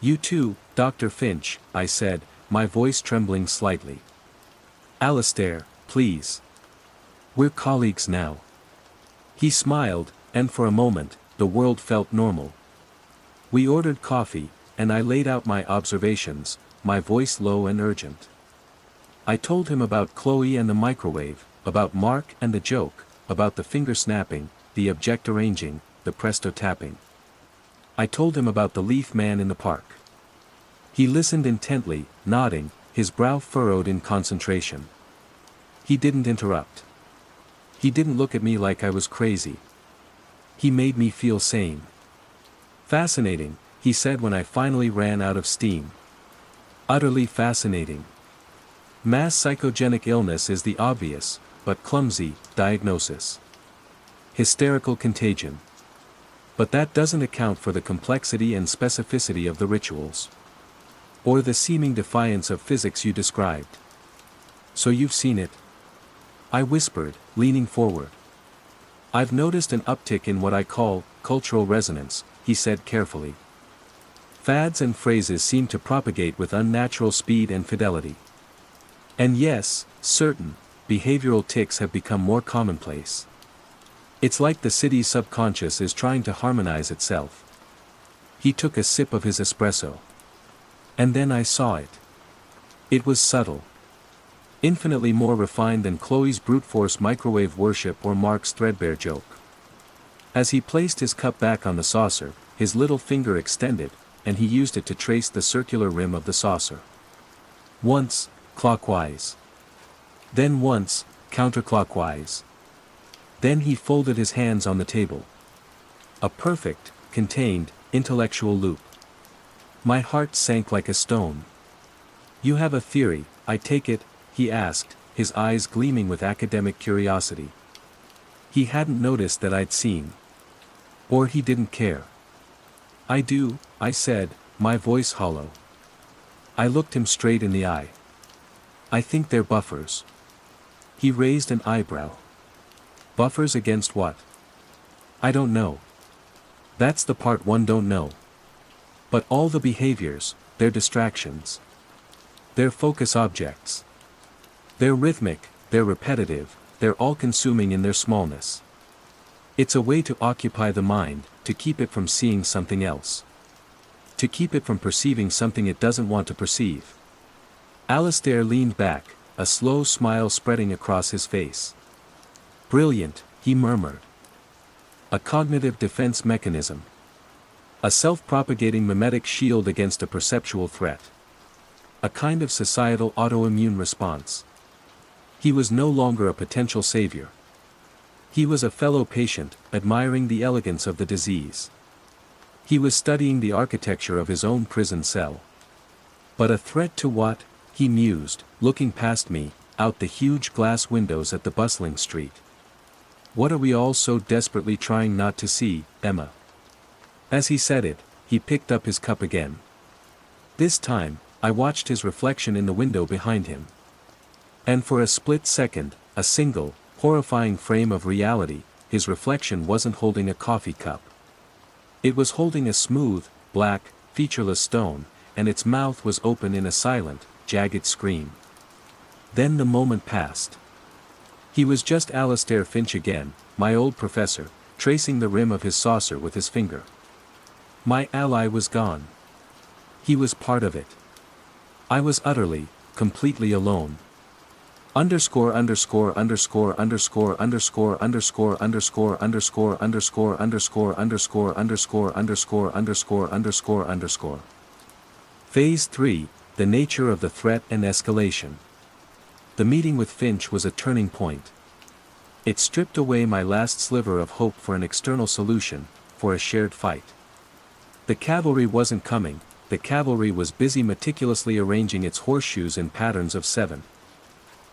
"You too, Dr. Finch," I said, my voice trembling slightly. "Alastair, please. We're colleagues now." He smiled, and for a moment, the world felt normal. We ordered coffee, and I laid out my observations, my voice low and urgent. I told him about Chloe and the microwave, about Mark and the joke, about the finger snapping, the object arranging, the presto tapping. I told him about the leaf man in the park. He listened intently, nodding, his brow furrowed in concentration. He didn't interrupt. He didn't look at me like I was crazy. He made me feel sane. "Fascinating," he said when I finally ran out of steam. "Utterly fascinating. Mass psychogenic illness is the obvious, but clumsy, diagnosis. Hysterical contagion. But that doesn't account for the complexity and specificity of the rituals. Or the seeming defiance of physics you described. So you've seen it?" I whispered, leaning forward. "I've noticed an uptick in what I call cultural resonance," he said carefully. "Fads and phrases seem to propagate with unnatural speed and fidelity. And yes, certain behavioral tics have become more commonplace. It's like the city's subconscious is trying to harmonize itself." He took a sip of his espresso. And then I saw it. It was subtle. Infinitely more refined than Chloe's brute force microwave worship or Mark's threadbare joke. As he placed his cup back on the saucer, his little finger extended, and he used it to trace the circular rim of the saucer. Once, clockwise. Then once, counterclockwise. Then he folded his hands on the table. A perfect, contained, intellectual loop. My heart sank like a stone. "You have a theory, I take it?" he asked, his eyes gleaming with academic curiosity. He hadn't noticed that I'd seen. Or he didn't care. "I do," I said, my voice hollow. I looked him straight in the eye. "I think they're buffers." He raised an eyebrow. "Buffers against what?" "I don't know. That's the part one don't know. But all the behaviors, they're distractions. They're focus objects. They're rhythmic, they're repetitive, they're all-consuming in their smallness. It's a way to occupy the mind, to keep it from seeing something else. To keep it from perceiving something it doesn't want to perceive." Alastair leaned back, a slow smile spreading across his face. "Brilliant," he murmured. "A cognitive defense mechanism. A self-propagating mimetic shield against a perceptual threat. A kind of societal autoimmune response. He was no longer a potential savior. He was a fellow patient, admiring the elegance of the disease. He was studying the architecture of his own prison cell. But a threat to what? He mused, looking past me, out the huge glass windows at the bustling street. What are we all so desperately trying not to see, Emma? As he said it, he picked up his cup again. This time, I watched his reflection in the window behind him. And for a split second, a single, horrifying frame of reality, his reflection wasn't holding a coffee cup. It was holding a smooth, black, featureless stone, and its mouth was open in a silent, jagged scream. Then the moment passed. He was just Alastair Finch again, my old professor, tracing the rim of his saucer with his finger. My ally was gone. He was part of it. I was utterly, completely alone. Underscore underscore underscore underscore underscore underscore underscore underscore underscore underscore underscore underscore underscore underscore underscore underscore. Phase 3, the nature of the threat and escalation. The meeting with Finch was a turning point. It stripped away my last sliver of hope for an external solution, for a shared fight. The cavalry wasn't coming, the cavalry was busy meticulously arranging its horseshoes in patterns of 7.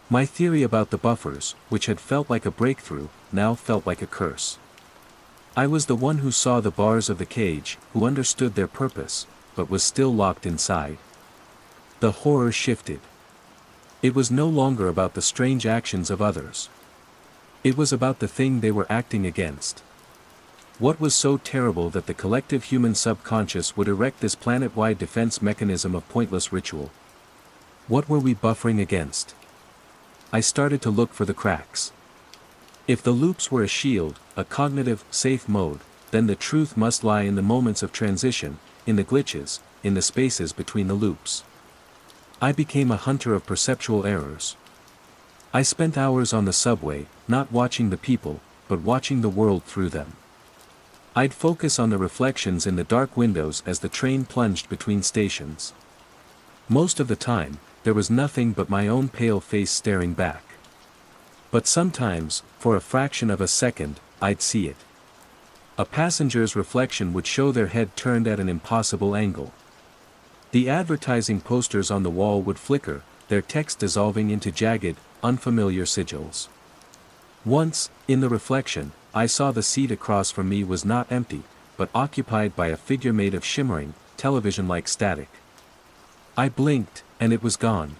My theory about the buffers, which had felt like a breakthrough, now felt like a curse. I was the one who saw the bars of the cage, who understood their purpose, but was still locked inside. The horror shifted. It was no longer about the strange actions of others. It was about the thing they were acting against. What was so terrible that the collective human subconscious would erect this planet-wide defense mechanism of pointless ritual? What were we buffering against? I started to look for the cracks. If the loops were a shield, a cognitive, safe mode, then the truth must lie in the moments of transition, in the glitches, in the spaces between the loops. I became a hunter of perceptual errors. I spent hours on the subway, not watching the people, but watching the world through them. I'd focus on the reflections in the dark windows as the train plunged between stations. Most of the time, there was nothing but my own pale face staring back. But sometimes, for a fraction of a second, I'd see it. A passenger's reflection would show their head turned at an impossible angle. The advertising posters on the wall would flicker, their text dissolving into jagged, unfamiliar sigils. Once, in the reflection, I saw the seat across from me was not empty, but occupied by a figure made of shimmering, television-like static. I blinked, and it was gone.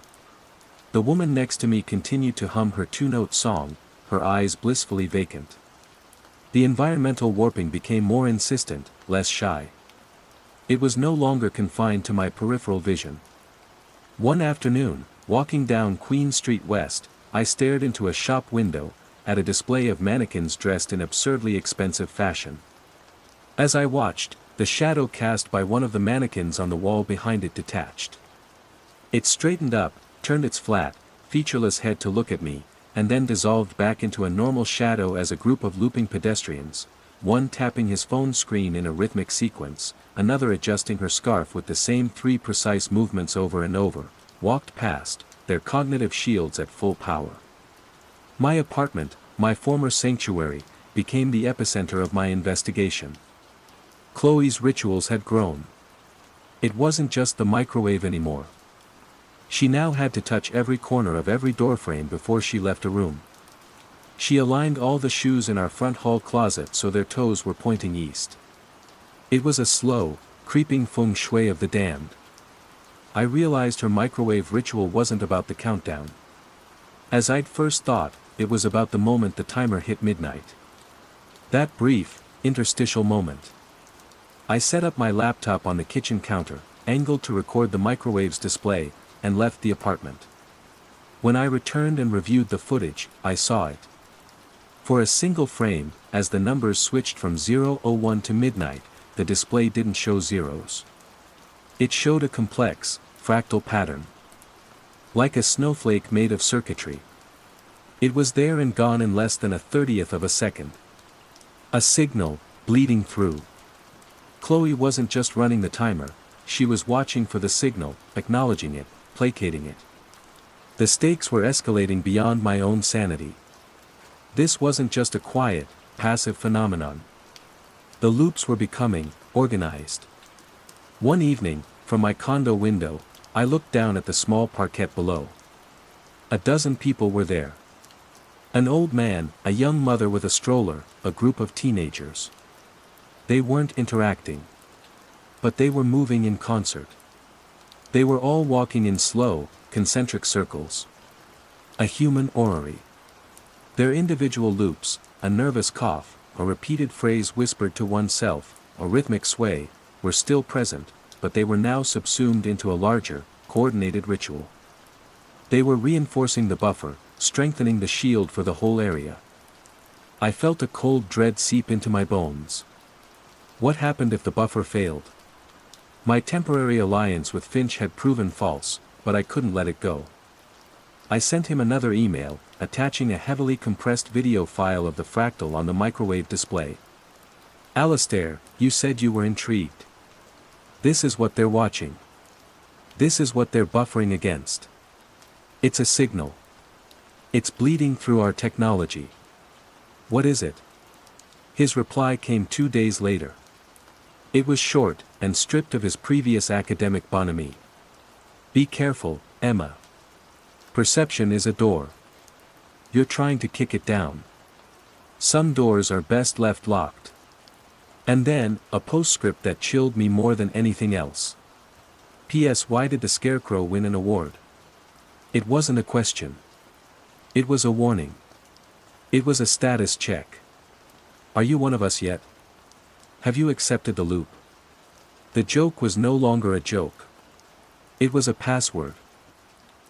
The woman next to me continued to hum her two-note song, her eyes blissfully vacant. The environmental warping became more insistent, less shy. It was no longer confined to my peripheral vision. One afternoon, walking down Queen Street West, I stared into a shop window, at a display of mannequins dressed in absurdly expensive fashion. As I watched, the shadow cast by one of the mannequins on the wall behind it detached. It straightened up, turned its flat, featureless head to look at me, and then dissolved back into a normal shadow as a group of looping pedestrians, one tapping his phone screen in a rhythmic sequence, another adjusting her scarf with the same 3 precise movements over and over, walked past, their cognitive shields at full power. My apartment, my former sanctuary, became the epicenter of my investigation. Chloe's rituals had grown. It wasn't just the microwave anymore. She now had to touch every corner of every doorframe before she left a room. She aligned all the shoes in our front hall closet so their toes were pointing east. It was a slow, creeping feng shui of the damned. I realized her microwave ritual wasn't about the countdown. As I'd first thought, it was about the moment the timer hit midnight. That brief, interstitial moment. I set up my laptop on the kitchen counter, angled to record the microwave's display, and left the apartment. When I returned and reviewed the footage, I saw it. For a single frame, as the numbers switched from 0:01 to midnight, the display didn't show zeros. It showed a complex, fractal pattern. Like a snowflake made of circuitry. It was there and gone in less than a 30th of a second. A signal, bleeding through. Chloe wasn't just running the timer, she was watching for the signal, acknowledging it, placating it. The stakes were escalating beyond my own sanity. This wasn't just a quiet, passive phenomenon. The loops were becoming organized. One evening, from my condo window, I looked down at the small parquet below. A dozen people were there. An old man, a young mother with a stroller, a group of teenagers. They weren't interacting. But they were moving in concert. They were all walking in slow, concentric circles. A human orrery. Their individual loops, a nervous cough, a repeated phrase whispered to oneself, a rhythmic sway, were still present, but they were now subsumed into a larger, coordinated ritual. They were reinforcing the buffer, strengthening the shield for the whole area. I felt a cold dread seep into my bones. What happened if the buffer failed? My temporary alliance with Finch had proven false, but I couldn't let it go. I sent him another email, attaching a heavily compressed video file of the fractal on the microwave display. Alistair, you said you were intrigued. This is what they're watching. This is what they're buffering against. It's a signal. It's bleeding through our technology. What is it? His reply came 2 days later. It was short, and stripped of his previous academic bonhomie. Be careful, Emma. Perception is a door. You're trying to kick it down. Some doors are best left locked. And then, a postscript that chilled me more than anything else. P.S. Why did the Scarecrow win an award? It wasn't a question. It was a warning. It was a status check. Are you one of us yet? Have you accepted the loop? The joke was no longer a joke. It was a password.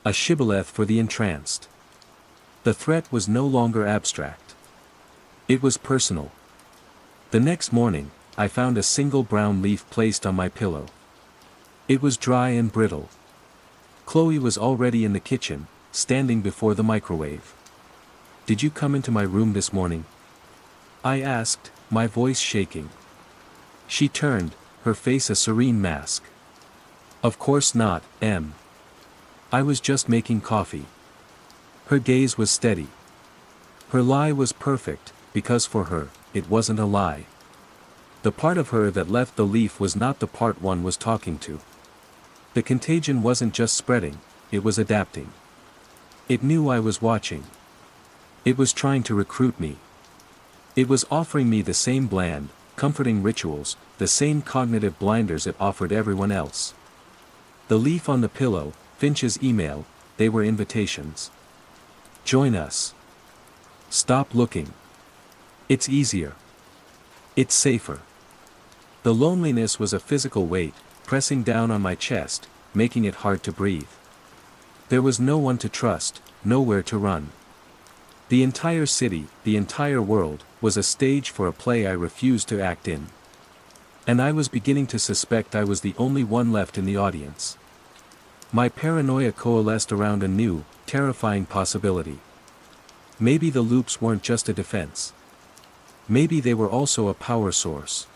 A shibboleth for the entranced. The threat was no longer abstract. It was personal. The next morning, I found a single brown leaf placed on my pillow. It was dry and brittle. Chloe was already in the kitchen, standing before the microwave. Did you come into my room this morning? I asked, my voice shaking. She turned, her face a serene mask. Of course not, Em. I was just making coffee. Her gaze was steady. Her lie was perfect, because for her, it wasn't a lie. The part of her that left the leaf was not the part one was talking to. The contagion wasn't just spreading, it was adapting. It knew I was watching. It was trying to recruit me. It was offering me the same bland, comforting rituals, the same cognitive blinders it offered everyone else. The leaf on the pillow, Finch's email, they were invitations. Join us. Stop looking. It's easier. It's safer. The loneliness was a physical weight, pressing down on my chest, making it hard to breathe. There was no one to trust, nowhere to run. The entire city, the entire world, was a stage for a play I refused to act in. And I was beginning to suspect I was the only one left in the audience. My paranoia coalesced around a new, terrifying possibility. Maybe the loops weren't just a defense. Maybe they were also a power source.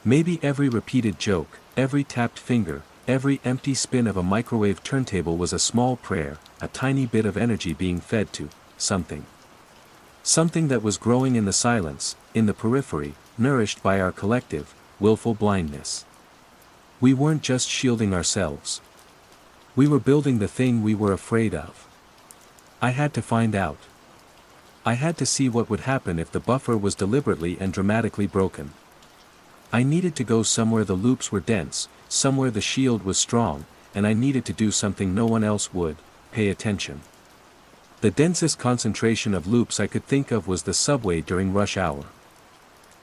Maybe every repeated joke, every tapped finger, every empty spin of a microwave turntable was a small prayer, a tiny bit of energy being fed to something. Something that was growing in the silence, in the periphery, nourished by our collective, willful blindness. We weren't just shielding ourselves. We were building the thing we were afraid of. I had to find out. I had to see what would happen if the buffer was deliberately and dramatically broken. I needed to go somewhere the loops were dense, somewhere the shield was strong, and I needed to do something no one else would: pay attention. The densest concentration of loops I could think of was the subway during rush hour.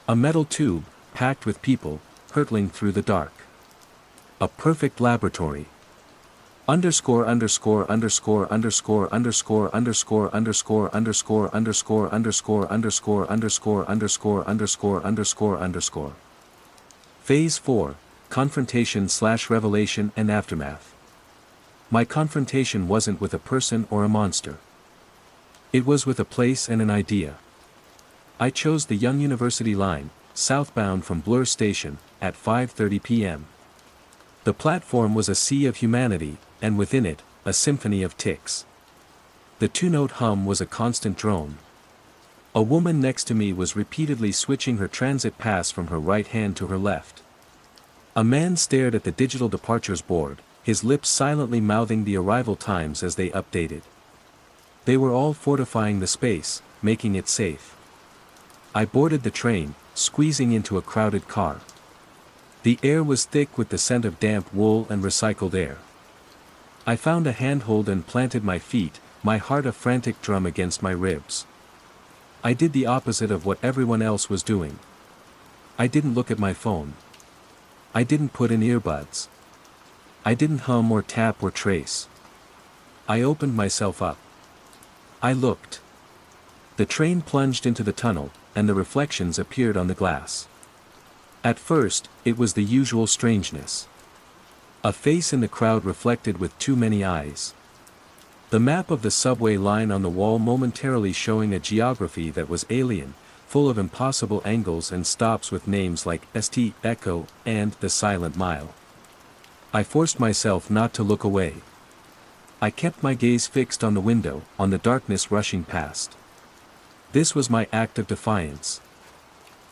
A metal tube, packed with people, hurtling through the dark. A perfect laboratory. Underscore underscore underscore underscore underscore underscore underscore underscore underscore underscore underscore underscore underscore underscore underscore underscore. Phase 4, Confrontation/Revelation and Aftermath. My confrontation wasn't with a person or a monster. It was with a place and an idea. I chose the Young University line, southbound from Bloor Station, at 5:30 p.m. The platform was a sea of humanity, and within it, a symphony of ticks. The two-note hum was a constant drone. A woman next to me was repeatedly switching her transit pass from her right hand to her left. A man stared at the digital departures board, his lips silently mouthing the arrival times as they updated. They were all fortifying the space, making it safe. I boarded the train, squeezing into a crowded car. The air was thick with the scent of damp wool and recycled air. I found a handhold and planted my feet, my heart a frantic drum against my ribs. I did the opposite of what everyone else was doing. I didn't look at my phone. I didn't put in earbuds. I didn't hum or tap or trace. I opened myself up. I looked. The train plunged into the tunnel, and the reflections appeared on the glass. At first, it was the usual strangeness. A face in the crowd reflected with too many eyes. The map of the subway line on the wall momentarily showing a geography that was alien, full of impossible angles and stops with names like St. Echo and the Silent Mile. I forced myself not to look away. I kept my gaze fixed on the window, on the darkness rushing past. This was my act of defiance.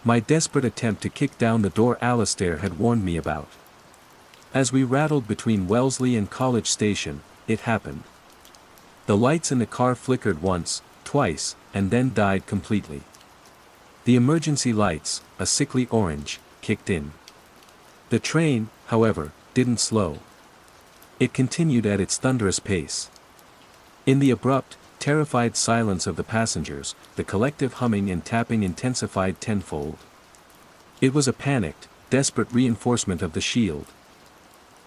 My desperate attempt to kick down the door Alistair had warned me about. As we rattled between Wellesley and College Station, it happened. The lights in the car flickered once, twice, and then died completely. The emergency lights, a sickly orange, kicked in. The train, however, didn't slow. It continued at its thunderous pace. In the abrupt, terrified silence of the passengers, the collective humming and tapping intensified tenfold. It was a panicked, desperate reinforcement of the shield.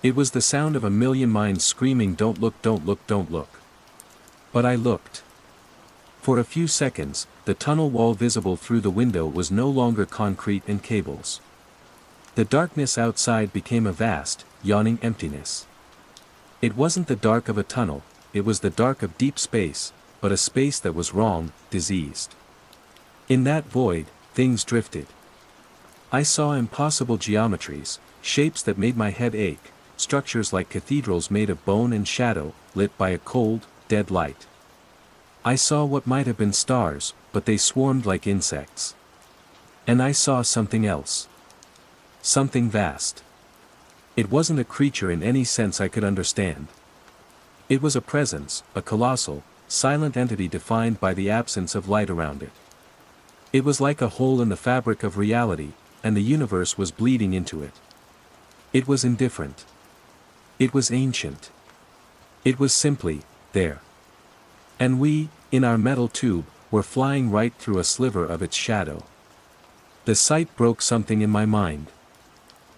It was the sound of a million minds screaming, "Don't look, don't look, don't look." But I looked. For a few seconds, the tunnel wall visible through the window was no longer concrete and cables. The darkness outside became a vast, yawning emptiness. It wasn't the dark of a tunnel, it was the dark of deep space, but a space that was wrong, diseased. In that void, things drifted. I saw impossible geometries, shapes that made my head ache, structures like cathedrals made of bone and shadow, lit by a cold, dead light. I saw what might have been stars, but they swarmed like insects. And I saw something else. Something vast. It wasn't a creature in any sense I could understand. It was a presence, a colossal, silent entity defined by the absence of light around it. It was like a hole in the fabric of reality, and the universe was bleeding into it. It was indifferent. It was ancient. It was simply there. And we, in our metal tube, were flying right through a sliver of its shadow. The sight broke something in my mind.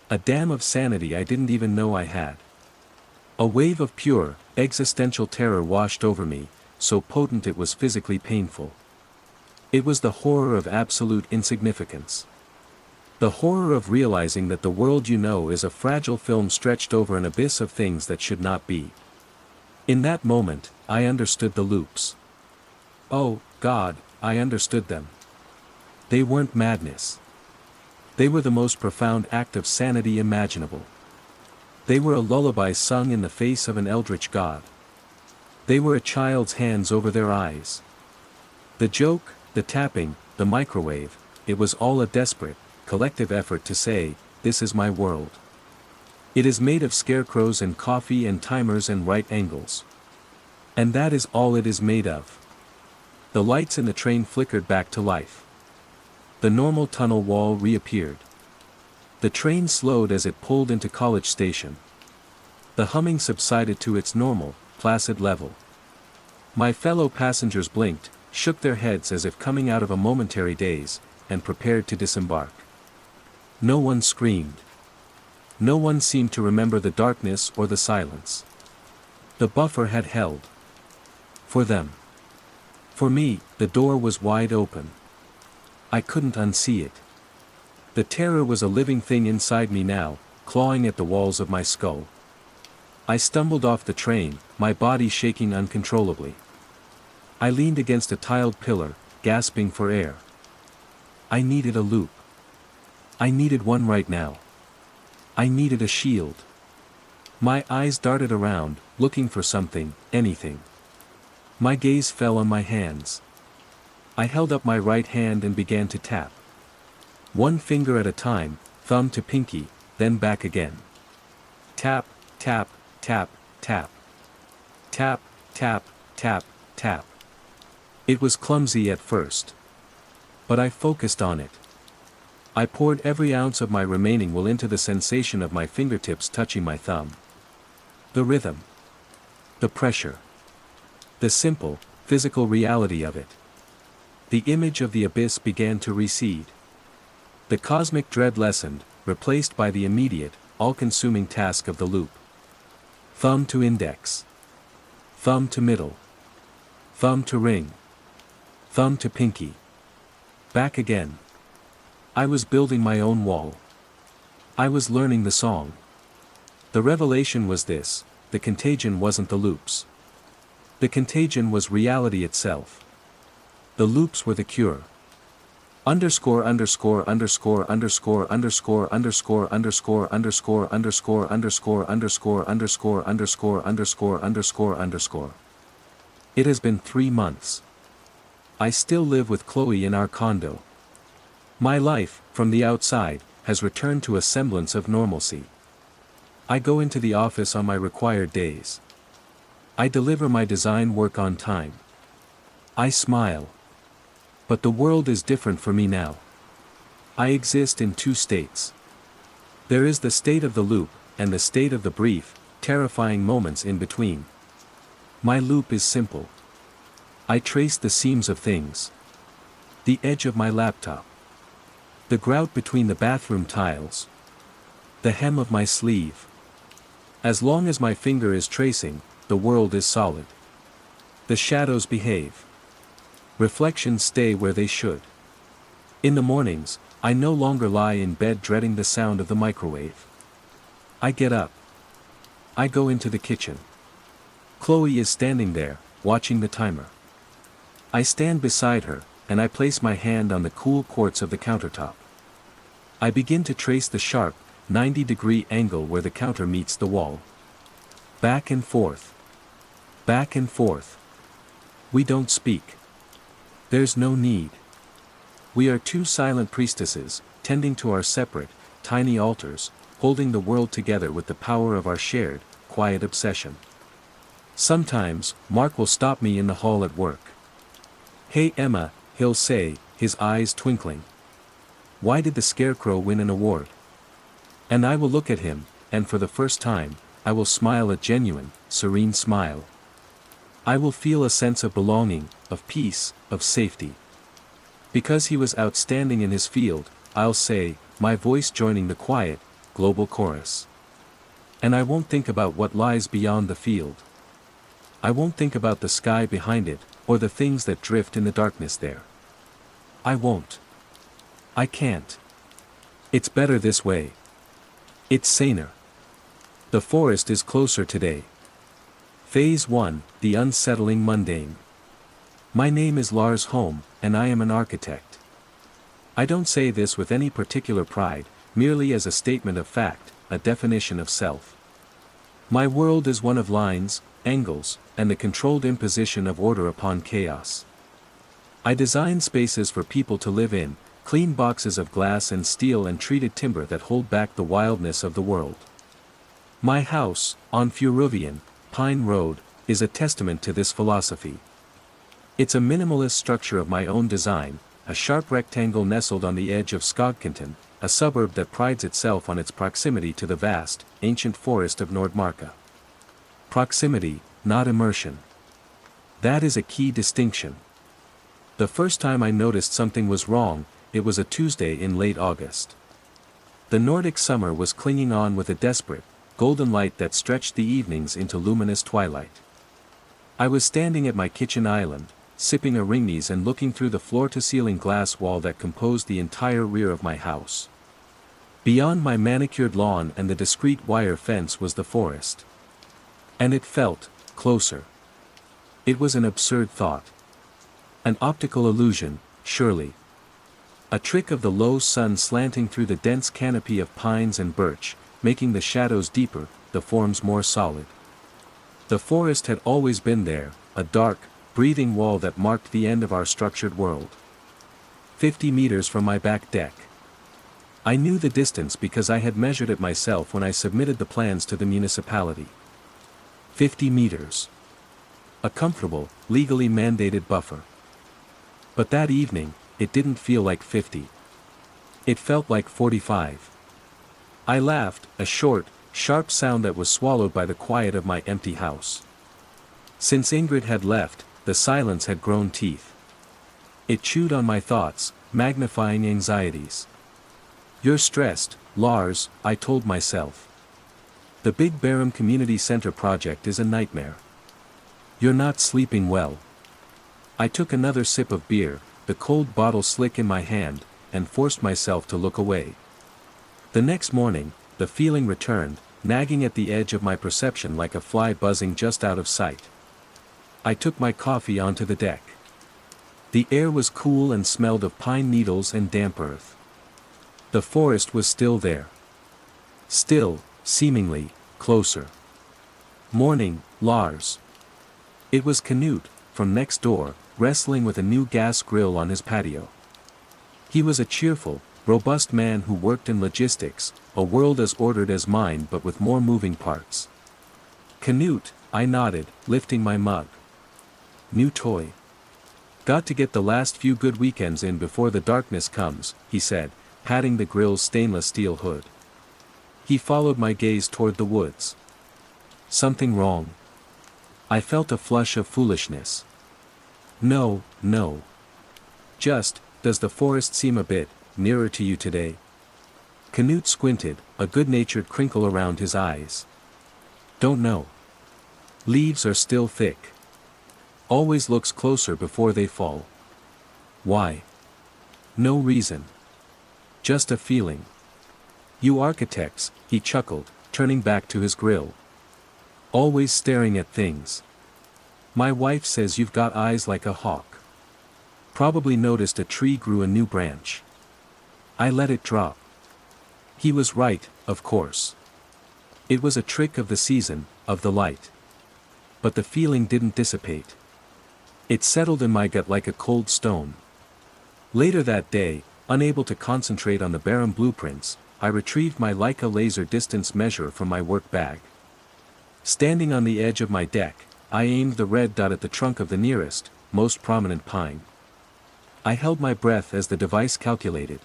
A dam of sanity I didn't even know I had. A wave of pure, existential terror washed over me, so potent it was physically painful. It was the horror of absolute insignificance. The horror of realizing that the world you know is a fragile film stretched over an abyss of things that should not be. In that moment, I understood the loops. Oh, God, I understood them. They weren't madness. They were the most profound act of sanity imaginable. They were a lullaby sung in the face of an eldritch god. They were a child's hands over their eyes. The joke, the tapping, the microwave, it was all a desperate, collective effort to say, "This is my world. It is made of scarecrows and coffee and timers and right angles. And that is all it is made of." The lights in the train flickered back to life. The normal tunnel wall reappeared. The train slowed as it pulled into College Station. The humming subsided to its normal, placid level. My fellow passengers blinked, shook their heads as if coming out of a momentary daze, and prepared to disembark. No one screamed. No one seemed to remember the darkness or the silence. The buffer had held. For them. For me, the door was wide open. I couldn't unsee it. The terror was a living thing inside me now, clawing at the walls of my skull. I stumbled off the train, my body shaking uncontrollably. I leaned against a tiled pillar, gasping for air. I needed a loop. I needed one right now. I needed a shield. My eyes darted around, looking for something, anything. My gaze fell on my hands. I held up my right hand and began to tap. One finger at a time, thumb to pinky, then back again. Tap, tap, tap, tap. Tap, tap, tap, tap. It was clumsy at first. But I focused on it. I poured every ounce of my remaining will into the sensation of my fingertips touching my thumb. The rhythm. The pressure. The simple, physical reality of it. The image of the abyss began to recede. The cosmic dread lessened, replaced by the immediate, all-consuming task of the loop. Thumb to index. Thumb to middle. Thumb to ring. Thumb to pinky. Back again. I was building my own wall. I was learning the song. The revelation was this: the contagion wasn't the loops. The contagion was reality itself. The loops were the cure. Underscore underscore underscore underscore underscore underscore underscore underscore underscore underscore underscore underscore underscore underscore underscore underscore. It has been 3 months. I still live with Chloe in our condo. My life, from the outside, has returned to a semblance of normalcy. I go into the office on my required days. I deliver my design work on time. I smile. But the world is different for me now. I exist in 2 states. There is the state of the loop, and the state of the brief, terrifying moments in between. My loop is simple. I trace the seams of things. The edge of my laptop. The grout between the bathroom tiles. The hem of my sleeve. As long as my finger is tracing, the world is solid. The shadows behave. Reflections stay where they should. In the mornings, I no longer lie in bed dreading the sound of the microwave. I get up. I go into the kitchen. Chloe is standing there, watching the timer. I stand beside her, and I place my hand on the cool quartz of the countertop. I begin to trace the sharp, 90-degree angle where the counter meets the wall. Back and forth. Back and forth. We don't speak. There's no need. We are 2 silent priestesses, tending to our separate, tiny altars, holding the world together with the power of our shared, quiet obsession. Sometimes, Mark will stop me in the hall at work. "Hey Emma," he'll say, his eyes twinkling. "Why did the Scarecrow win an award?" And I will look at him, and for the first time, I will smile a genuine, serene smile. I will feel a sense of belonging, of peace, of safety. Because he was outstanding in his field, I'll say, my voice joining the quiet, global chorus. And I won't think about what lies beyond the field. I won't think about the sky behind it, or the things that drift in the darkness there. I won't. I can't. It's better this way. It's saner. The forest is closer today. Phase 1, the unsettling mundane. My name is Lars Holm, and I am an architect. I don't say this with any particular pride, merely as a statement of fact, a definition of self. My world is one of lines, angles, and the controlled imposition of order upon chaos. I design spaces for people to live in, clean boxes of glass and steel and treated timber that hold back the wildness of the world. My house, on Furuvian, Pine Road, is a testament to this philosophy. It's a minimalist structure of my own design, a sharp rectangle nestled on the edge of Skogkanten, a suburb that prides itself on its proximity to the vast, ancient forest of Nordmarka. Proximity, not immersion. That is a key distinction. The first time I noticed something was wrong, it was a Tuesday in late August. The Nordic summer was clinging on with a desperate, golden light that stretched the evenings into luminous twilight. I was standing at my kitchen island, sipping a Ringnes and looking through the floor-to-ceiling glass wall that composed the entire rear of my house. Beyond my manicured lawn and the discreet wire fence was the forest. And it felt closer. It was an absurd thought. An optical illusion, surely. A trick of the low sun slanting through the dense canopy of pines and birch, making the shadows deeper, the forms more solid. The forest had always been there, a dark, breathing wall that marked the end of our structured world. 50 meters from my back deck. I knew the distance because I had measured it myself when I submitted the plans to the municipality. 50 meters. A comfortable, legally mandated buffer. But that evening, it didn't feel like 50. It felt like 45. I laughed, a short, sharp sound that was swallowed by the quiet of my empty house. Since Ingrid had left, the silence had grown teeth. It chewed on my thoughts, magnifying anxieties. You're stressed, Lars, I told myself. The Big Barham Community Center project is a nightmare. You're not sleeping well. I took another sip of beer, the cold bottle slick in my hand, and forced myself to look away. The next morning, the feeling returned, nagging at the edge of my perception like a fly buzzing just out of sight. I took my coffee onto the deck. The air was cool and smelled of pine needles and damp earth. The forest was still there. Still, seemingly, closer. Morning, Lars. It was Knut, from next door, wrestling with a new gas grill on his patio. He was a cheerful, robust man who worked in logistics, a world as ordered as mine but with more moving parts. Knut, I nodded, lifting my mug. New toy. Got to get the last few good weekends in before the darkness comes, he said, patting the grill's stainless steel hood. He followed my gaze toward the woods. Something wrong? I felt a flush of foolishness. No. Just, does the forest seem a bit nearer to you today? Knut squinted, a good-natured crinkle around his eyes. Don't know. Leaves are still thick. Always looks closer before they fall. Why? No reason. Just a feeling. You architects, he chuckled, turning back to his grill. Always staring at things. My wife says you've got eyes like a hawk. Probably noticed a tree grew a new branch. I let it drop. He was right, of course. It was a trick of the season, of the light. But the feeling didn't dissipate. It settled in my gut like a cold stone. Later that day, unable to concentrate on the Barham blueprints, I retrieved my Leica laser distance measure from my work bag. Standing on the edge of my deck, I aimed the red dot at the trunk of the nearest, most prominent pine. I held my breath as the device calculated.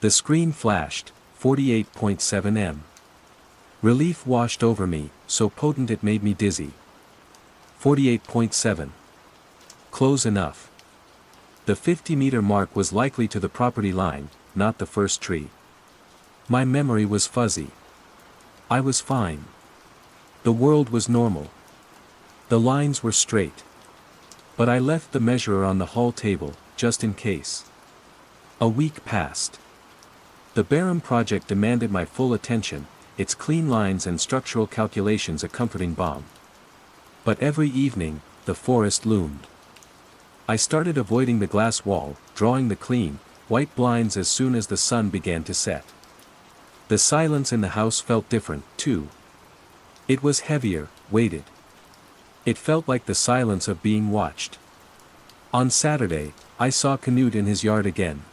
The screen flashed, 48.7 m. Relief washed over me, so potent it made me dizzy. 48.7. Close enough. The 50-meter mark was likely to the property line, not the first tree. My memory was fuzzy. I was fine. The world was normal. The lines were straight. But I left the measurer on the hall table, just in case. A week passed. The Barham project demanded my full attention, its clean lines and structural calculations a comforting balm. But every evening, the forest loomed. I started avoiding the glass wall, drawing the clean, white blinds as soon as the sun began to set. The silence in the house felt different, too. It was heavier, weighted. It felt like the silence of being watched. On Saturday, I saw Knut in his yard again.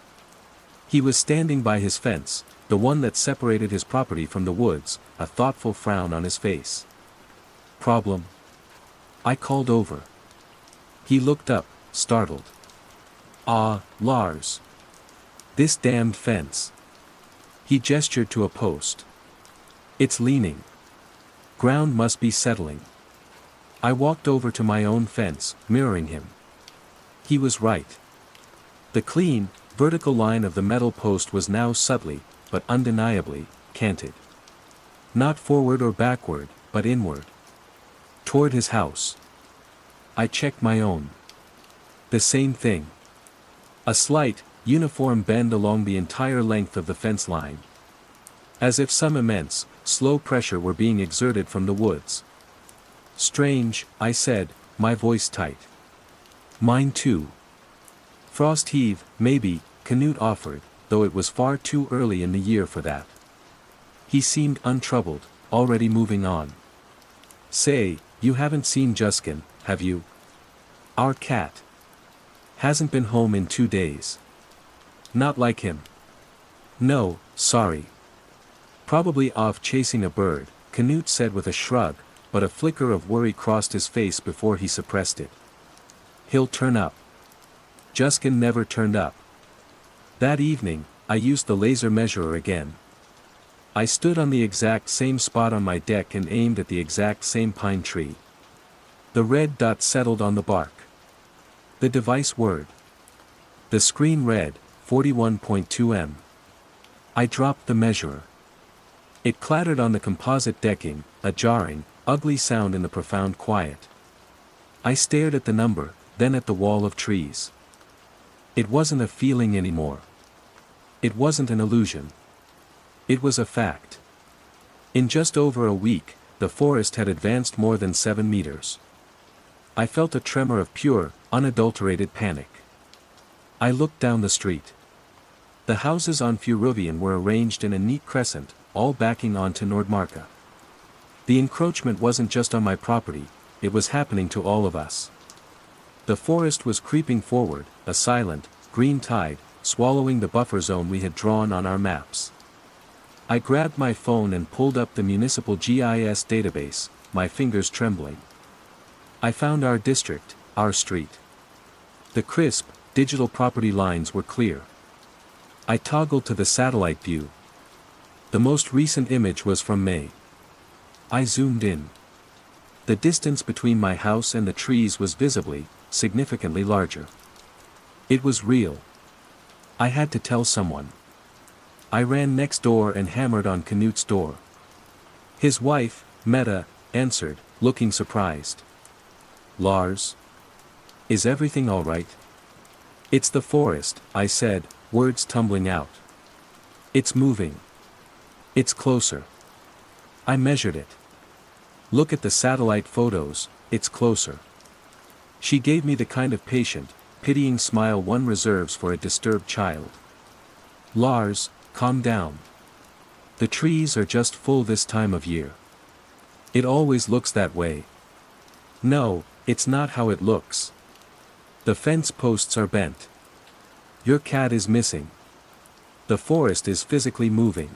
He was standing by his fence, the one that separated his property from the woods, a thoughtful frown on his face. Problem? I called over. He looked up, startled. Ah, Lars. This damned fence. He gestured to a post. It's leaning. Ground must be settling. I walked over to my own fence, mirroring him. He was right. The clean, vertical line of the metal post was now subtly, but undeniably, canted. Not forward or backward, but inward. Toward his house. I checked my own. The same thing. A slight, uniform bend along the entire length of the fence line. As if some immense, slow pressure were being exerted from the woods. Strange, I said, my voice tight. Mine too. Frost heave, maybe, Knut offered, though it was far too early in the year for that. He seemed untroubled, already moving on. Say, you haven't seen Juskin, have you? Our cat. Hasn't been home in 2 days. Not like him. No, sorry. Probably off chasing a bird, Canute said with a shrug, but a flicker of worry crossed his face before he suppressed it. He'll turn up. Justin never turned up. That evening, I used the laser measurer again. I stood on the exact same spot on my deck and aimed at the exact same pine tree. The red dot settled on the bark. The device whirred. The screen read, 41.2 m. I dropped the measurer. It clattered on the composite decking, a jarring, ugly sound in the profound quiet. I stared at the number, then at the wall of trees. It wasn't a feeling anymore. It wasn't an illusion. It was a fact. In just over a week, the forest had advanced more than 7 meters. I felt a tremor of pure, unadulterated panic. I looked down the street. The houses on Furuvian were arranged in a neat crescent, all backing onto Nordmarka. The encroachment wasn't just on my property, it was happening to all of us. The forest was creeping forward, a silent, green tide, swallowing the buffer zone we had drawn on our maps. I grabbed my phone and pulled up the municipal GIS database, my fingers trembling. I found our district, our street. The crisp, digital property lines were clear. I toggled to the satellite view. The most recent image was from May. I zoomed in. The distance between my house and the trees was visibly, significantly larger. It was real. I had to tell someone. I ran next door and hammered on Canute's door. His wife, Meta, answered, looking surprised. Lars? Is everything all right? It's the forest, I said, words tumbling out. It's moving. It's closer. I measured it. Look at the satellite photos, it's closer. She gave me the kind of patient, pitying smile one reserves for a disturbed child. Lars, calm down. The trees are just full this time of year. It always looks that way. No, it's not how it looks. The fence posts are bent. Your cat is missing. The forest is physically moving.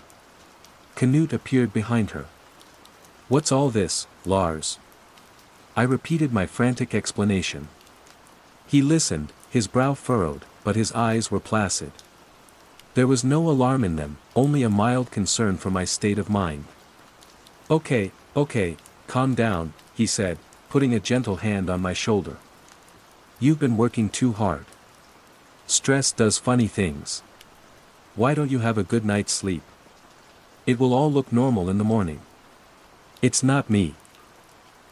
Canute appeared behind her. What's all this, Lars? I repeated my frantic explanation. He listened, his brow furrowed, but his eyes were placid. There was no alarm in them, only a mild concern for my state of mind. Okay, calm down, he said, putting a gentle hand on my shoulder. You've been working too hard. Stress does funny things. Why don't you have a good night's sleep? It will all look normal in the morning. It's not me.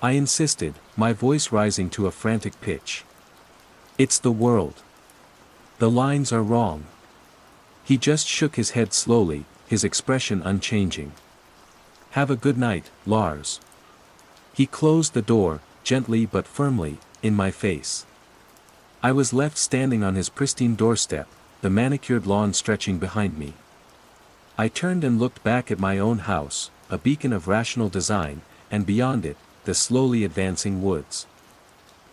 I insisted, my voice rising to a frantic pitch. It's the world. The lines are wrong. He just shook his head slowly, his expression unchanging. Have a good night, Lars. He closed the door, gently but firmly, in my face. I was left standing on his pristine doorstep, the manicured lawn stretching behind me. I turned and looked back at my own house, a beacon of rational design, and beyond it, the slowly advancing woods.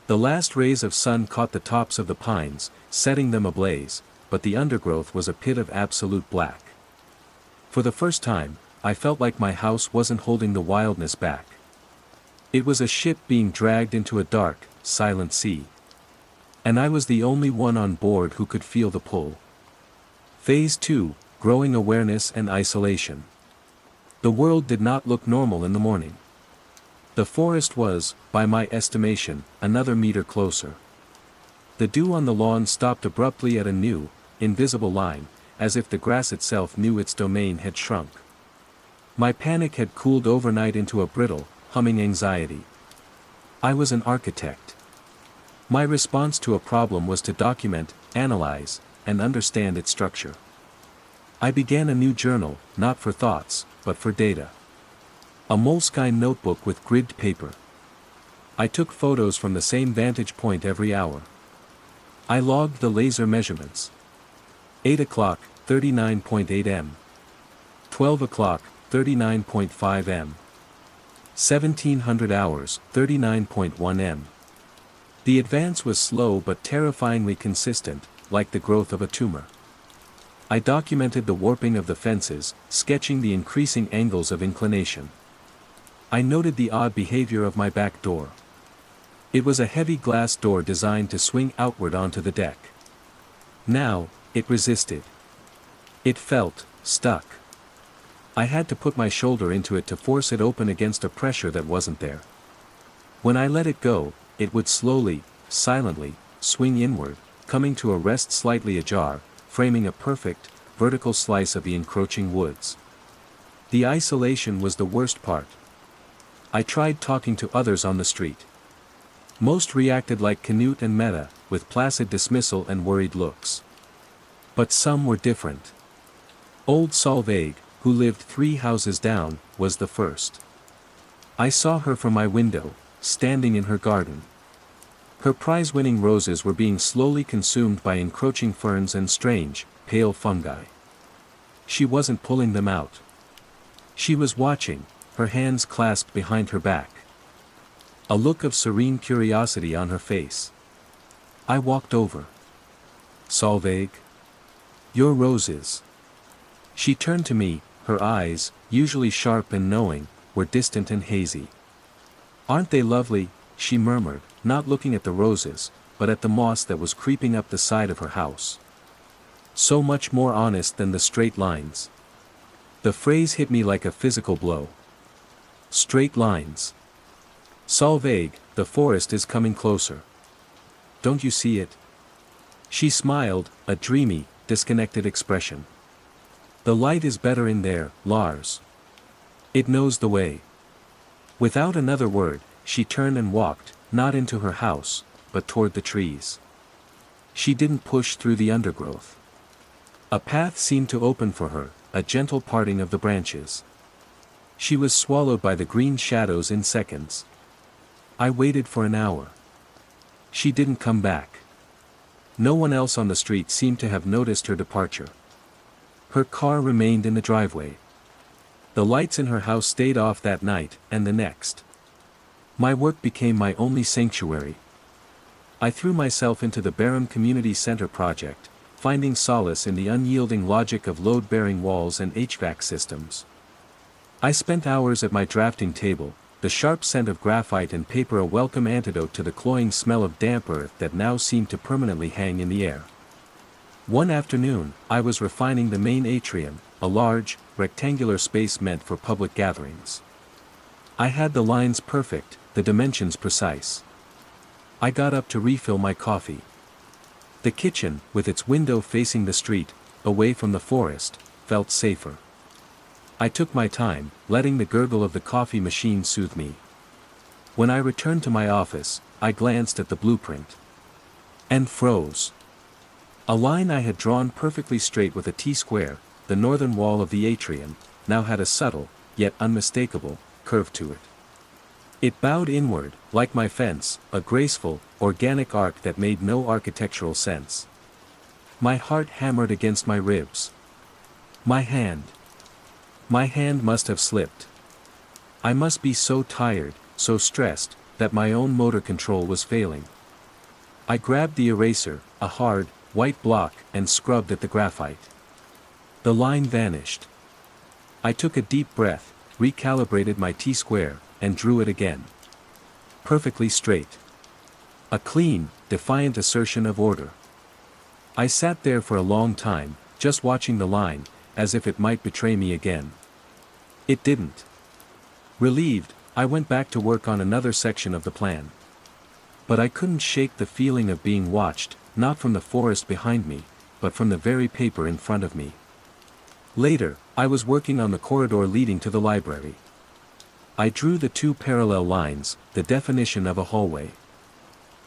The last rays of sun caught the tops of the pines, setting them ablaze, but the undergrowth was a pit of absolute black. For the first time, I felt like my house wasn't holding the wildness back. It was a ship being dragged into a dark, silent sea. And I was the only one on board who could feel the pull. Phase 2, growing awareness and isolation. The world did not look normal in the morning. The forest was, by my estimation, another meter closer. The dew on the lawn stopped abruptly at a new, invisible line, as if the grass itself knew its domain had shrunk. My panic had cooled overnight into a brittle, humming anxiety. I was an architect. My response to a problem was to document, analyze, and understand its structure. I began a new journal, not for thoughts, but for data. A Moleskine notebook with gridded paper. I took photos from the same vantage point every hour. I logged the laser measurements. 8 o'clock, 39.8 m. 12 o'clock, 39.5 m. 1700 hours, 39.1 m. The advance was slow but terrifyingly consistent, like the growth of a tumor. I documented the warping of the fences, sketching the increasing angles of inclination. I noted the odd behavior of my back door. It was a heavy glass door designed to swing outward onto the deck. Now, it resisted. It felt stuck. I had to put my shoulder into it to force it open against a pressure that wasn't there. When I let it go, it would slowly, silently, swing inward, coming to a rest slightly ajar, framing a perfect, vertical slice of the encroaching woods. The isolation was the worst part. I tried talking to others on the street. Most reacted like Canute and Meta, with placid dismissal and worried looks. But some were different. Old Solveig, who lived 3 houses down, was the first. I saw her from my window, standing in her garden. Her prize-winning roses were being slowly consumed by encroaching ferns and strange, pale fungi. She wasn't pulling them out. She was watching, her hands clasped behind her back. A look of serene curiosity on her face. I walked over. "Solveig? Your roses." She turned to me, her eyes, usually sharp and knowing, were distant and hazy. "Aren't they lovely?" she murmured, not looking at the roses, but at the moss that was creeping up the side of her house. So much more honest than the straight lines. The phrase hit me like a physical blow. Straight lines. "Solveig, the forest is coming closer. Don't you see it?" She smiled, a dreamy, disconnected expression. "The light is better in there, Lars. It knows the way." Without another word, she turned and walked, not into her house, but toward the trees. She didn't push through the undergrowth. A path seemed to open for her, a gentle parting of the branches. She was swallowed by the green shadows in seconds. I waited for an hour. She didn't come back. No one else on the street seemed to have noticed her departure. Her car remained in the driveway. The lights in her house stayed off that night, and the next. My work became my only sanctuary. I threw myself into the Barham Community Center project, finding solace in the unyielding logic of load-bearing walls and HVAC systems. I spent hours at my drafting table, the sharp scent of graphite and paper a welcome antidote to the cloying smell of damp earth that now seemed to permanently hang in the air. One afternoon, I was refining the main atrium, a large, rectangular space meant for public gatherings. I had the lines perfect, the dimensions precise. I got up to refill my coffee. The kitchen, with its window facing the street, away from the forest, felt safer. I took my time, letting the gurgle of the coffee machine soothe me. When I returned to my office, I glanced at the blueprint. And froze. A line I had drawn perfectly straight with a T-square, the northern wall of the atrium, now had a subtle, yet unmistakable, curve to it. It bowed inward, like my fence, a graceful, organic arc that made no architectural sense. My heart hammered against my ribs. My hand must have slipped. I must be so tired, so stressed, that my own motor control was failing. I grabbed the eraser, a hard, white block, and scrubbed at the graphite. The line vanished. I took a deep breath, recalibrated my T-square, and drew it again. Perfectly straight. A clean, defiant assertion of order. I sat there for a long time, just watching the line, as if it might betray me again. It didn't. Relieved, I went back to work on another section of the plan. But I couldn't shake the feeling of being watched, not from the forest behind me, but from the very paper in front of me. Later, I was working on the corridor leading to the library. I drew the 2 parallel lines, the definition of a hallway.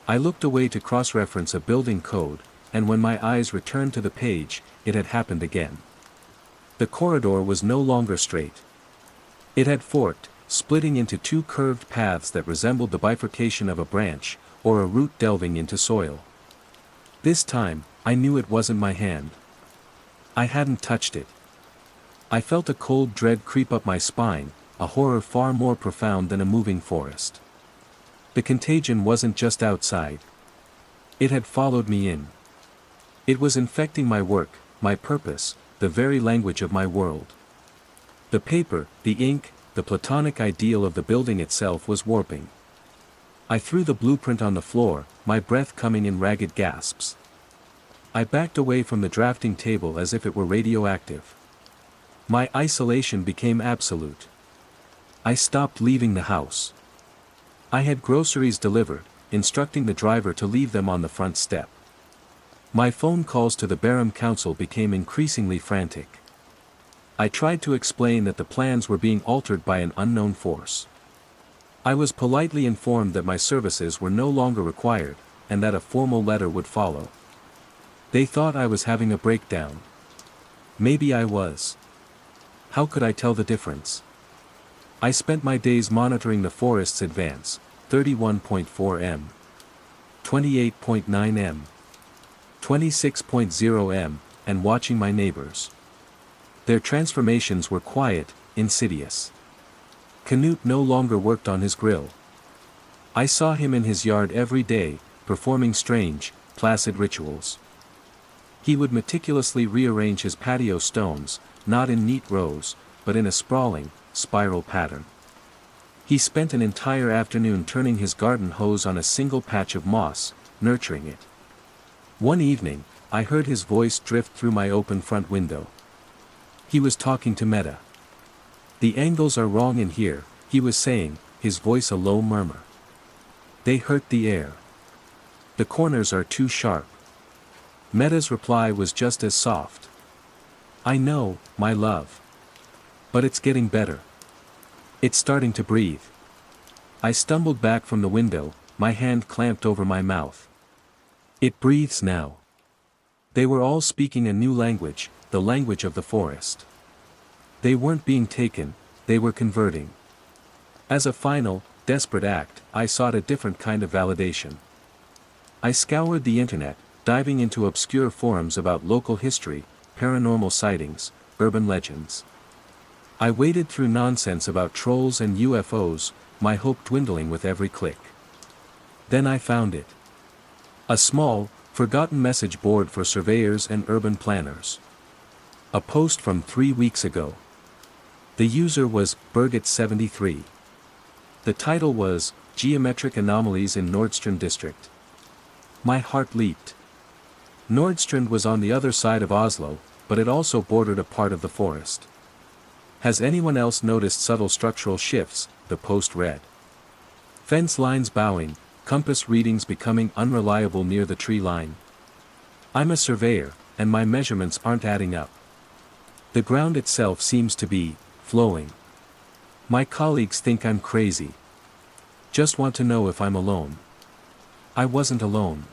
I looked away to cross-reference a building code, and when my eyes returned to the page, it had happened again. The corridor was no longer straight. It had forked, splitting into 2 curved paths that resembled the bifurcation of a branch, or a root delving into soil. This time, I knew it wasn't my hand. I hadn't touched it. I felt a cold dread creep up my spine, a horror far more profound than a moving forest. The contagion wasn't just outside, It had followed me in. It was infecting my work, my purpose, the very language of my world. The paper, the ink, the platonic ideal of the building itself was warping. I threw the blueprint on the floor, my breath coming in ragged gasps. I backed away from the drafting table as if it were radioactive. My isolation became absolute. I stopped leaving the house. I had groceries delivered, instructing the driver to leave them on the front step. My phone calls to the Barham Council became increasingly frantic. I tried to explain that the plans were being altered by an unknown force. I was politely informed that my services were no longer required, and that a formal letter would follow. They thought I was having a breakdown. Maybe I was. How could I tell the difference? I spent my days monitoring the forest's advance, 31.4 m, 28.9 m, 26.0 m, and watching my neighbors. Their transformations were quiet, insidious. Canute no longer worked on his grill. I saw him in his yard every day, performing strange, placid rituals. He would meticulously rearrange his patio stones, not in neat rows, but in a sprawling, spiral pattern. He spent an entire afternoon turning his garden hose on a single patch of moss, nurturing it. One evening, I heard his voice drift through my open front window. He was talking to Meta. "The angles are wrong in here," he was saying, his voice a low murmur. "They hurt the air. The corners are too sharp." Meta's reply was just as soft. "I know, my love. But it's getting better. It's starting to breathe." I stumbled back from the window, my hand clamped over my mouth. It breathes now. They were all speaking a new language, the language of the forest. They weren't being taken, they were converting. As a final, desperate act, I sought a different kind of validation. I scoured the internet, diving into obscure forums about local history, paranormal sightings, urban legends. I waded through nonsense about trolls and UFOs, my hope dwindling with every click. Then I found it. A small, forgotten message board for surveyors and urban planners. A post from 3 weeks ago. The user was Birgit73. The title was, Geometric Anomalies in Nordstrand District. My heart leaped. Nordstrand was on the other side of Oslo, but it also bordered a part of the forest. "Has anyone else noticed subtle structural shifts?" the post read. Fence lines bowing, compass readings becoming unreliable near the tree line. I'm a surveyor, and my measurements aren't adding up. The ground itself seems to be flowing. My colleagues think I'm crazy. Just want to know if I'm alone. I wasn't alone.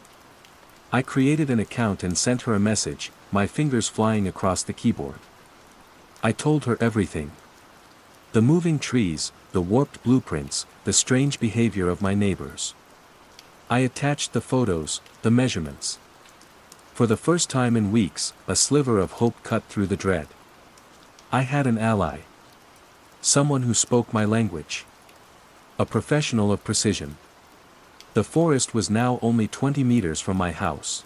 I created an account and sent her a message, my fingers flying across the keyboard. I told her everything. The moving trees, the warped blueprints, the strange behavior of my neighbors. I attached the photos, the measurements. For the first time in weeks, a sliver of hope cut through the dread. I had an ally. Someone who spoke my language. A professional of precision. The forest was now only 20 meters from my house.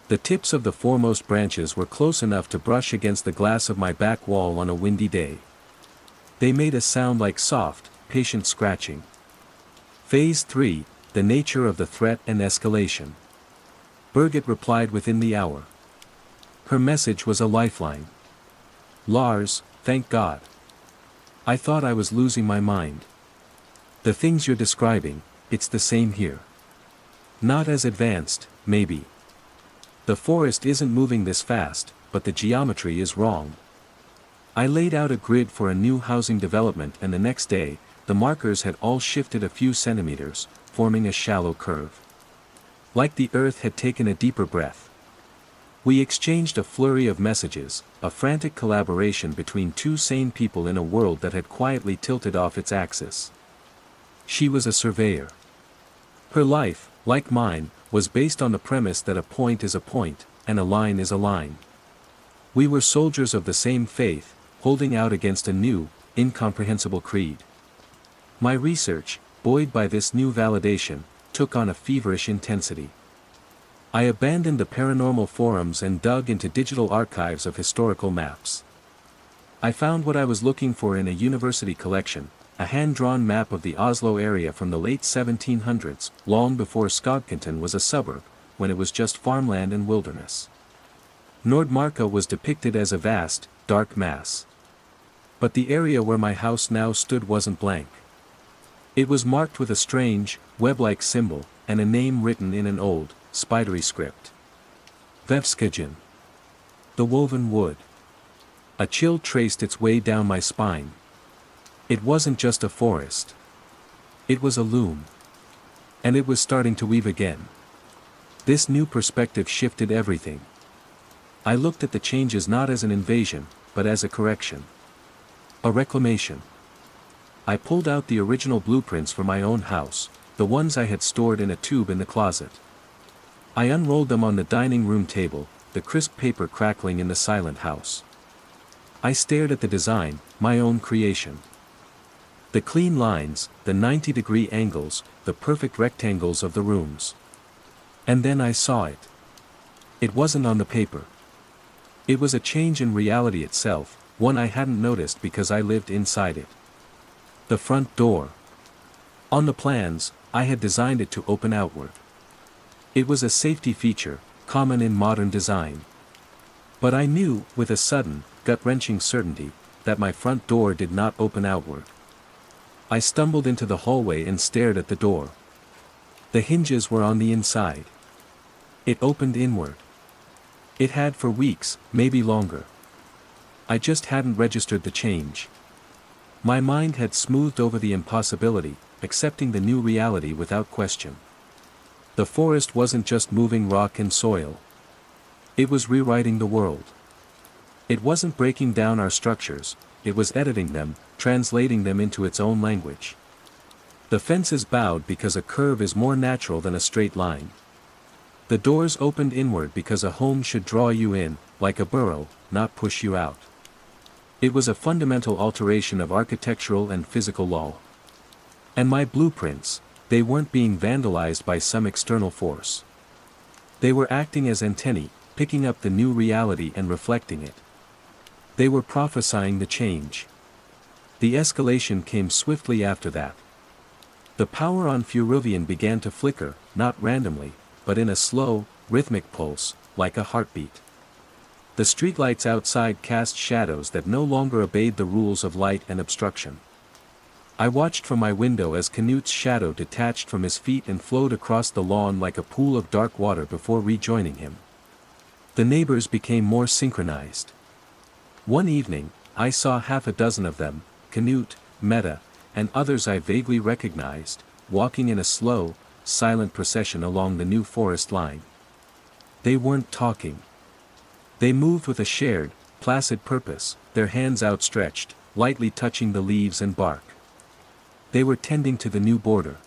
The tips of the foremost branches were close enough to brush against the glass of my back wall on a windy day. They made a sound like soft, patient scratching. Phase 3, the nature of the threat and escalation. Birgit replied within the hour. Her message was a lifeline. "Lars, thank God. I thought I was losing my mind. The things you're describing, it's the same here. Not as advanced, maybe. The forest isn't moving this fast, but the geometry is wrong." I laid out a grid for a new housing development, and the next day, the markers had all shifted a few centimeters, forming a shallow curve. Like the earth had taken a deeper breath. We exchanged a flurry of messages, a frantic collaboration between two sane people in a world that had quietly tilted off its axis. She was a surveyor. Her life, like mine, was based on the premise that a point is a point, and a line is a line. We were soldiers of the same faith, holding out against a new, incomprehensible creed. My research, buoyed by this new validation, took on a feverish intensity. I abandoned the paranormal forums and dug into digital archives of historical maps. I found what I was looking for in a university collection, a hand-drawn map of the Oslo area from the late 1700s, long before Skogkanten was a suburb, when it was just farmland and wilderness. Nordmarka was depicted as a vast, dark mass. But the area where my house now stood wasn't blank. It was marked with a strange, web-like symbol, and a name written in an old, spidery script. Vevskagen. The woven wood. A chill traced its way down my spine. It wasn't just a forest. It was a loom. And it was starting to weave again. This new perspective shifted everything. I looked at the changes not as an invasion, but as a correction. A reclamation. I pulled out the original blueprints for my own house, the ones I had stored in a tube in the closet. I unrolled them on the dining room table, the crisp paper crackling in the silent house. I stared at the design, my own creation. The clean lines, the 90-degree angles, the perfect rectangles of the rooms. And then I saw it. It wasn't on the paper. It was a change in reality itself, one I hadn't noticed because I lived inside it. The front door. On the plans, I had designed it to open outward. It was a safety feature, common in modern design. But I knew, with a sudden, gut-wrenching certainty, that my front door did not open outward. I stumbled into the hallway and stared at the door. The hinges were on the inside. It opened inward. It had for weeks, maybe longer. I just hadn't registered the change. My mind had smoothed over the impossibility, accepting the new reality without question. The forest wasn't just moving rock and soil. It was rewriting the world. It wasn't breaking down our structures, it was editing them, translating them into its own language. The fences bowed because a curve is more natural than a straight line. The doors opened inward because a home should draw you in, like a burrow, not push you out. It was a fundamental alteration of architectural and physical law. And my blueprints, they weren't being vandalized by some external force. They were acting as antennae, picking up the new reality and reflecting it. They were prophesying the change. The escalation came swiftly after that. The power on Furuvian began to flicker, not randomly, but in a slow, rhythmic pulse, like a heartbeat. The streetlights outside cast shadows that no longer obeyed the rules of light and obstruction. I watched from my window as Knut's shadow detached from his feet and flowed across the lawn like a pool of dark water before rejoining him. The neighbors became more synchronized. One evening, I saw half a dozen of them, Knut, Meta, and others I vaguely recognized, walking in a slow, silent procession along the new forest line. They weren't talking. They moved with a shared, placid purpose, their hands outstretched, lightly touching the leaves and bark. They were tending to the new border.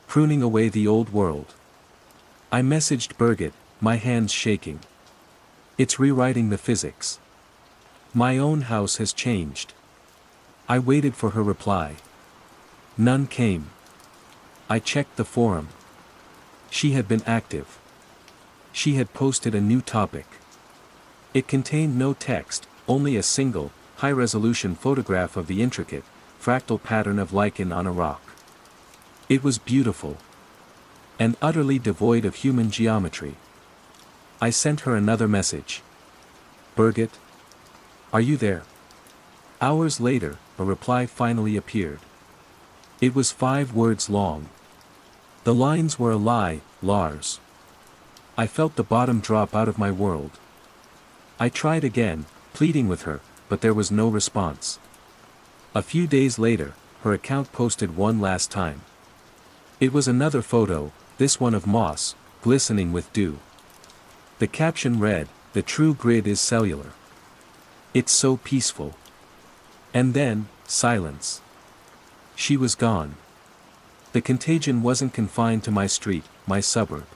Pruning away the old world. I messaged Birgit, my hands shaking. It's rewriting the physics. My own house has changed. I waited for her reply. None came. I checked the forum. She had been active. She had posted a new topic. It contained no text, only a single, high-resolution photograph of the intricate, fractal pattern of lichen on a rock. It was beautiful. And utterly devoid of human geometry. I sent her another message. Birgit? Are you there? Hours later, a reply finally appeared. It was 5 words long. The lines were a lie, Lars. I felt the bottom drop out of my world. I tried again, pleading with her, but there was no response. A few days later, her account posted one last time. It was another photo, this one of moss, glistening with dew. The caption read, "The true grid is cellular. It's so peaceful." And then, silence. She was gone. The contagion wasn't confined to my street, my suburb.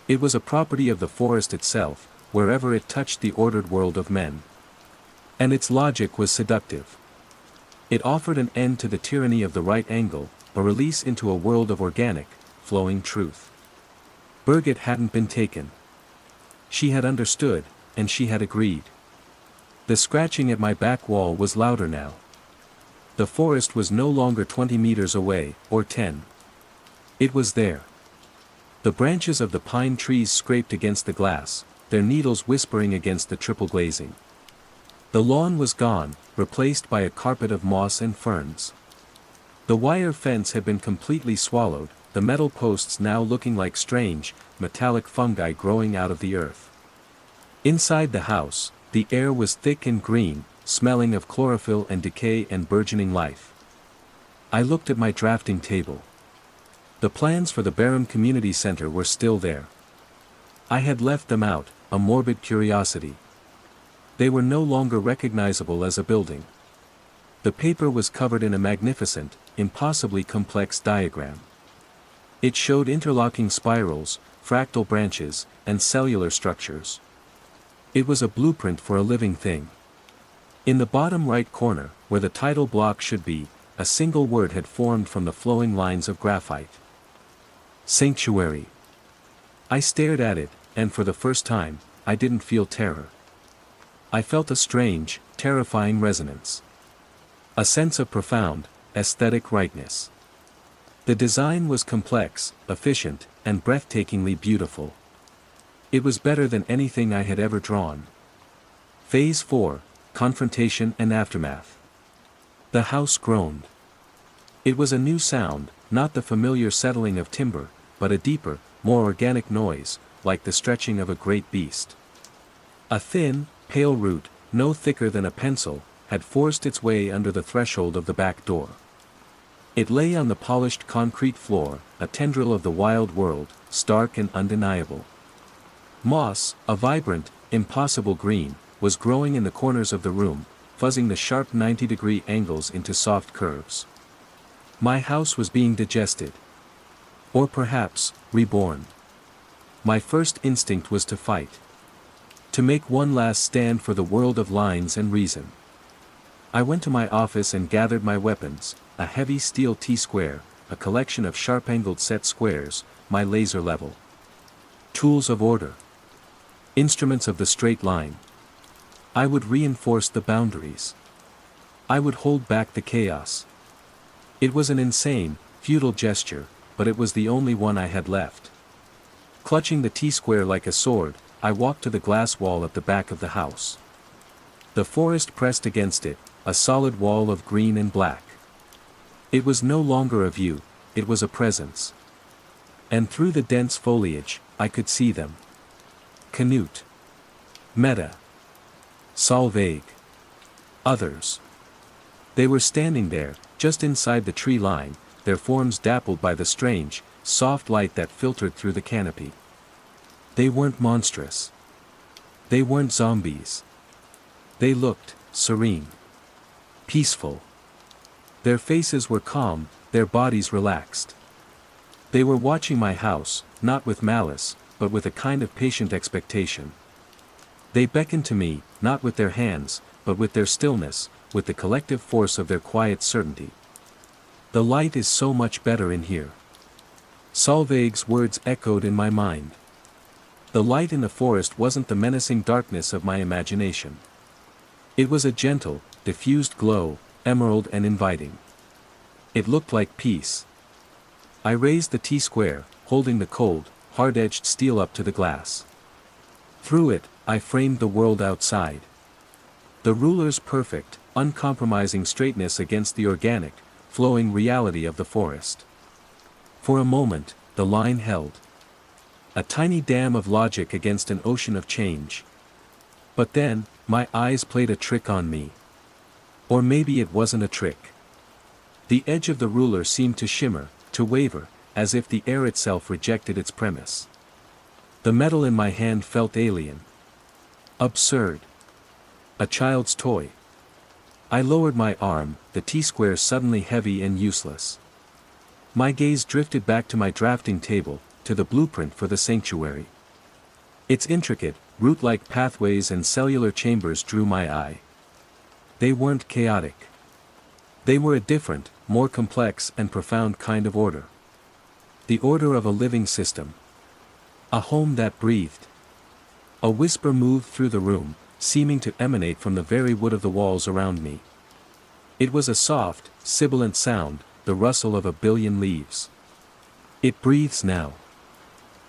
It was a property of the forest itself, wherever it touched the ordered world of men. And its logic was seductive. It offered an end to the tyranny of the right angle, a release into a world of organic, flowing truth. Birgit hadn't been taken. She had understood, and she had agreed. The scratching at my back wall was louder now. The forest was no longer 20 meters away, or 10. It was there. The branches of the pine trees scraped against the glass, their needles whispering against the triple glazing. The lawn was gone, replaced by a carpet of moss and ferns. The wire fence had been completely swallowed, the metal posts now looking like strange, metallic fungi growing out of the earth. Inside the house, the air was thick and green, smelling of chlorophyll and decay and burgeoning life. I looked at my drafting table. The plans for the Barham Community Center were still there. I had left them out, a morbid curiosity. They were no longer recognizable as a building. The paper was covered in a magnificent, impossibly complex diagram. It showed interlocking spirals, fractal branches, and cellular structures. It was a blueprint for a living thing. In the bottom right corner, where the title block should be, a single word had formed from the flowing lines of graphite. Sanctuary. I stared at it, and for the first time, I didn't feel terror. I felt a strange, terrifying resonance. A sense of profound, aesthetic rightness. The design was complex, efficient, and breathtakingly beautiful. It was better than anything I had ever drawn. Phase 4, Confrontation and Aftermath. The house groaned. It was a new sound, not the familiar settling of timber, but a deeper, more organic noise, like the stretching of a great beast. A thin, pale root, no thicker than a pencil, had forced its way under the threshold of the back door. It lay on the polished concrete floor, a tendril of the wild world, stark and undeniable. Moss, a vibrant, impossible green, was growing in the corners of the room, fuzzing the sharp 90-degree angles into soft curves. My house was being digested. Or perhaps, reborn. My first instinct was to fight. To make one last stand for the world of lines and reason. I went to my office and gathered my weapons, a heavy steel T-square, a collection of sharp-angled set squares, my laser level. Tools of order. Instruments of the straight line. I would reinforce the boundaries. I would hold back the chaos. It was an insane, futile gesture, but it was the only one I had left. Clutching the T-square like a sword, I walked to the glass wall at the back of the house. The forest pressed against it, a solid wall of green and black. It was no longer a view, it was a presence. And through the dense foliage, I could see them. Canute. Meta. Solveig. Others. They were standing there, just inside the tree line, their forms dappled by the strange, soft light that filtered through the canopy. They weren't monstrous. They weren't zombies. They looked serene. Peaceful. Their faces were calm, their bodies relaxed. They were watching my house, not with malice, but with a kind of patient expectation. They beckoned to me, not with their hands, but with their stillness, with the collective force of their quiet certainty. The light is so much better in here. Solveig's words echoed in my mind. The light in the forest wasn't the menacing darkness of my imagination. It was a gentle, diffused glow, emerald and inviting. It looked like peace. I raised the T-square, holding the cold, hard-edged steel up to the glass. Through it, I framed the world outside. The ruler's perfect, uncompromising straightness against the organic, flowing reality of the forest. For a moment, the line held. A tiny dam of logic against an ocean of change. But then, my eyes played a trick on me. Or maybe it wasn't a trick. The edge of the ruler seemed to shimmer, to waver, as if the air itself rejected its premise. The metal in my hand felt alien. Absurd. A child's toy. I lowered my arm, the T-square suddenly heavy and useless. My gaze drifted back to my drafting table, to the blueprint for the sanctuary. Its intricate, root-like pathways and cellular chambers drew my eye. They weren't chaotic. They were a different, more complex and profound kind of order. The order of a living system. A home that breathed. A whisper moved through the room, seeming to emanate from the very wood of the walls around me. It was a soft, sibilant sound, the rustle of a billion leaves. It breathes now.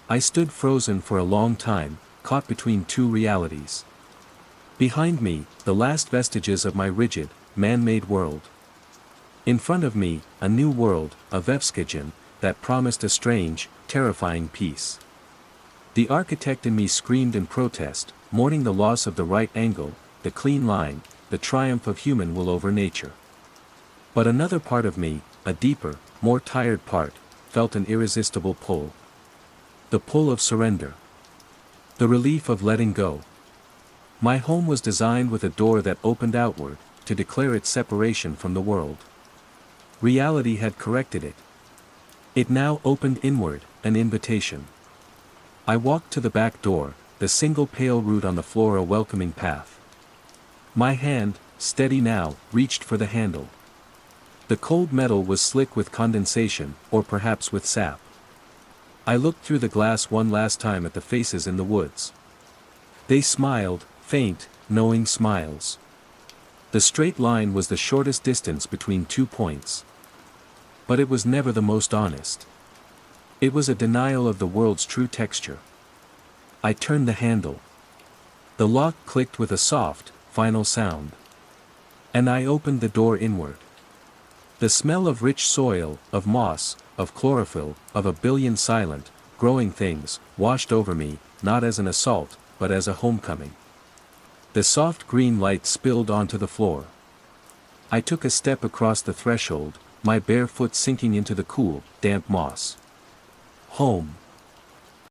I stood frozen for a long time, caught between two realities. Behind me, the last vestiges of my rigid, man-made world. In front of me, a new world, a Vevskagen, that promised a strange, terrifying peace. The architect in me screamed in protest, mourning the loss of the right angle, the clean line, the triumph of human will over nature. But another part of me, a deeper, more tired part, felt an irresistible pull. The pull of surrender. The relief of letting go. My home was designed with a door that opened outward, to declare its separation from the world. Reality had corrected it. It now opened inward, an invitation. I walked to the back door, the single pale root on the floor a welcoming path. My hand, steady now, reached for the handle. The cold metal was slick with condensation, or perhaps with sap. I looked through the glass one last time at the faces in the woods. They smiled, faint, knowing smiles. The straight line was the shortest distance between 2 points. But it was never the most honest. It was a denial of the world's true texture. I turned the handle. The lock clicked with a soft, final sound. And I opened the door inward. The smell of rich soil, of moss, of chlorophyll, of a billion silent, growing things, washed over me, not as an assault, but as a homecoming. The soft green light spilled onto the floor. I took a step across the threshold, my bare foot sinking into the cool, damp moss. Home.